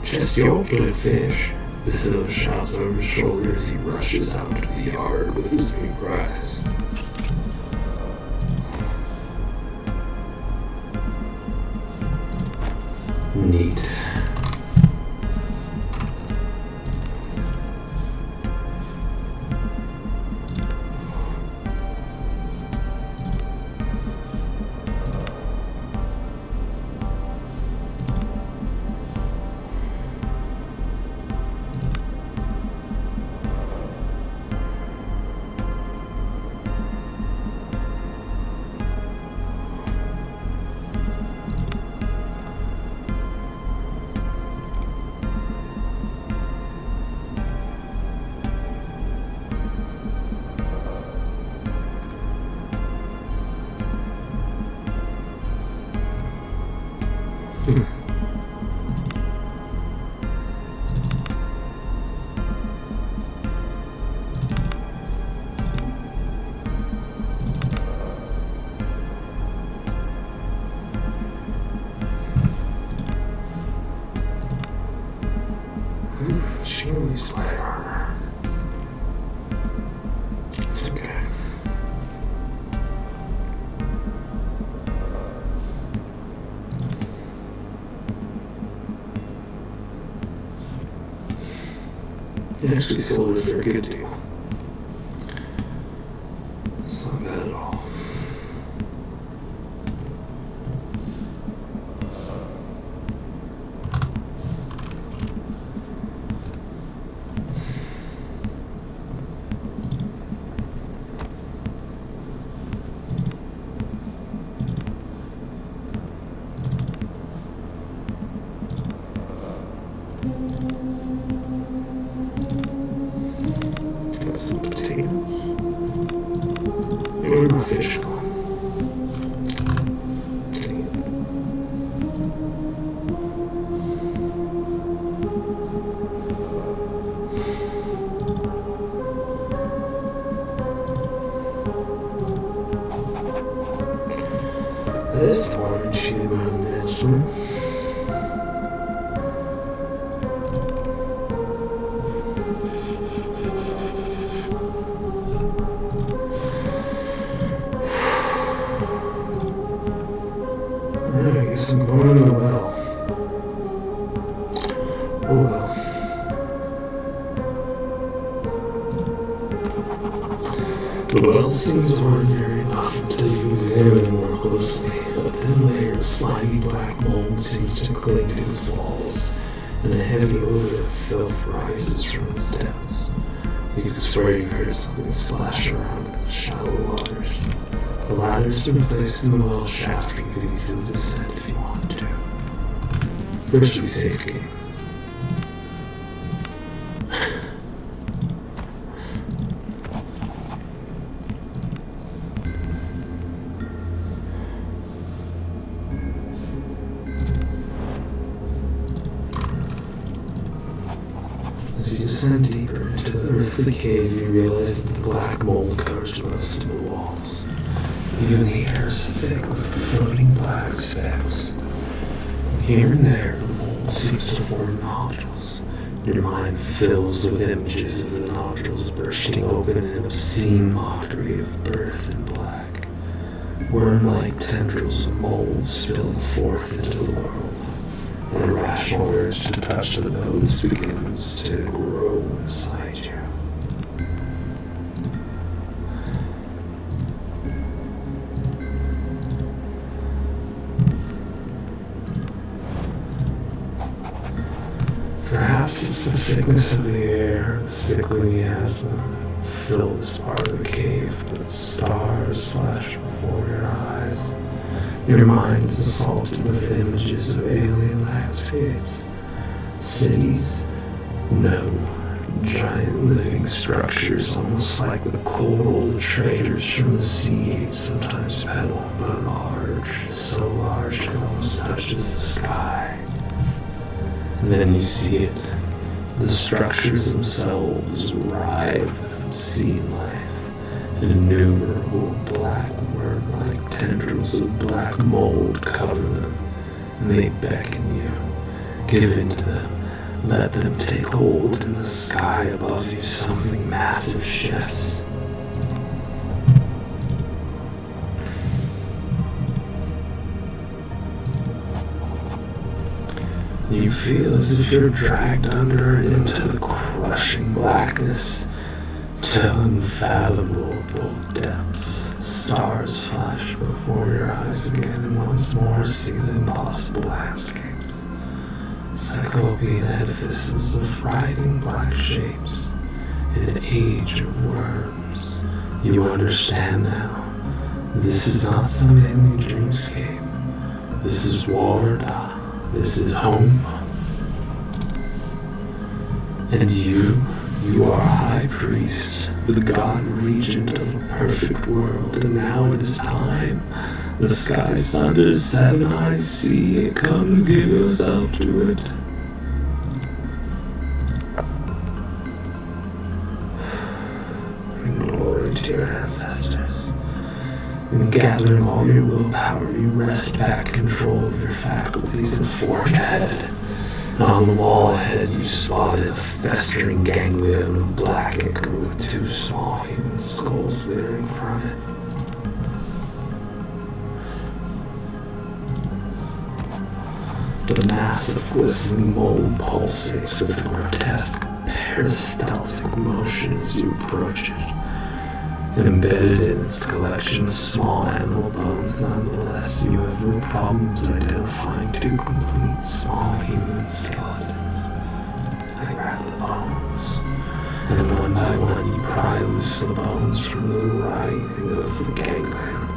Just your good fish, the sailor shouts over his shoulder as he rushes out to the yard with his new prize. Neat. Shameless light armor. It's okay. They actually sold it for a good deal. It's not bad at all. Got some potatoes. Where did my fish go? This one should be this one. I guess I'm going in the well. Oh well. The well seems ordinary enough until you examine it more closely. A thin layer of slimy black mold seems to cling to its walls, and a heavy odor of filth rises from its depths. You could swear you heard something splash around in the shallow waters. The ladder's been placed in the well shaft for you to easily descend if you want to. First we safe game. As you descend deeper into the earthly cave, you realize that the black mold covers most of the walls. Even the air is thick with floating black specks. Here and there, the mold seems to form nodules. Your mind fills with images of the nodules bursting open in an obscene mockery of birth in black. Worm-like tendrils of mold spilling forth into the world. An irrational urge to touch the nodes begins to grow inside you. Perhaps it's the thickness of the air, the sickly miasma that fill this part of the cave, but stars flash before your eyes. Your mind is assaulted with images of alien landscapes. Cities? No. Giant living structures, almost like the coral the traders from the sea gates sometimes peddle, but large, so large it almost touches the sky. And then you see it. The structures themselves writhe with obscene life. Innumerable black worm-like tendrils of black mold cover them, and they beckon you. Give in to them. Let them take hold. In the sky above you, something massive shifts. You feel as if you're dragged under into the crushing blackness, to unfathomable depths. Stars flash before your eyes again, and once more see the impossible landscapes. Cyclopean edifices of writhing black shapes in an age of worms. You understand now. This is not some alien dreamscape. This is Warda. This is home. And you are High Priest, the God Regent of a perfect world, and now it is time. The sky thunders, seven eyes see, it comes, give yourself to it. Bring glory to your ancestors. And gathering all your willpower, you wrest back control of your faculties and forge ahead. And on the wall ahead you spotted a festering ganglion of black ichor with two small human skulls glittering from it. The massive glistening mold pulsates with a grotesque peristaltic motion as you approach it. Embedded in its collection of small animal bones, nonetheless, you have no problems identifying two complete small human skeletons. I grab the bones, and one by one you pry loose the bones from the writhing of the ganglion.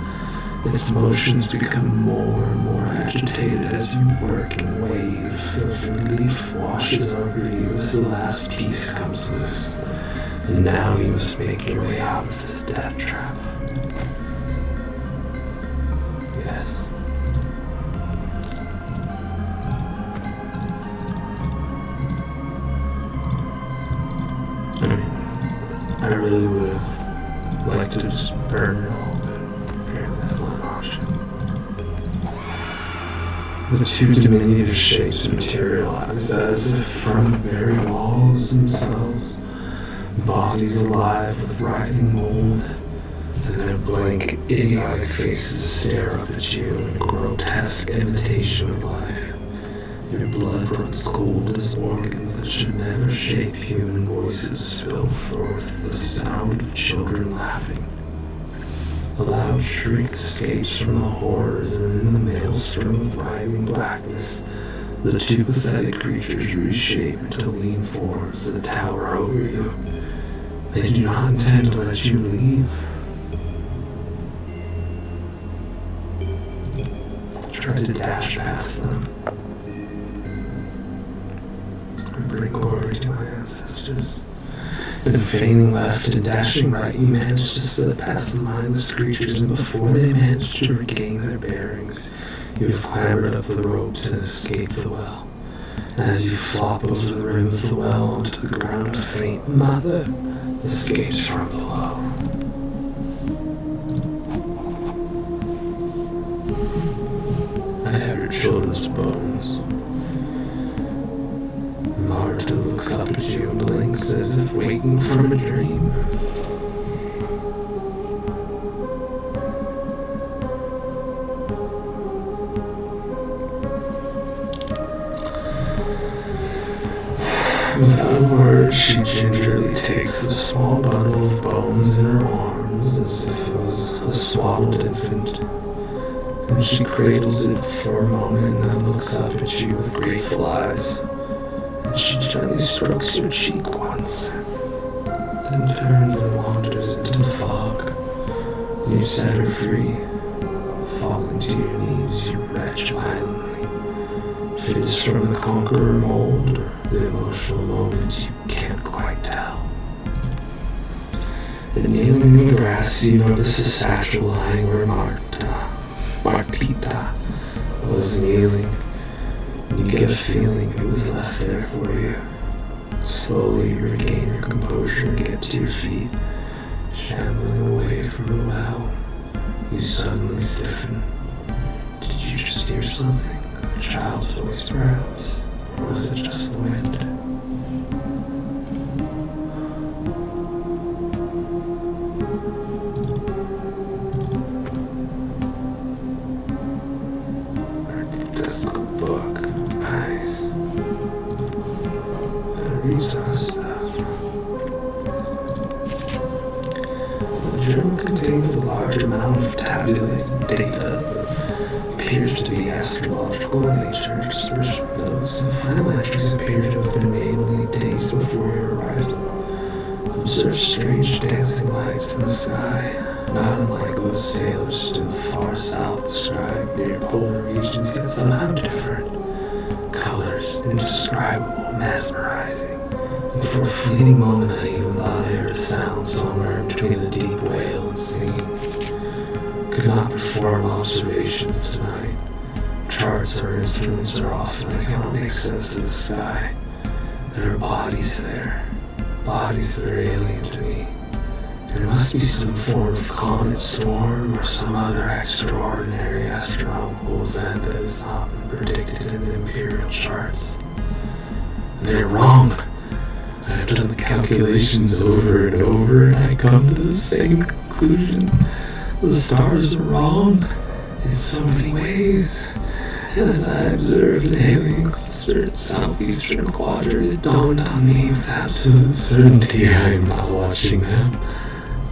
Its motions become more and more agitated as you work and wave of relief washes over you as the last piece comes loose. And now you must make your way out of this death trap. Yes. I really would have liked to just burn it all, but apparently that's not an option. The two diminutive shapes materialize as if from the very walls themselves. Bodies alive with writhing mold, and their blank, idiotic faces stare up at you in a grotesque imitation of life. Your blood runs cold as organs that should never shape human voices spill forth the sound of children laughing. A loud shriek escapes from the horrors, and in the maelstrom of writhing blackness, the two pathetic creatures reshape into lean forms that tower over you. They do not intend to let you leave. Try to dash past them and bring glory to my ancestors. And feigning left and dashing right, you manage to slip past the mindless creatures, and before they manage to regain their bearings, you have clambered up the ropes and escaped the well. As you flop over the rim of the well onto the ground, a faint mother escapes from below. I have your children's bones. Marta looks up at you and blinks as if waking from a dream. Without a word, she gingerly takes the small bundle of bones in her arms as if it was a swaddled infant, and she cradles it for a moment and then looks up at you with grateful eyes, and she gently strokes your cheek once, then turns and wanders into the fog. You set her free, falling to your knees, you retch violently. If it is from the conqueror mold or the emotional moment, you can't quite tell. And kneeling in the grass, you notice a satchel lying where Martita was kneeling. And you get a feeling it was left there for you. Slowly you regain your composure and get to your feet, shambling away from the well. You suddenly stiffen. Did you just hear something? A child's voice, perhaps? Or was it just the wind? That's a good book. Nice. Better read some stuff. The journal contains a large amount of tabulated data that appears to be astrological in nature, interspersed with those. The final entries appear to have been made only days before your arrival. Observe strange dancing lights in the sky, not unlike those sailors to the far south described near polar regions, yet somehow different. Colors, indescribable, mesmerizing. And for a fleeting moment I even thought I heard a sound somewhere between a deep wail and singing. Could not perform observations tonight. Charts or instruments are off and I cannot make sense of the sky. There are bodies there. Bodies that are alien to me. There must be some form of comet storm or some other extraordinary astronomical event that has not been predicted in the imperial charts. And they're wrong. I've done the calculations over and over and I come to the same conclusion. The stars are wrong in so many ways. And as I observed an alien cluster in the southeastern quadrant, it dawned on me with absolute certainty I am not watching them.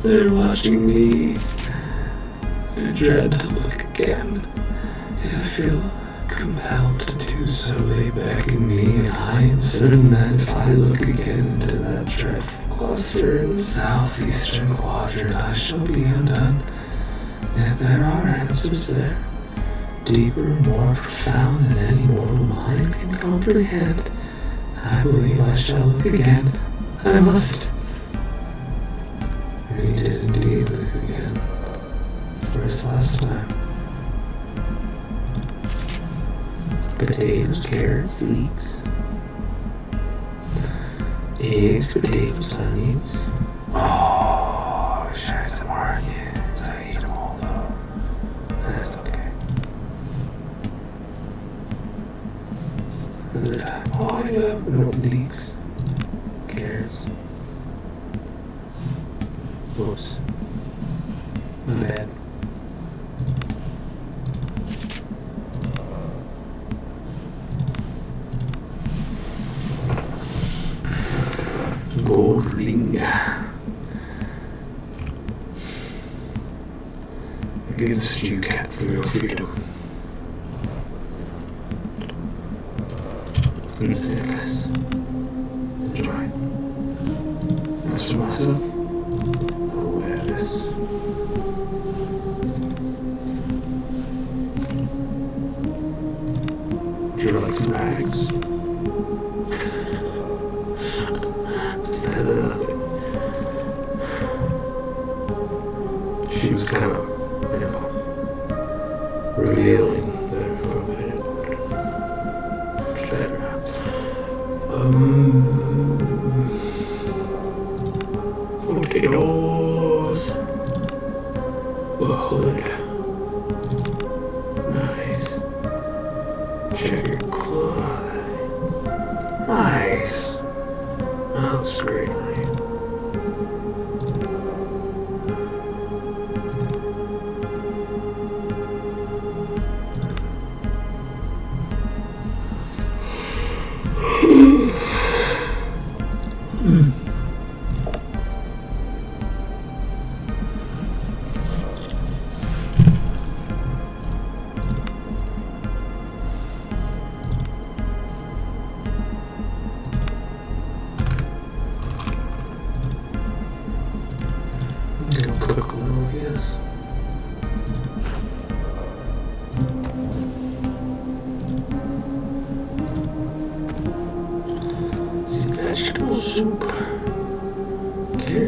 They're watching me. I dread to look again, and I feel compelled to do so. They beckon me, and I am certain that if I look again into that dreadful cluster in the southeastern quadrant, I shall be undone. Yet there are answers there, deeper, more profound than any mortal mind can comprehend. I believe I shall look again. I must. And he did indeed look again, for his last time. Potatoes, carrots, leeks. Eggs, potatoes, onions. Oh, I wish I had some more onions. I ate them all though. That's okay. Another time. Oh, I do have no leeks. Carrots. Whoops. My bad. Gold ring. I give the stew cat for your freedom. And this necklace. Enjoy. As for myself, I'll wear this. Would you like some rags? It's better than nothing. She was kind of, revealing there for a minute. Much better. Potatoes. A hood. Nice. Checker cloth. Nice. That looks great, right?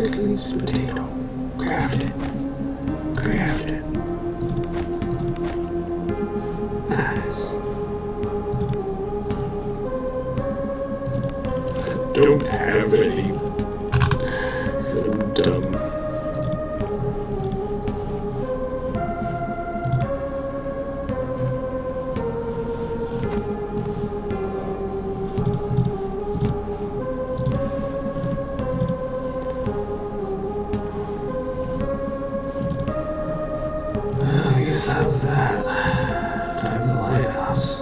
carrot leads to potato. Craft it. Craft it. Nice. I don't have any. 'Cause I'm dumb. I guess that was that. Time to the lighthouse.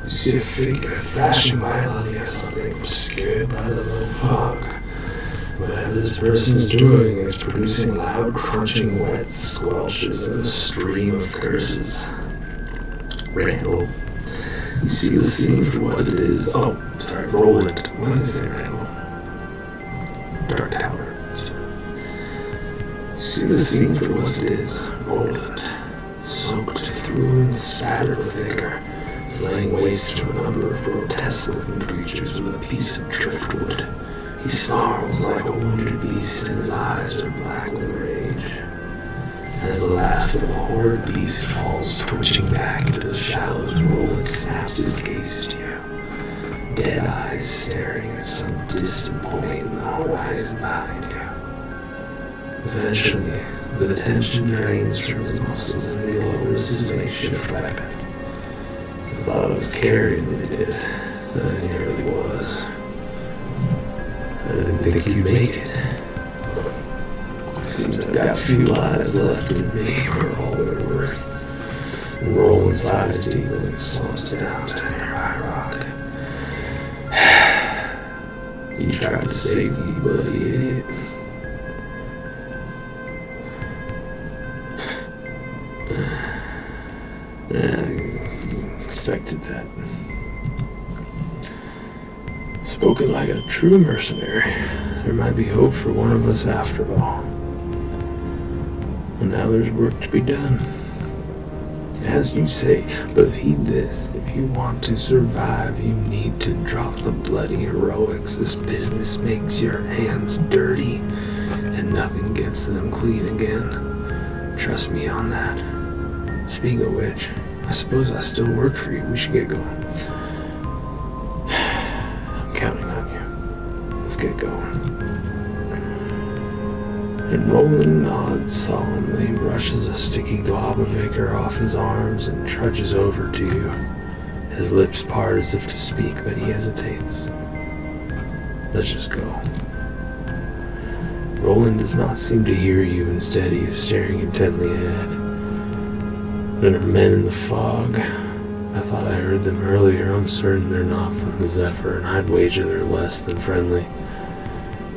You see a figure flashing violently at something obscured by the low fog. Whatever this person is doing is producing loud crunching wet squelches and a stream of curses. Randall. You see the scene for what it is. Oh, sorry, Roland. When did I say Randall? Dark Tower. You see the scene for what it is. Roland. Soaked through and spattered with ichor, is laying waste to a number of grotesque-looking creatures with a piece of driftwood. He snarls like a wounded beast, and his eyes are black with rage. As the last of the horrid beast falls twitching back into the shallows, Roland snaps his gaze to you. Dead eyes staring at some distant point in the horizon behind you. Eventually, the tension drains from his muscles and he lowers his makeshift weapon. I thought I was carrying what he did, and I nearly was. I didn't think you'd make it. Seems I've got a few lives left in me for all they're worth. And Roland sighs deeply and slumps down to a nearby rock. You tried to save me, you bloody idiot. I expected that. Spoken like a true mercenary. There might be hope for one of us after all. And now there's work to be done. As you say, but heed this. If you want to survive, you need to drop the bloody heroics. This business makes your hands dirty, and nothing gets them clean again. Trust me on that. Speaking of which, I suppose I still work for you. We should get going. I'm counting on you. Let's get going. And Roland nods solemnly, brushes a sticky glob of ichor off his arms, and trudges over to you. His lips part as if to speak, but he hesitates. Let's just go. Roland does not seem to hear you. Instead, he is staring intently ahead. There are men in the fog. I thought I heard them earlier. I'm certain they're not from the Zephyr, and I'd wager they're less than friendly.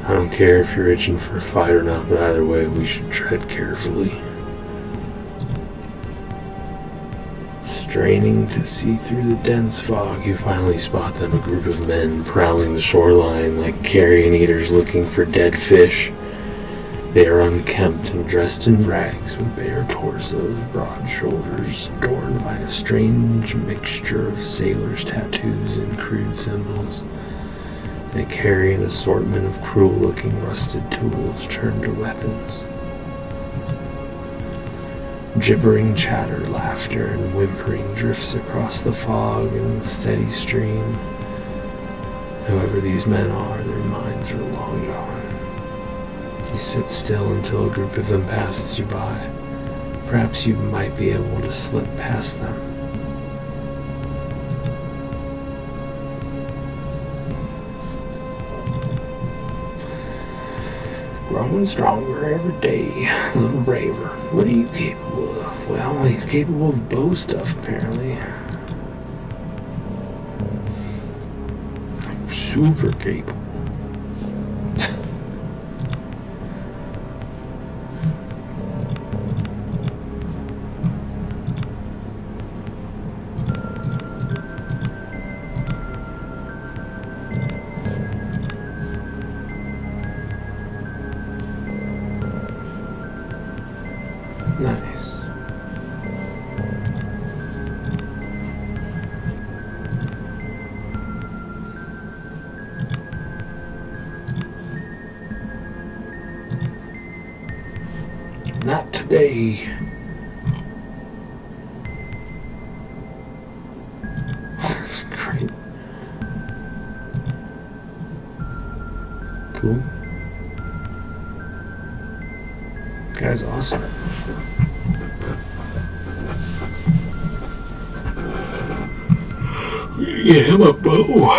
I don't care if you're itching for a fight or not, but either way, we should tread carefully. Straining to see through the dense fog, you finally spot them, a group of men prowling the shoreline like carrion eaters looking for dead fish. They are unkempt and dressed in rags with bare torsos, broad shoulders, adorned by a strange mixture of sailors' tattoos and crude symbols. They carry an assortment of cruel-looking rusted tools turned to weapons. Gibbering chatter, laughter, and whimpering drifts across the fog in a steady stream. Whoever these men are, their minds are long gone. You sit still until a group of them passes you by. Perhaps you might be able to slip past them. Growing stronger every day, a little braver. What are you capable of? Well, he's capable of bow stuff, apparently. Super capable. Nice. Not today. That's great. Cool. Guy's awesome. Get him a bow.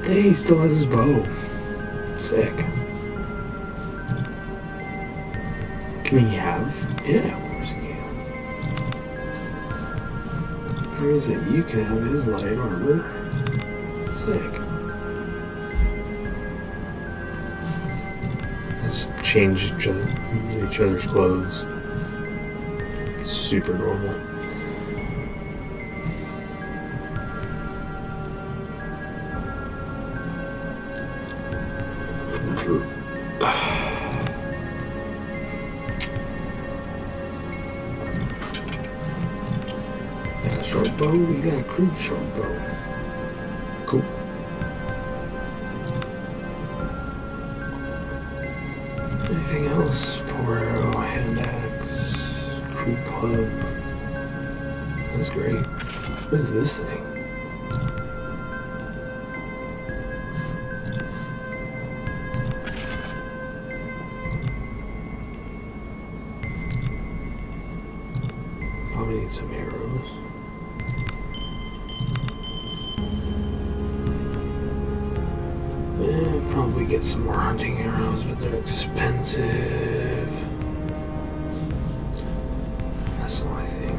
Hey, he still has his bow. Sick. Can he have? Yeah, of course he can. Where is it? You can have his light armor. Sick. Just change each other's clothes. Super normal. Short bow? You got a crude short bow. Cool. Anything else? Power arrow, hand axe, crude club. That's great. What is this thing? Probably need some arrows. Probably get some more hunting arrows, but they're expensive. That's the only thing.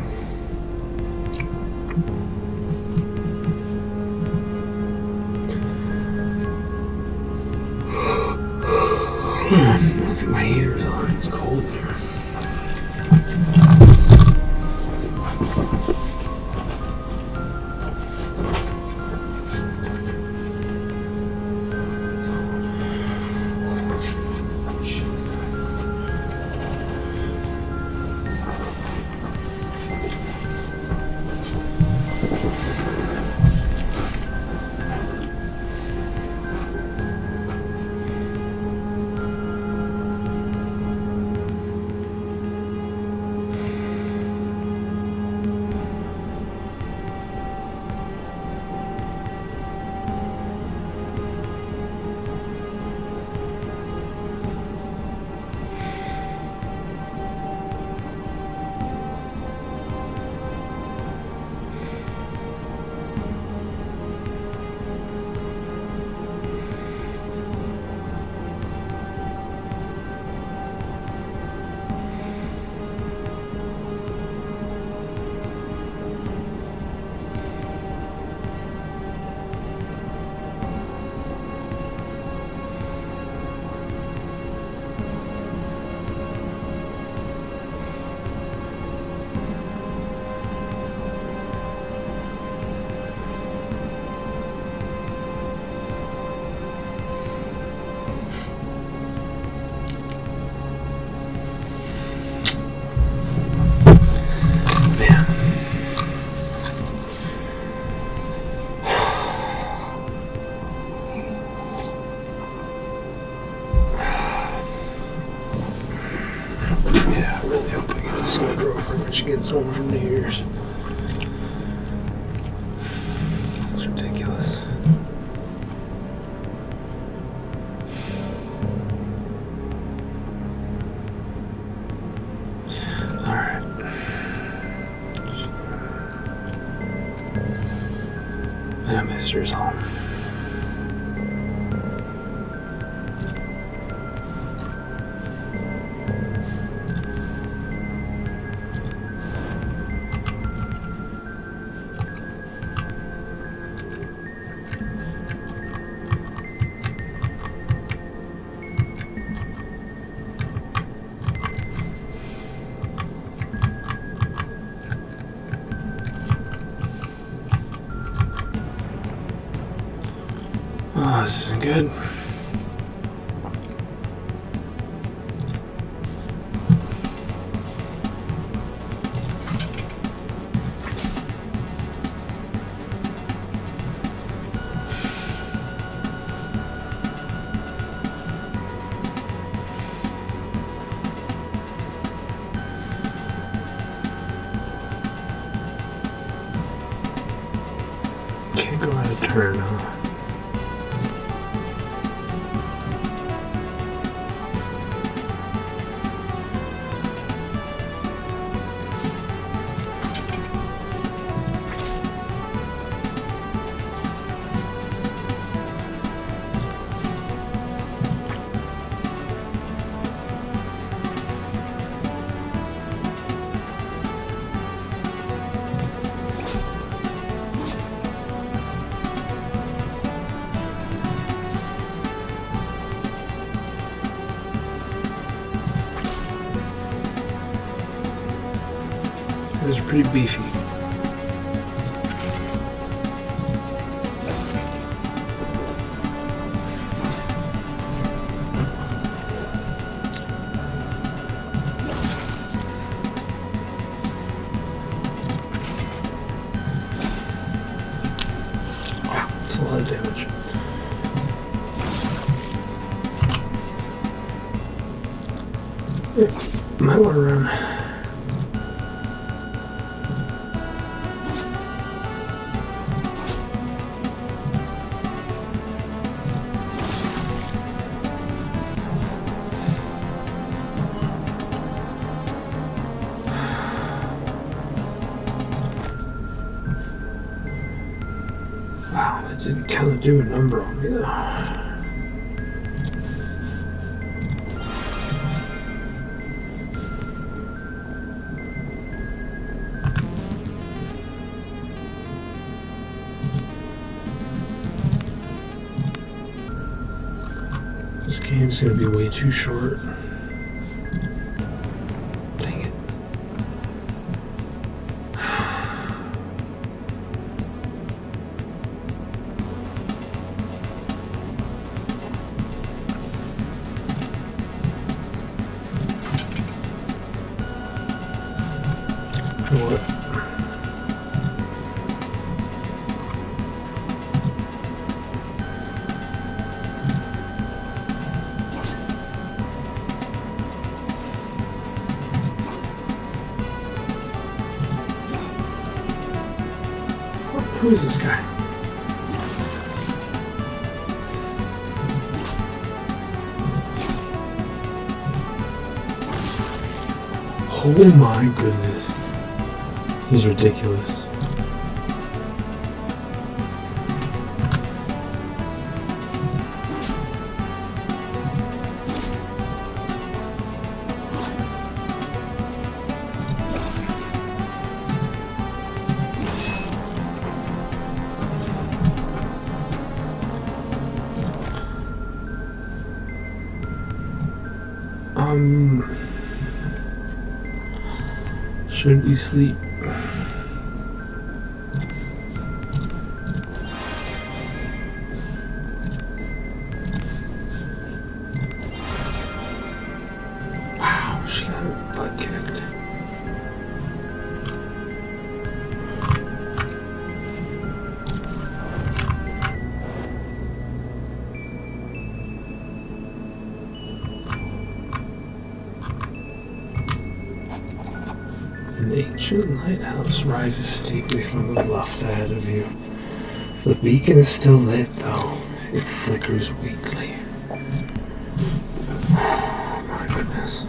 I think my heater's on. It's cold here. She gets home from New Year's. It's ridiculous. Alright. That mister's home. this isn't good. Can't go out of turn, huh? Those are pretty beefy. Wow, that's a lot of damage. Yeah, might want to run. Wow, that did kind of do a number on me though. This game's gonna be way too short. Dang it. What? Who is this guy? Oh my goodness. He's ridiculous. Should we sleep? Wow, she got her butt kicked. An ancient lighthouse rises steeply from the bluffs ahead of you. The beacon is still lit, though. It flickers weakly. Oh, my goodness.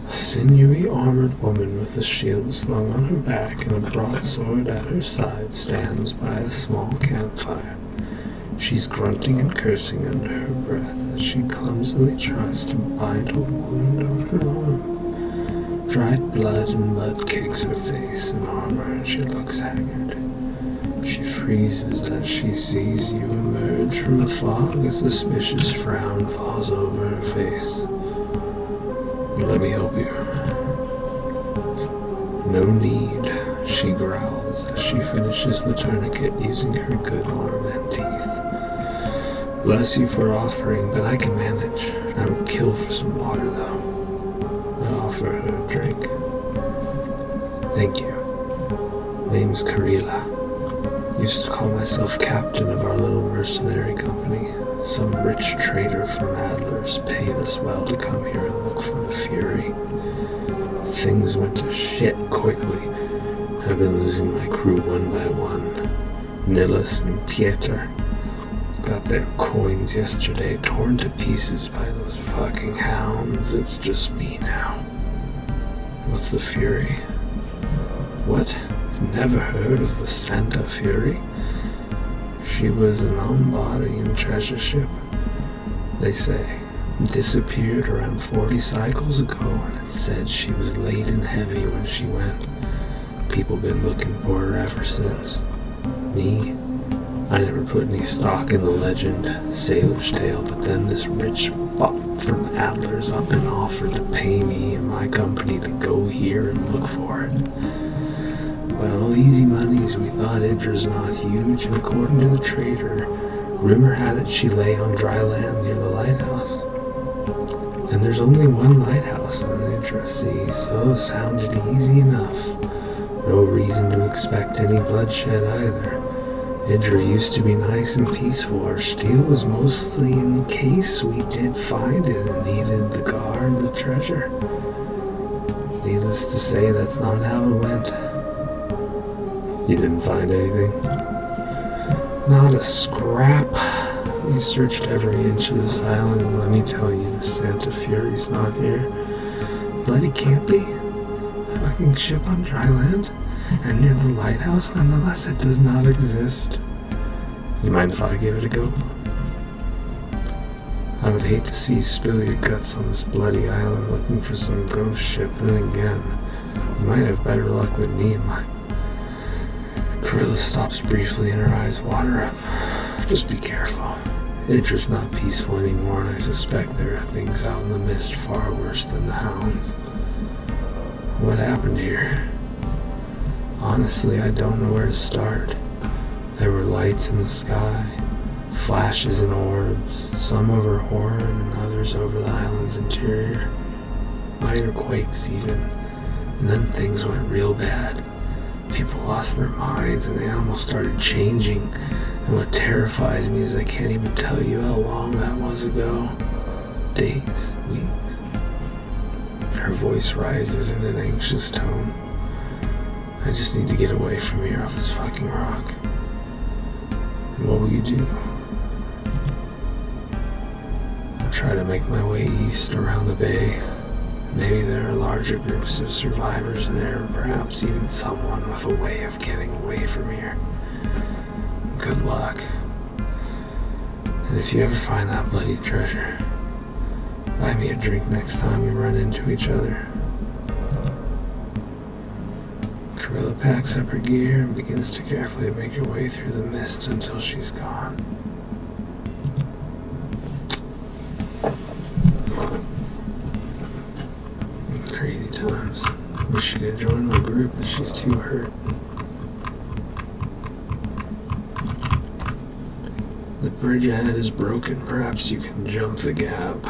A sinewy, armored woman with a shield slung on her back and a broadsword at her side stands by a small campfire. She's grunting and cursing under her breath as she clumsily tries to bind a wound on her arm. Dried blood and mud cakes her face and armor, and she looks haggard. She freezes as she sees you emerge from the fog. A suspicious frown falls over her face. Let me help you. No need, she growls smiles as she finishes the tourniquet using her good arm and teeth. Bless you for offering, but I can manage. I would kill for some water, though. I offer her a drink. Thank you. Name's Karila. Used to call myself captain of our little mercenary company. Some rich trader from Adler's paid us well to come here and look for the Fury. Things went to shit quickly. I've been losing my crew one by one. Nilus and Pieter got their coins yesterday, torn to pieces by those fucking hounds. It's just me now. What's the Fury? What? Never heard of the Santa Fury? She was an Ombodian treasure ship, they say. Disappeared around 40 cycles ago, and it said she was laden heavy when she went. People been looking for her ever since. Me? I never put any stock in the legend, sailor's tale, but then this rich bop from Adler's up and offered to pay me and my company to go here and look for it. Well, easy monies, we thought. Idra's not huge, and according to the trader, rumor had it she lay on dry land near the lighthouse. And there's only one lighthouse on Idra Sea, so it sounded easy enough. No reason to expect any bloodshed either. Idra used to be nice and peaceful. Our steel was mostly in case we did find it and needed the guard the treasure. Needless to say, that's not how it went. You didn't find anything? Not a scrap. We searched every inch of this island, and let me tell you, the Santa Fury's not here. Bloody can't be. Fucking ship on dry land? And near the lighthouse? Nonetheless, it does not exist. You mind if I give it a go? I would hate to see you spill your guts on this bloody island looking for some ghost ship. Then again, you might have better luck than me and my... Karila stops briefly and her eyes water up. Just be careful. Idra's not peaceful anymore, and I suspect there are things out in the mist far worse than the hounds. What happened here? Honestly, I don't know where to start. There were lights in the sky, flashes and orbs, some over Horn and others over the island's interior. Minor quakes even. And then things went real bad. People lost their minds and animals started changing. And what terrifies me is I can't even tell you how long that was ago. Days, weeks. Her voice rises in an anxious tone. I just need to get away from here off this fucking rock. And what will you do? I'll try to make my way east around the bay. Maybe there are larger groups of survivors there, or perhaps even someone with a way of getting away from here. Good luck. And if you ever find that bloody treasure, buy me a drink next time we run into each other. Karila packs up her gear and begins to carefully make her way through the mist until she's gone. Crazy times. Wish she could join my group, but she's too hurt. The bridge ahead is broken. Perhaps you can jump the gap.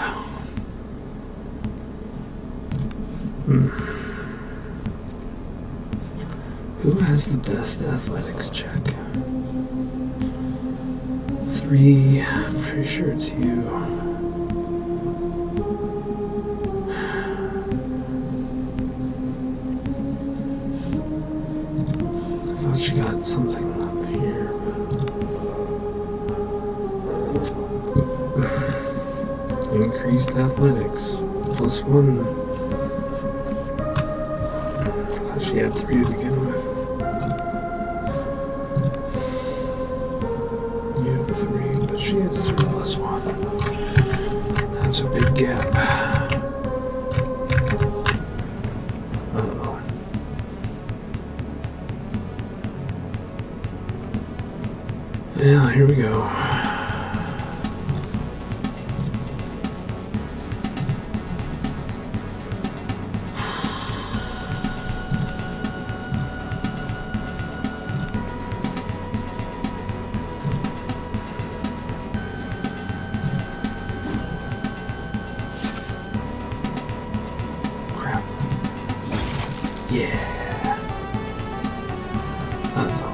Who has the best athletics check? 3. I'm pretty sure it's you. I thought she got something up here. Increased athletics. +1. I thought she had 3 to begin with. You have 3, but she has 3 +1. That's a big gap. Uh-oh. Yeah, here we go. Yeah. I don't know.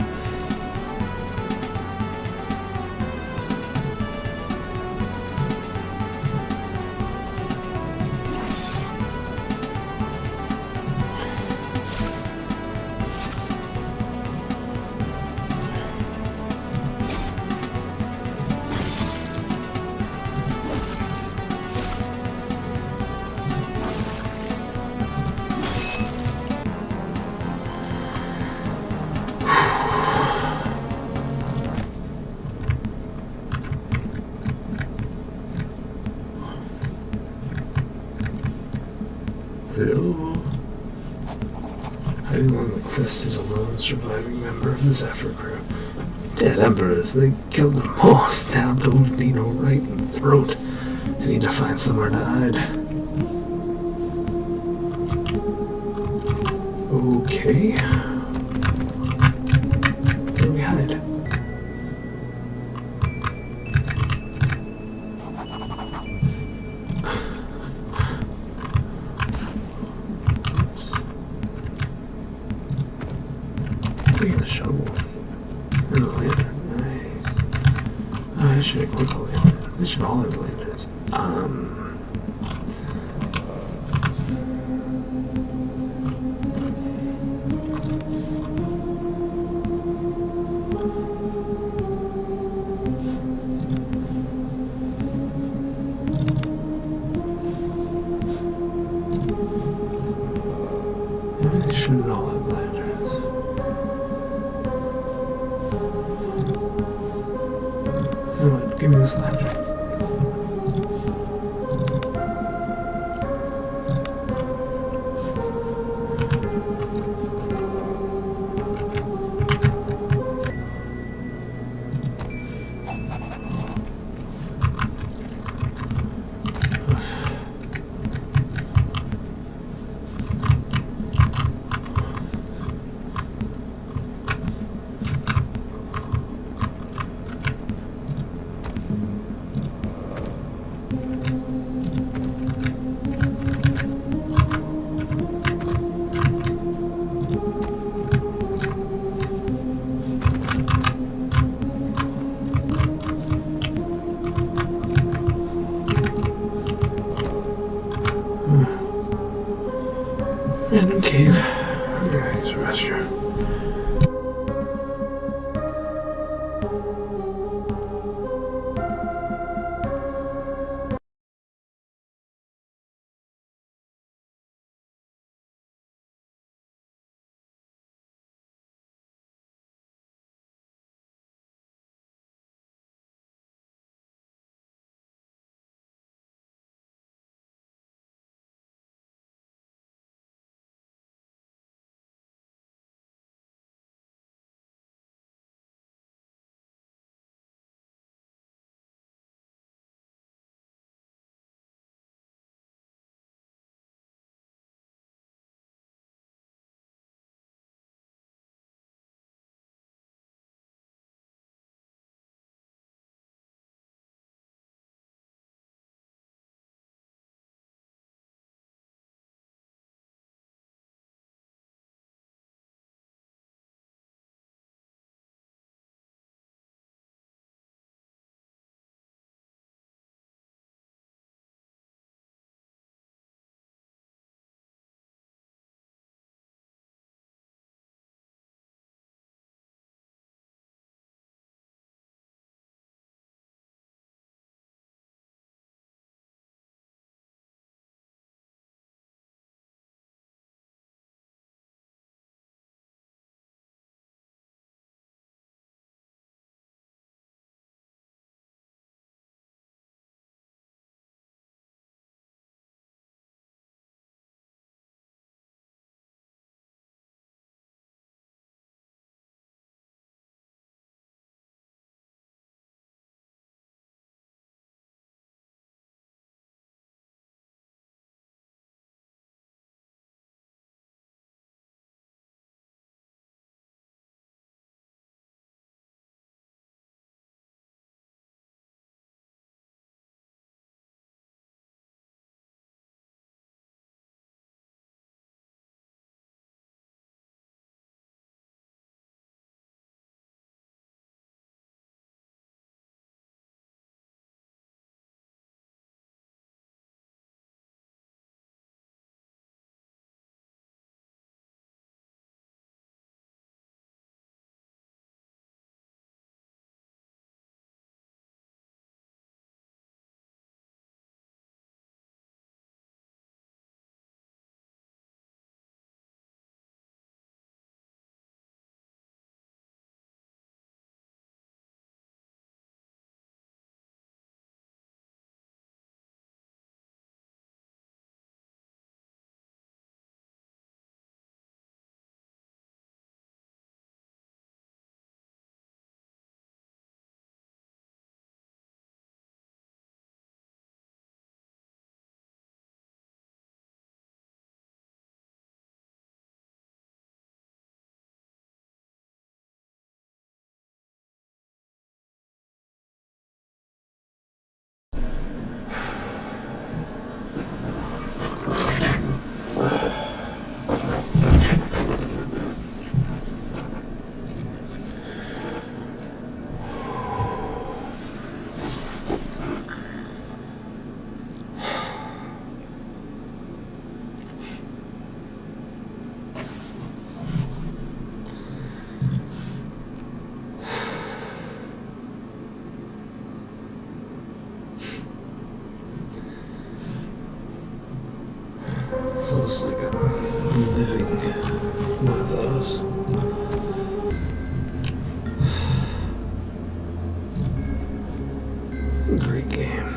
Hello? Hiding along the cliffs is a lone surviving member of the Zephyr crew. Dead emperors, they killed them all, stabbed old Nino right in the throat. I need to find somewhere to hide. Okay. Where do we hide? We got a shovel. And a lantern. Nice. Oh, I should equip a lantern. They should all have lanterns. Maybe they shouldn't all have lanterns. You know what? Give me this lantern. Random cave. Yeah, use a restroom. almost like a living one of those. Great game.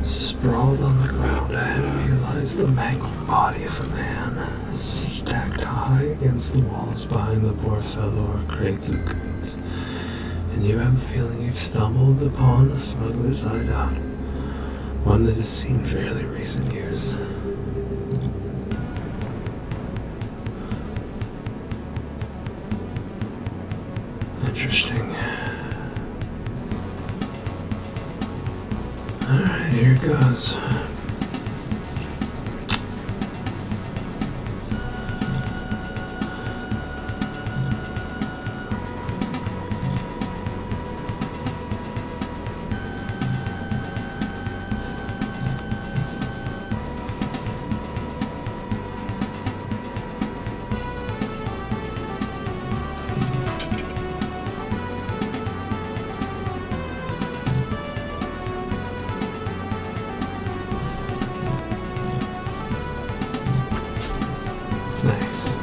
Sprawled on the ground ahead of me lies the mangled body of a man, stacked high against the walls behind the poor fellow are crates of goods, and you have a feeling you've stumbled upon a smuggler's hideout, one that has seen fairly recent use. Interesting. Alright, here it goes. Nice.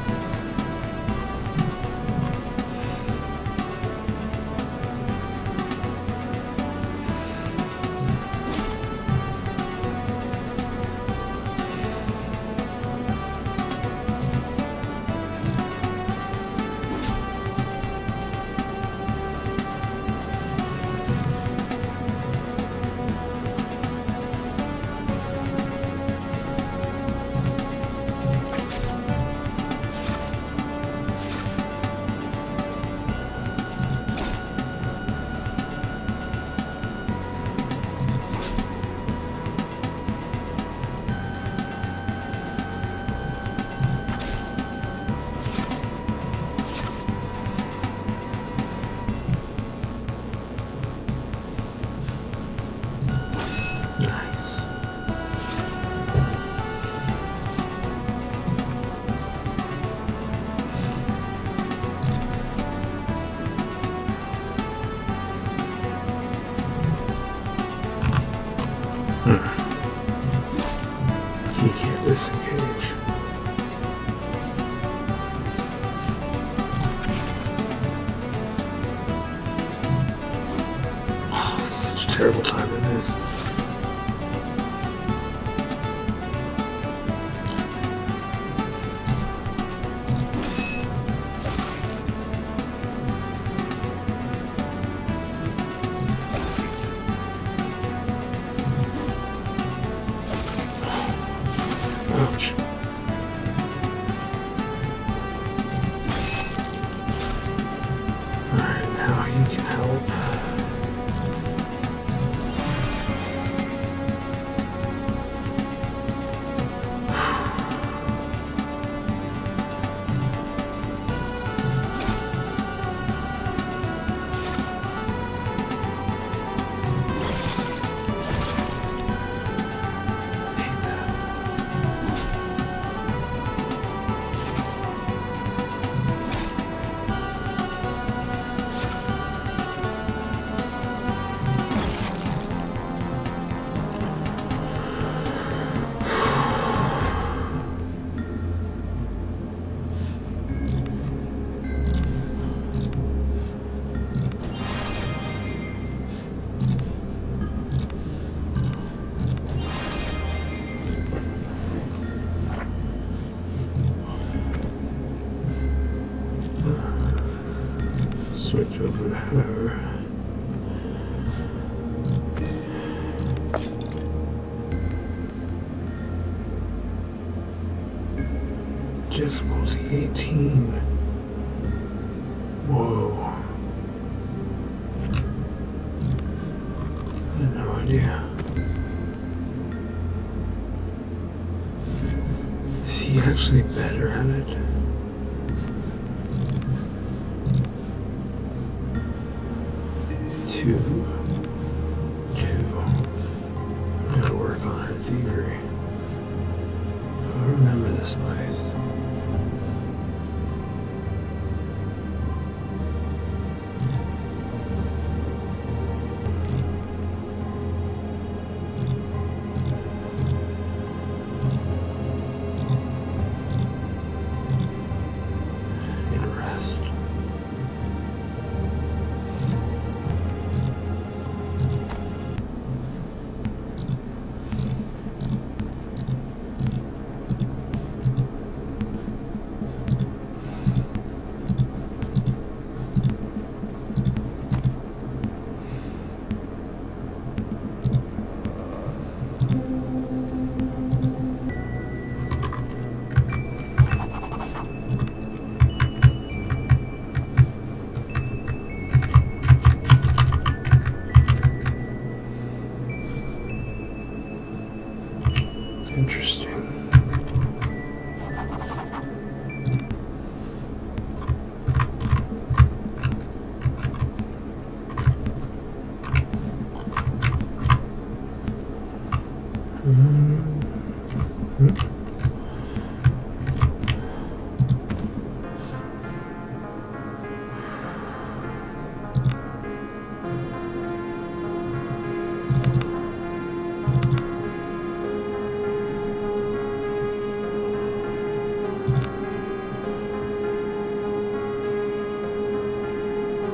Nice. He can't disengage. Oh, it's such a terrible time it is. Ouch. Alright, now you can help. Hate that. Switch over to her. Difficulty 18. Whoa. I had no idea. Is he actually better at it? to work on her thievery. I remember this place. Need a rest. Interesting.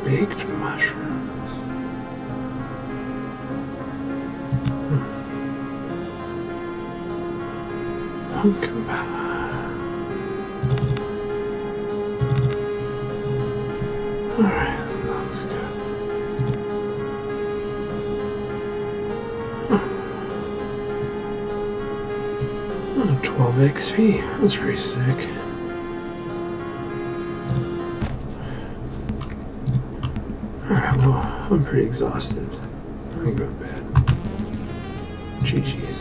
Baked mushrooms. Pumpkin pie. Alright, that looks good. 12 XP. That's pretty sick. Alright, well, I'm pretty exhausted. I'm gonna go to bed. GG's.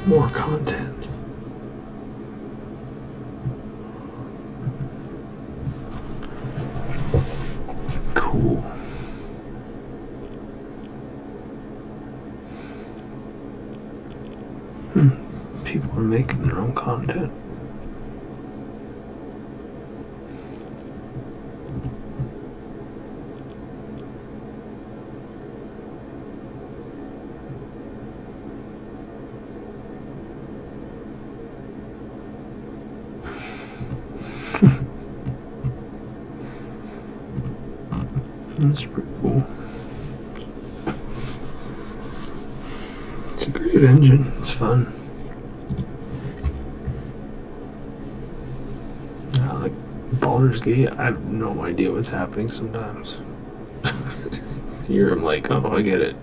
More content. Cool. People are making their own content. That's pretty cool. It's a great engine. It's fun. Like Baldur's Gate, I have no idea what's happening sometimes. Here I'm like, oh, I get it.